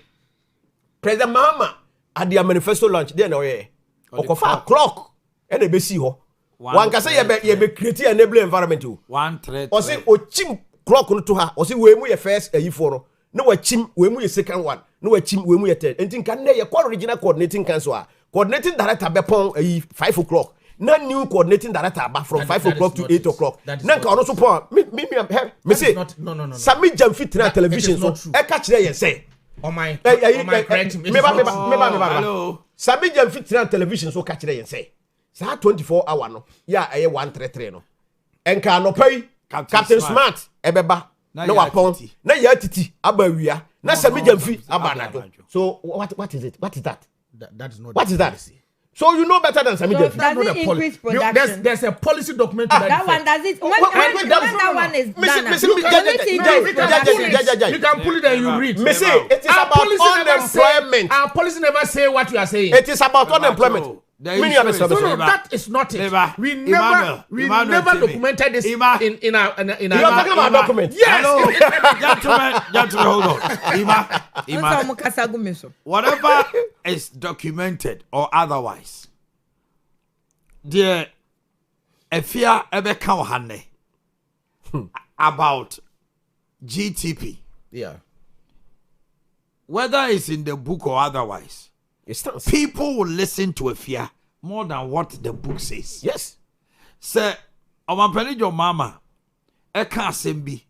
President Mahama at their manifesto launch there na we okofa clock e na be si ho wan ka say ye be create enable environment o 1-3 o say o chim clock no to ha o say we mu ye first ayifo no no wa chim we mu ye second one no wa chim we mu ye third entin kan na ye original coordinating council a coordinating director be pon 5 o'clock na new coordinating director ba from 5 o'clock to 8 o'clock na ka ono so pon me say no sami jam fit na television so e ka kire ye say oh my correct me ba sami jam fit na television so ka kire ye say sa 24-hour no ya eye 133 no enka no pay Captain Smart ebeba na wapon na ya titi aba wia na sami jamfi aba na do so what is it that that is not what is that so you know better than sami jamfi that's not the policy there's a policy document that one does it when that one is done you can pull it and you read me say it is about unemployment our policy never say what you are saying it is about unemployment. No, that is not it. We never documented this in our. You are talking about document. Yes. Gentlemen, hold on. Whatever is documented or otherwise, the efia ebe kan hane about GTP. Yeah. Whether it's in the book or otherwise. People will listen to a fear more than what the book says. Yes. Say, Omanhene your mama, e can't sembi,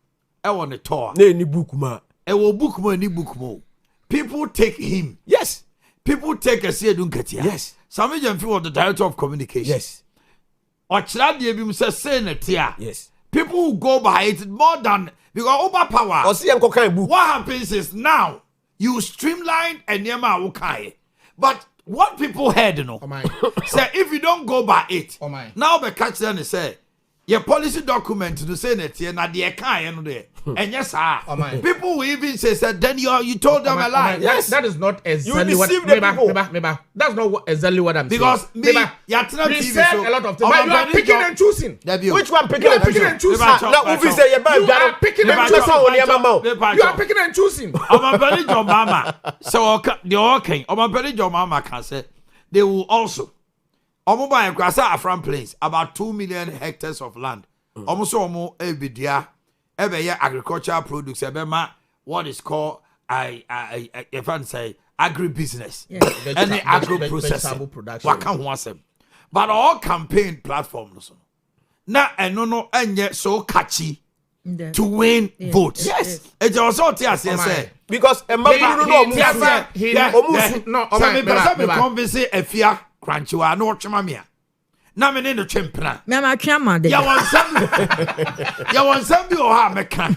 e want a tour. Ni book ma. E wo book mo ni book mo. People take him. Yes. People take a say dunkatia. Yes. Sami Jamfi was the director of communication. Yes. Ochra die bi say na tia. Yes. People who go by it more than because overpower. O see enko kan book. What happens is now you streamline and nyama wokai. But what people heard, you know, say if you don't go by it, now the catch them and say your policy document to say that here na the kind there, and yes, people will even say then you told them a lie. Yes, that is not exactly what. That's not exactly what I'm saying. Because we said a lot of things. But you are picking and choosing. Which one picking and choosing? Now, we say you are picking and choosing. You are picking and choosing. Omanhene your mama. So the okay. Omanhene your mama can say they will also. Omoba and Grasa Afran Plains, about 2 million hectares of land. Almost almost ebidia, every agricultural products, what is called if I say agribusiness, any agro processing. What can want them? But all campaign platforms now and no and yet so catchy to win votes. Yes, it's also say because no convince a fear. Crunchy, no chimamia. Na me no chimpna. Me ma twama de. Ya won some bi o ha meka.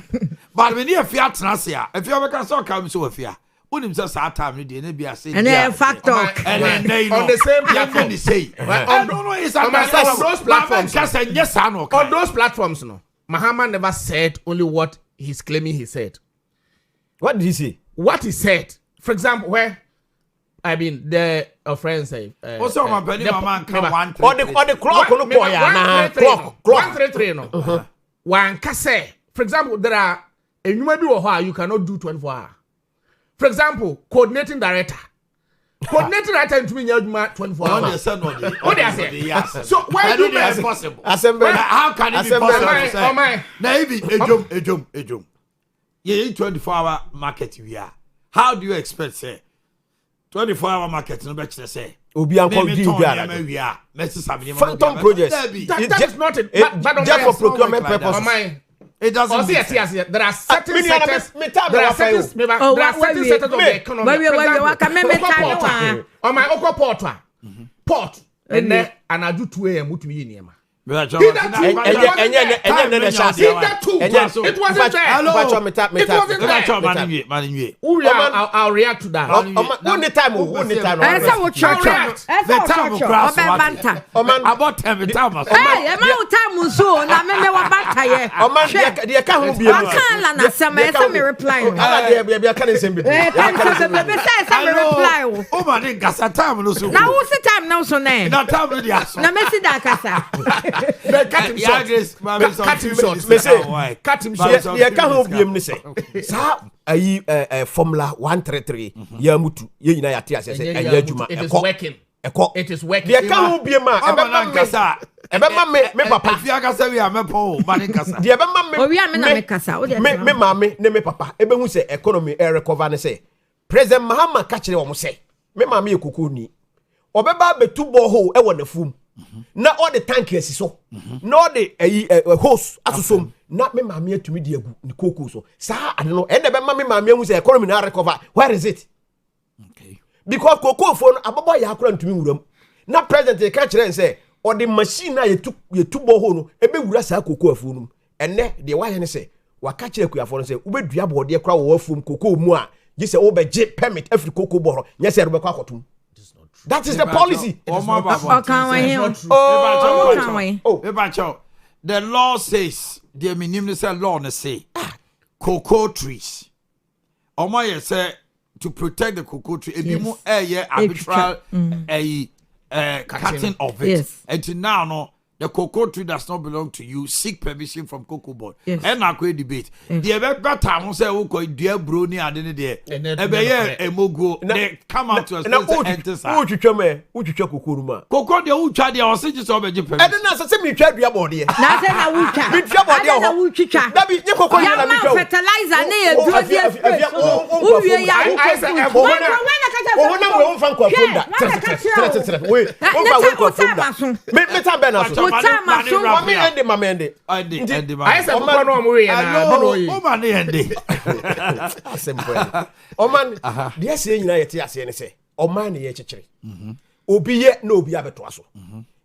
But me near fiat na se a. If you make so come so afia. Unim say sa time ni de na bi ase. And a fact talk. And on the same platform you say. I don't know it's on those platforms. Yes, I know. On those platforms no. Mahama never said only what he's claiming he said. What did he say? What he said. For example, where I mean, the friends say. Also, my penny, man, or the clock, clock, 133, no. One kase. For example, there are a you cannot do 24 hours. For example, coordinating director. Coordinating director into me 24 hours. What they say? So why do that possible? How can it be possible? Maybe ejum. You 24-hour market we are. How do you expect say? 24-hour market no bet say Obi anko di biara. Phantom projects. That is not it. But just for procurement purposes. It doesn't. Yes. There are certain sectors. There are certain sectors of the economy. On my Oko port. And then I do 2 a.m. Mutu Yinema. It wasn't there. I'll react to that. Only time. About 10 time. Cut him short. Yeah, can't be say. Formula 133. Yamutu. Ye na yati ase say ejuma. It is working. It is working. Yeah, can't be ma. Ebema me papa. If you kasa we am po, mani kasa. The ebema me. Owia me na me kasa. Me mama ne me papa. Ebe hu say economy e recover ne say. President Mahama ka kire wo mo say. Me mama ye kokoo ni. Obeba betu borehole e wo na fum. Na all the tank esi so. Na all the hose asusom. Na me mama atumi di agu ni kokoo so. Sa ade no e na be ma me mama hu say economy na recover. Where is it? Okay. Because kokoo fo no abobo ya akora ntumi wuram. Na president e ka kire say or the machine na ye tu borehole no e be wura sa kokoo afu no. Enne de wa ye ne say wa ka kire kuafo no say wo be dua bode kra wo afum kokoo mu a je say wo be je permit every kokoo borehole. Nya say ro be kwa akotum. That is the policy. The law says, the minimum say law ne say, cocoa trees. Omo say to protect the cocoa tree. Ebi mu arbitral cutting of it. Yes. And now no. The cocoa tree does not belong to you. Seek permission from cocoa board. Yes. And I could debate. The better time say we could dear brony and then there. Emogo. They come out to us. Enter sir. Who you cocoa ruma? Cocoa the who try the hostage is over Japan. And then I say me try your body. Na say na wucha. Me try body. Na wucha. That be you cocoa na me try. Fertilizer na e duro dia. Uwie ya. I say we won fan kwa funda. We won kwa funda. Me tambe na so. I said, Oman, dear saying, I say, Oman, ye chickery. Obi ye no be abetuaso.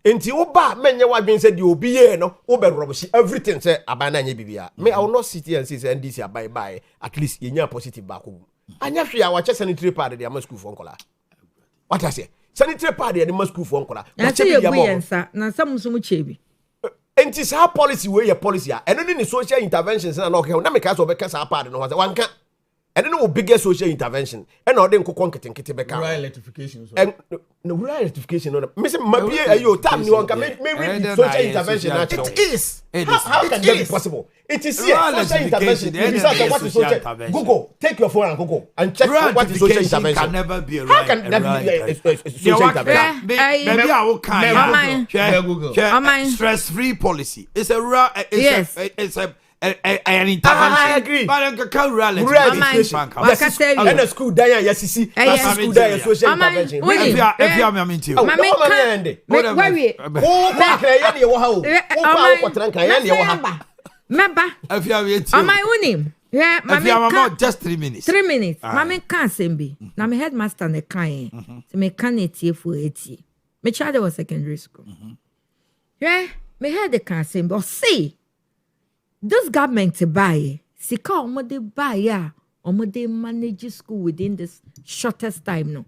Enti oba menye wa bin said you be ye no, ober rubbish, everything say abana ye bibia. Me I will not sit here and say NDC bye at least ye positive back home. Anya hwe a wa che sanitary pad dey school for nkola. What I say? Sanitary pad dey school for nkola. Na che ye buyensa, na samuso mu chebi. Enti sa policy we ye policy a eno ni social interventions na okay na make us obeka sa part no wanka eno no biggest social intervention eno ode nkokon ketenkete beka rural electrification and no rural electrification no me say mabie ayo time ni wanka me read social intervention na it is how can that be possible? It is here social intervention. What is social? Google, take your phone and Google and check what is social intervention. Can never be how can that be social intervention? Maybe I will stress-free policy. It's a rural. It's an intervention. I agree. But I can rural education. And a school there, yes, you see. School there, social intervention. If you are me too. Meba. If you are me too. Am I winning? Yeah, mama, just 3 minutes. 3 minutes. Mama can't be. Now my headmaster ne kind. So me can't eat for 80. My child was secondary school. Yeah, me head the can't be. But see, this government to buy. Sika omo de buy ya. Omo de manage school within this shortest time no.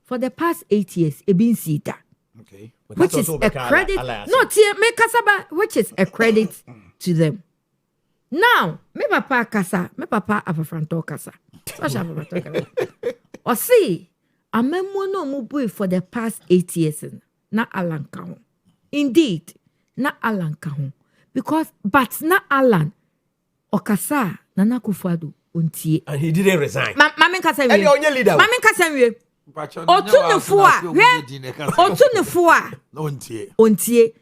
For the past 8 years, it been sita. Okay. Which is a credit. No, make kasaba. Which is a credit to them. Now, me papa kasa, me papa afafranto kasa. Or see, a memo no mubu for the past 8 years. Na Alan Kahon. Indeed, na Alan Kahon. Because, but na Alan, okasa, nana kufadu, untie. And he didn't resign. Mami kasa and you're only leader. Mami kasa we. Otunefua. Untie.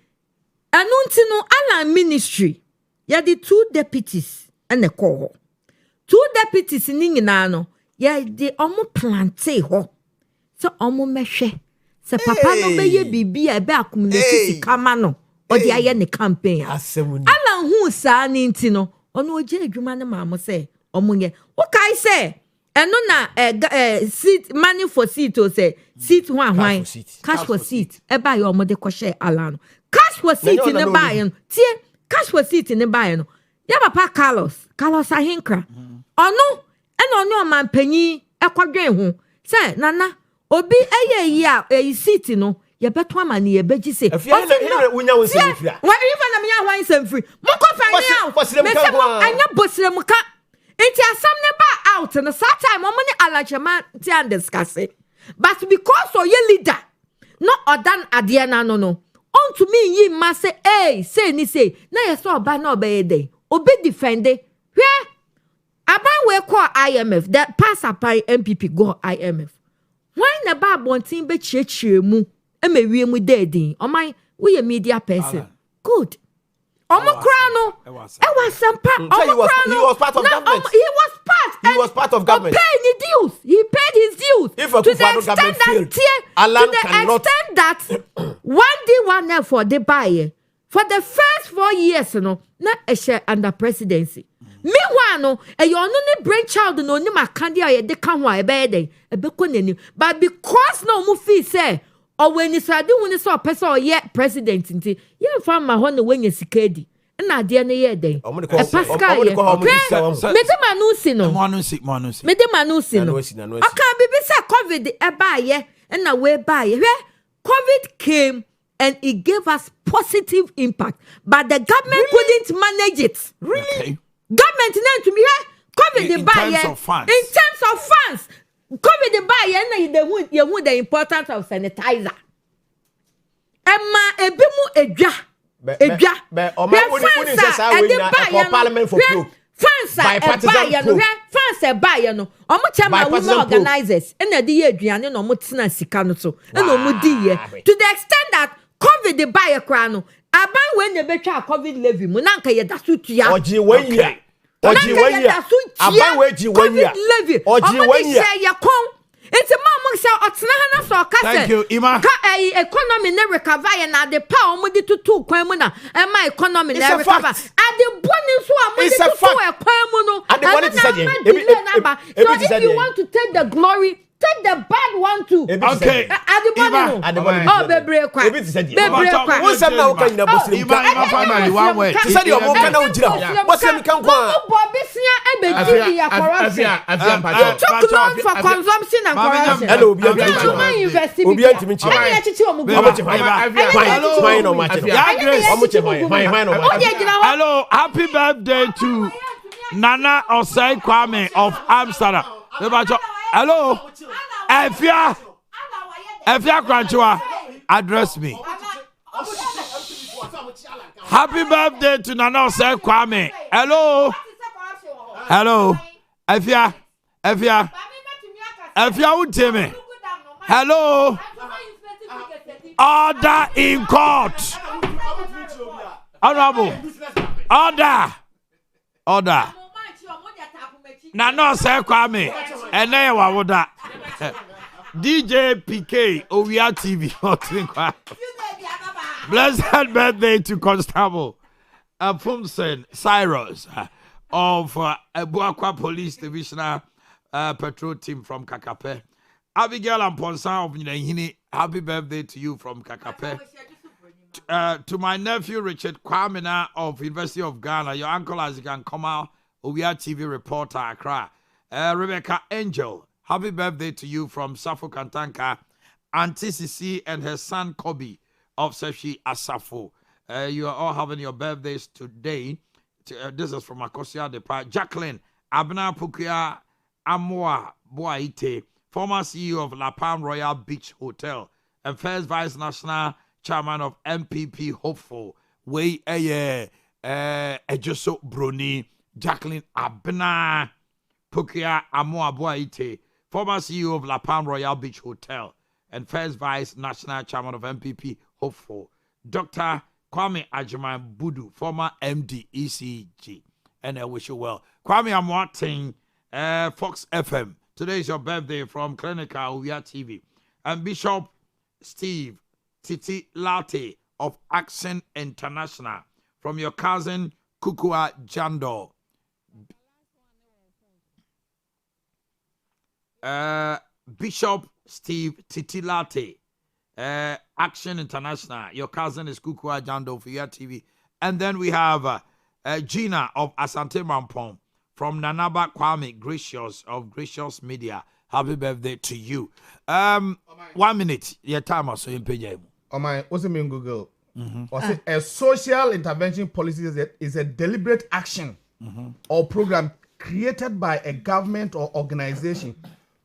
Anuntino Alan ministry. Ya the 2 deputies and the call. 2 deputies in Ninginano. Ya the omo plante ho. So omo meshe. Se papa no be ye bibi e be accumulate sika ma no. Odi aye ne campaign. Alan hu saa ni nti no. Ono oje adwuma ne ma mo se omunye. Wo kai se eno na seat money for seat o say seat hwan cash for seat e ba ye omode ko share Alan. Cash for seat ne ba ye. Tie cash for seat ne ba ye no. Ya papa Carlos Ahinkra. Ono eno manpanyi ekwadwen ho. Say nana obi eye yi a seat no ye beto ama ne ye beji se. Afia na wunya won se free. Wa even na me hwan se free. Mo ko fa ni out. Me se mo anya bosrem ka. Enti asam ne ba out no that time mo ne alachema ti and discuss it. But because o ye leader no odan ade na no on to me yi ma say say ni say na ye so oba na obey dey obi defend hwe aban we call IMF that pass apply MPP go IMF when the ba bontin be chiechire mu e me wie mu dedin o man we a media person good Omokra no he was part of government. He was part of government. He paid his dues. If a to the extent that Alan cannot extend that one day one F for the buyer for the first 4 years no na a share under presidency. Meanwhile no e your only brainchild no ni makandi ye de kan ho e be dey e be ko nani but because no mu fee say or when you say do when you saw person or yet president nti you find my honey when you sikedi na de na ye dey e pascal ye me de manusi no me de manusi no aka bibi say covid e ba ye na we ba ye covid came and it gave us positive impact but the government couldn't manage it really government name to me covid the buy in terms of funds covid the buy na you the importance of sanitizer emma ebimu edwa parliament for pro fans buy no omo chama women organizers na de ye aduane no omo tena sika no so na omo di ye to the extent that covid the buy kra no aban when they betwa covid levy mu na nka ye da so tua oji 1 year aban we ji 1 year levy oji 1 year ye kon enti mama say otena na so ka say thank you Ima ka economy na recover ye na de pa omo di tutu kwan mu na e ma economy na recover ade boni so omo di tutu e kwan mu no ade boni ti say so if you want to take the glory take the bad one too. Okay. Oh, bebre kwa. Won sem na wo kan na bosrem ka. Family one word. Ti say o mo kan na wo jira ho. Bosrem kan kwa. Bo besia e be gidi ya corruption. Took loan for consumption and corruption. Hello, obi anti. Obi anti. Ani ya chichi o mu go. Fine no match. Fine no match. Hello, happy birthday to Nana Osei Kwame of Amsterdam. Hello, Efia Kranchua, address me. Happy birthday to Nana Osei Kwame. Hello, Efia, Uteme. Hello, order in court. Honorable, order. Nana Osei Kwame. And then wawoda DJ PK Owia TV. Blessed birthday to Constable Fumsen Cyrus of Ebuakwa Police Divisional Patrol Team from Kakape. Abigail and Ponsa of Nyinahini, happy birthday to you from Kakape. To my nephew Richard Kwamina of University of Ghana, your uncle as you can come out, Owia TV reporter Accra. Rebecca Angel, happy birthday to you from Safo Kantanka. Auntie Sisi and her son Kobe of Seshi Asafo. You are all having your birthdays today. This is from Akosia Depa. Jacqueline Abna Pukia Amoa Boaite, former CEO of La Palm Royal Beach Hotel and first vice national chairman of MPP Hopeful. Way Ejoso Bruni. Jacqueline Abna Pukia Amoa Boaite, former CEO of La Palm Royal Beach Hotel and first vice national chairman of MPP Hopeful. Dr. Kwame Ajiman Budu, former MD ECG. And I wish you well. Kwame Amoating, Fox FM. Today is your birthday from Clinical Owia TV. And Bishop Steve Titi Latte of Action International. From your cousin Kukua Jando. Bishop Steve Titi Latte, Action International. Your cousin is Kukua Jando for your TV. And then we have Gina of Asante Mampong. From Nanaba Kwame Gracious of Gracious Media. Happy birthday to you. 1 minute. Your time so in page. What's it mean Google? A social intervention policy is a deliberate action or program created by a government or organization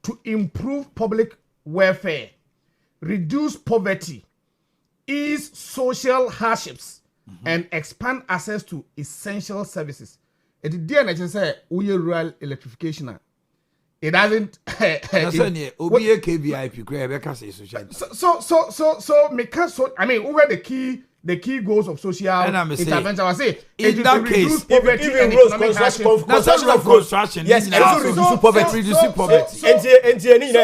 to improve public welfare, reduce poverty, ease social hardships, and expand access to essential services. It didn't say rural electrification. It doesn't. So I mean, who were the key goals of social intervention? I say in that case, even construction. Yes, reduce poverty. And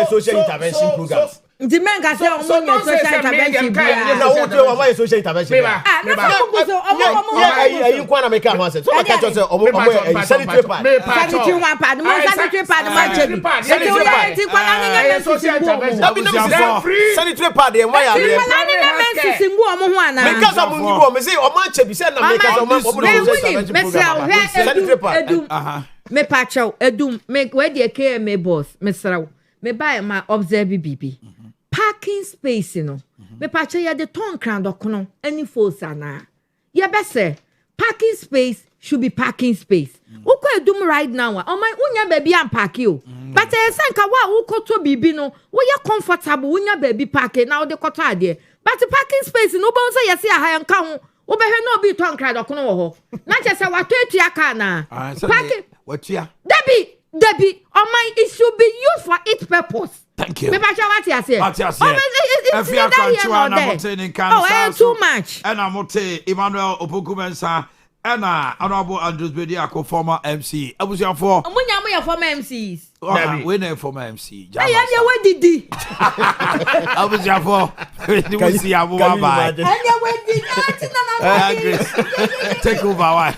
social intervention programs. The men can say social intervention. Now, who do you social intervention? You can't make a answer. So I can't just say, sanitary pad. Sanitary pad. Why are you? Because I'm going to say, or much be said, me pacho edum make where the KMA boss Mr. Me buy my observe BB. Parking space, you know. Me pacho ya the ton crown dokono any force ana. Ya bese parking space should be parking space. Uko edum right now. Oh my unya baby am park you. But sanka wa uko to bibi no. We ya comfortable unya baby park now the kota there. But the parking space no bon say yesi aha yanka ho. Obehe no bi ton crown dokono wo ho. Na chese wa to etua car na. Parking Watia. Debbie, oh my, it should be used for its purpose. Thank you. What you say? It's too much. And I'm Emmanuel Opokumensa and Honorable Andrews Bediako, former MC. I was your for former MCs. We know former MC. What did he? I was your for. You see, I will buy. Take over.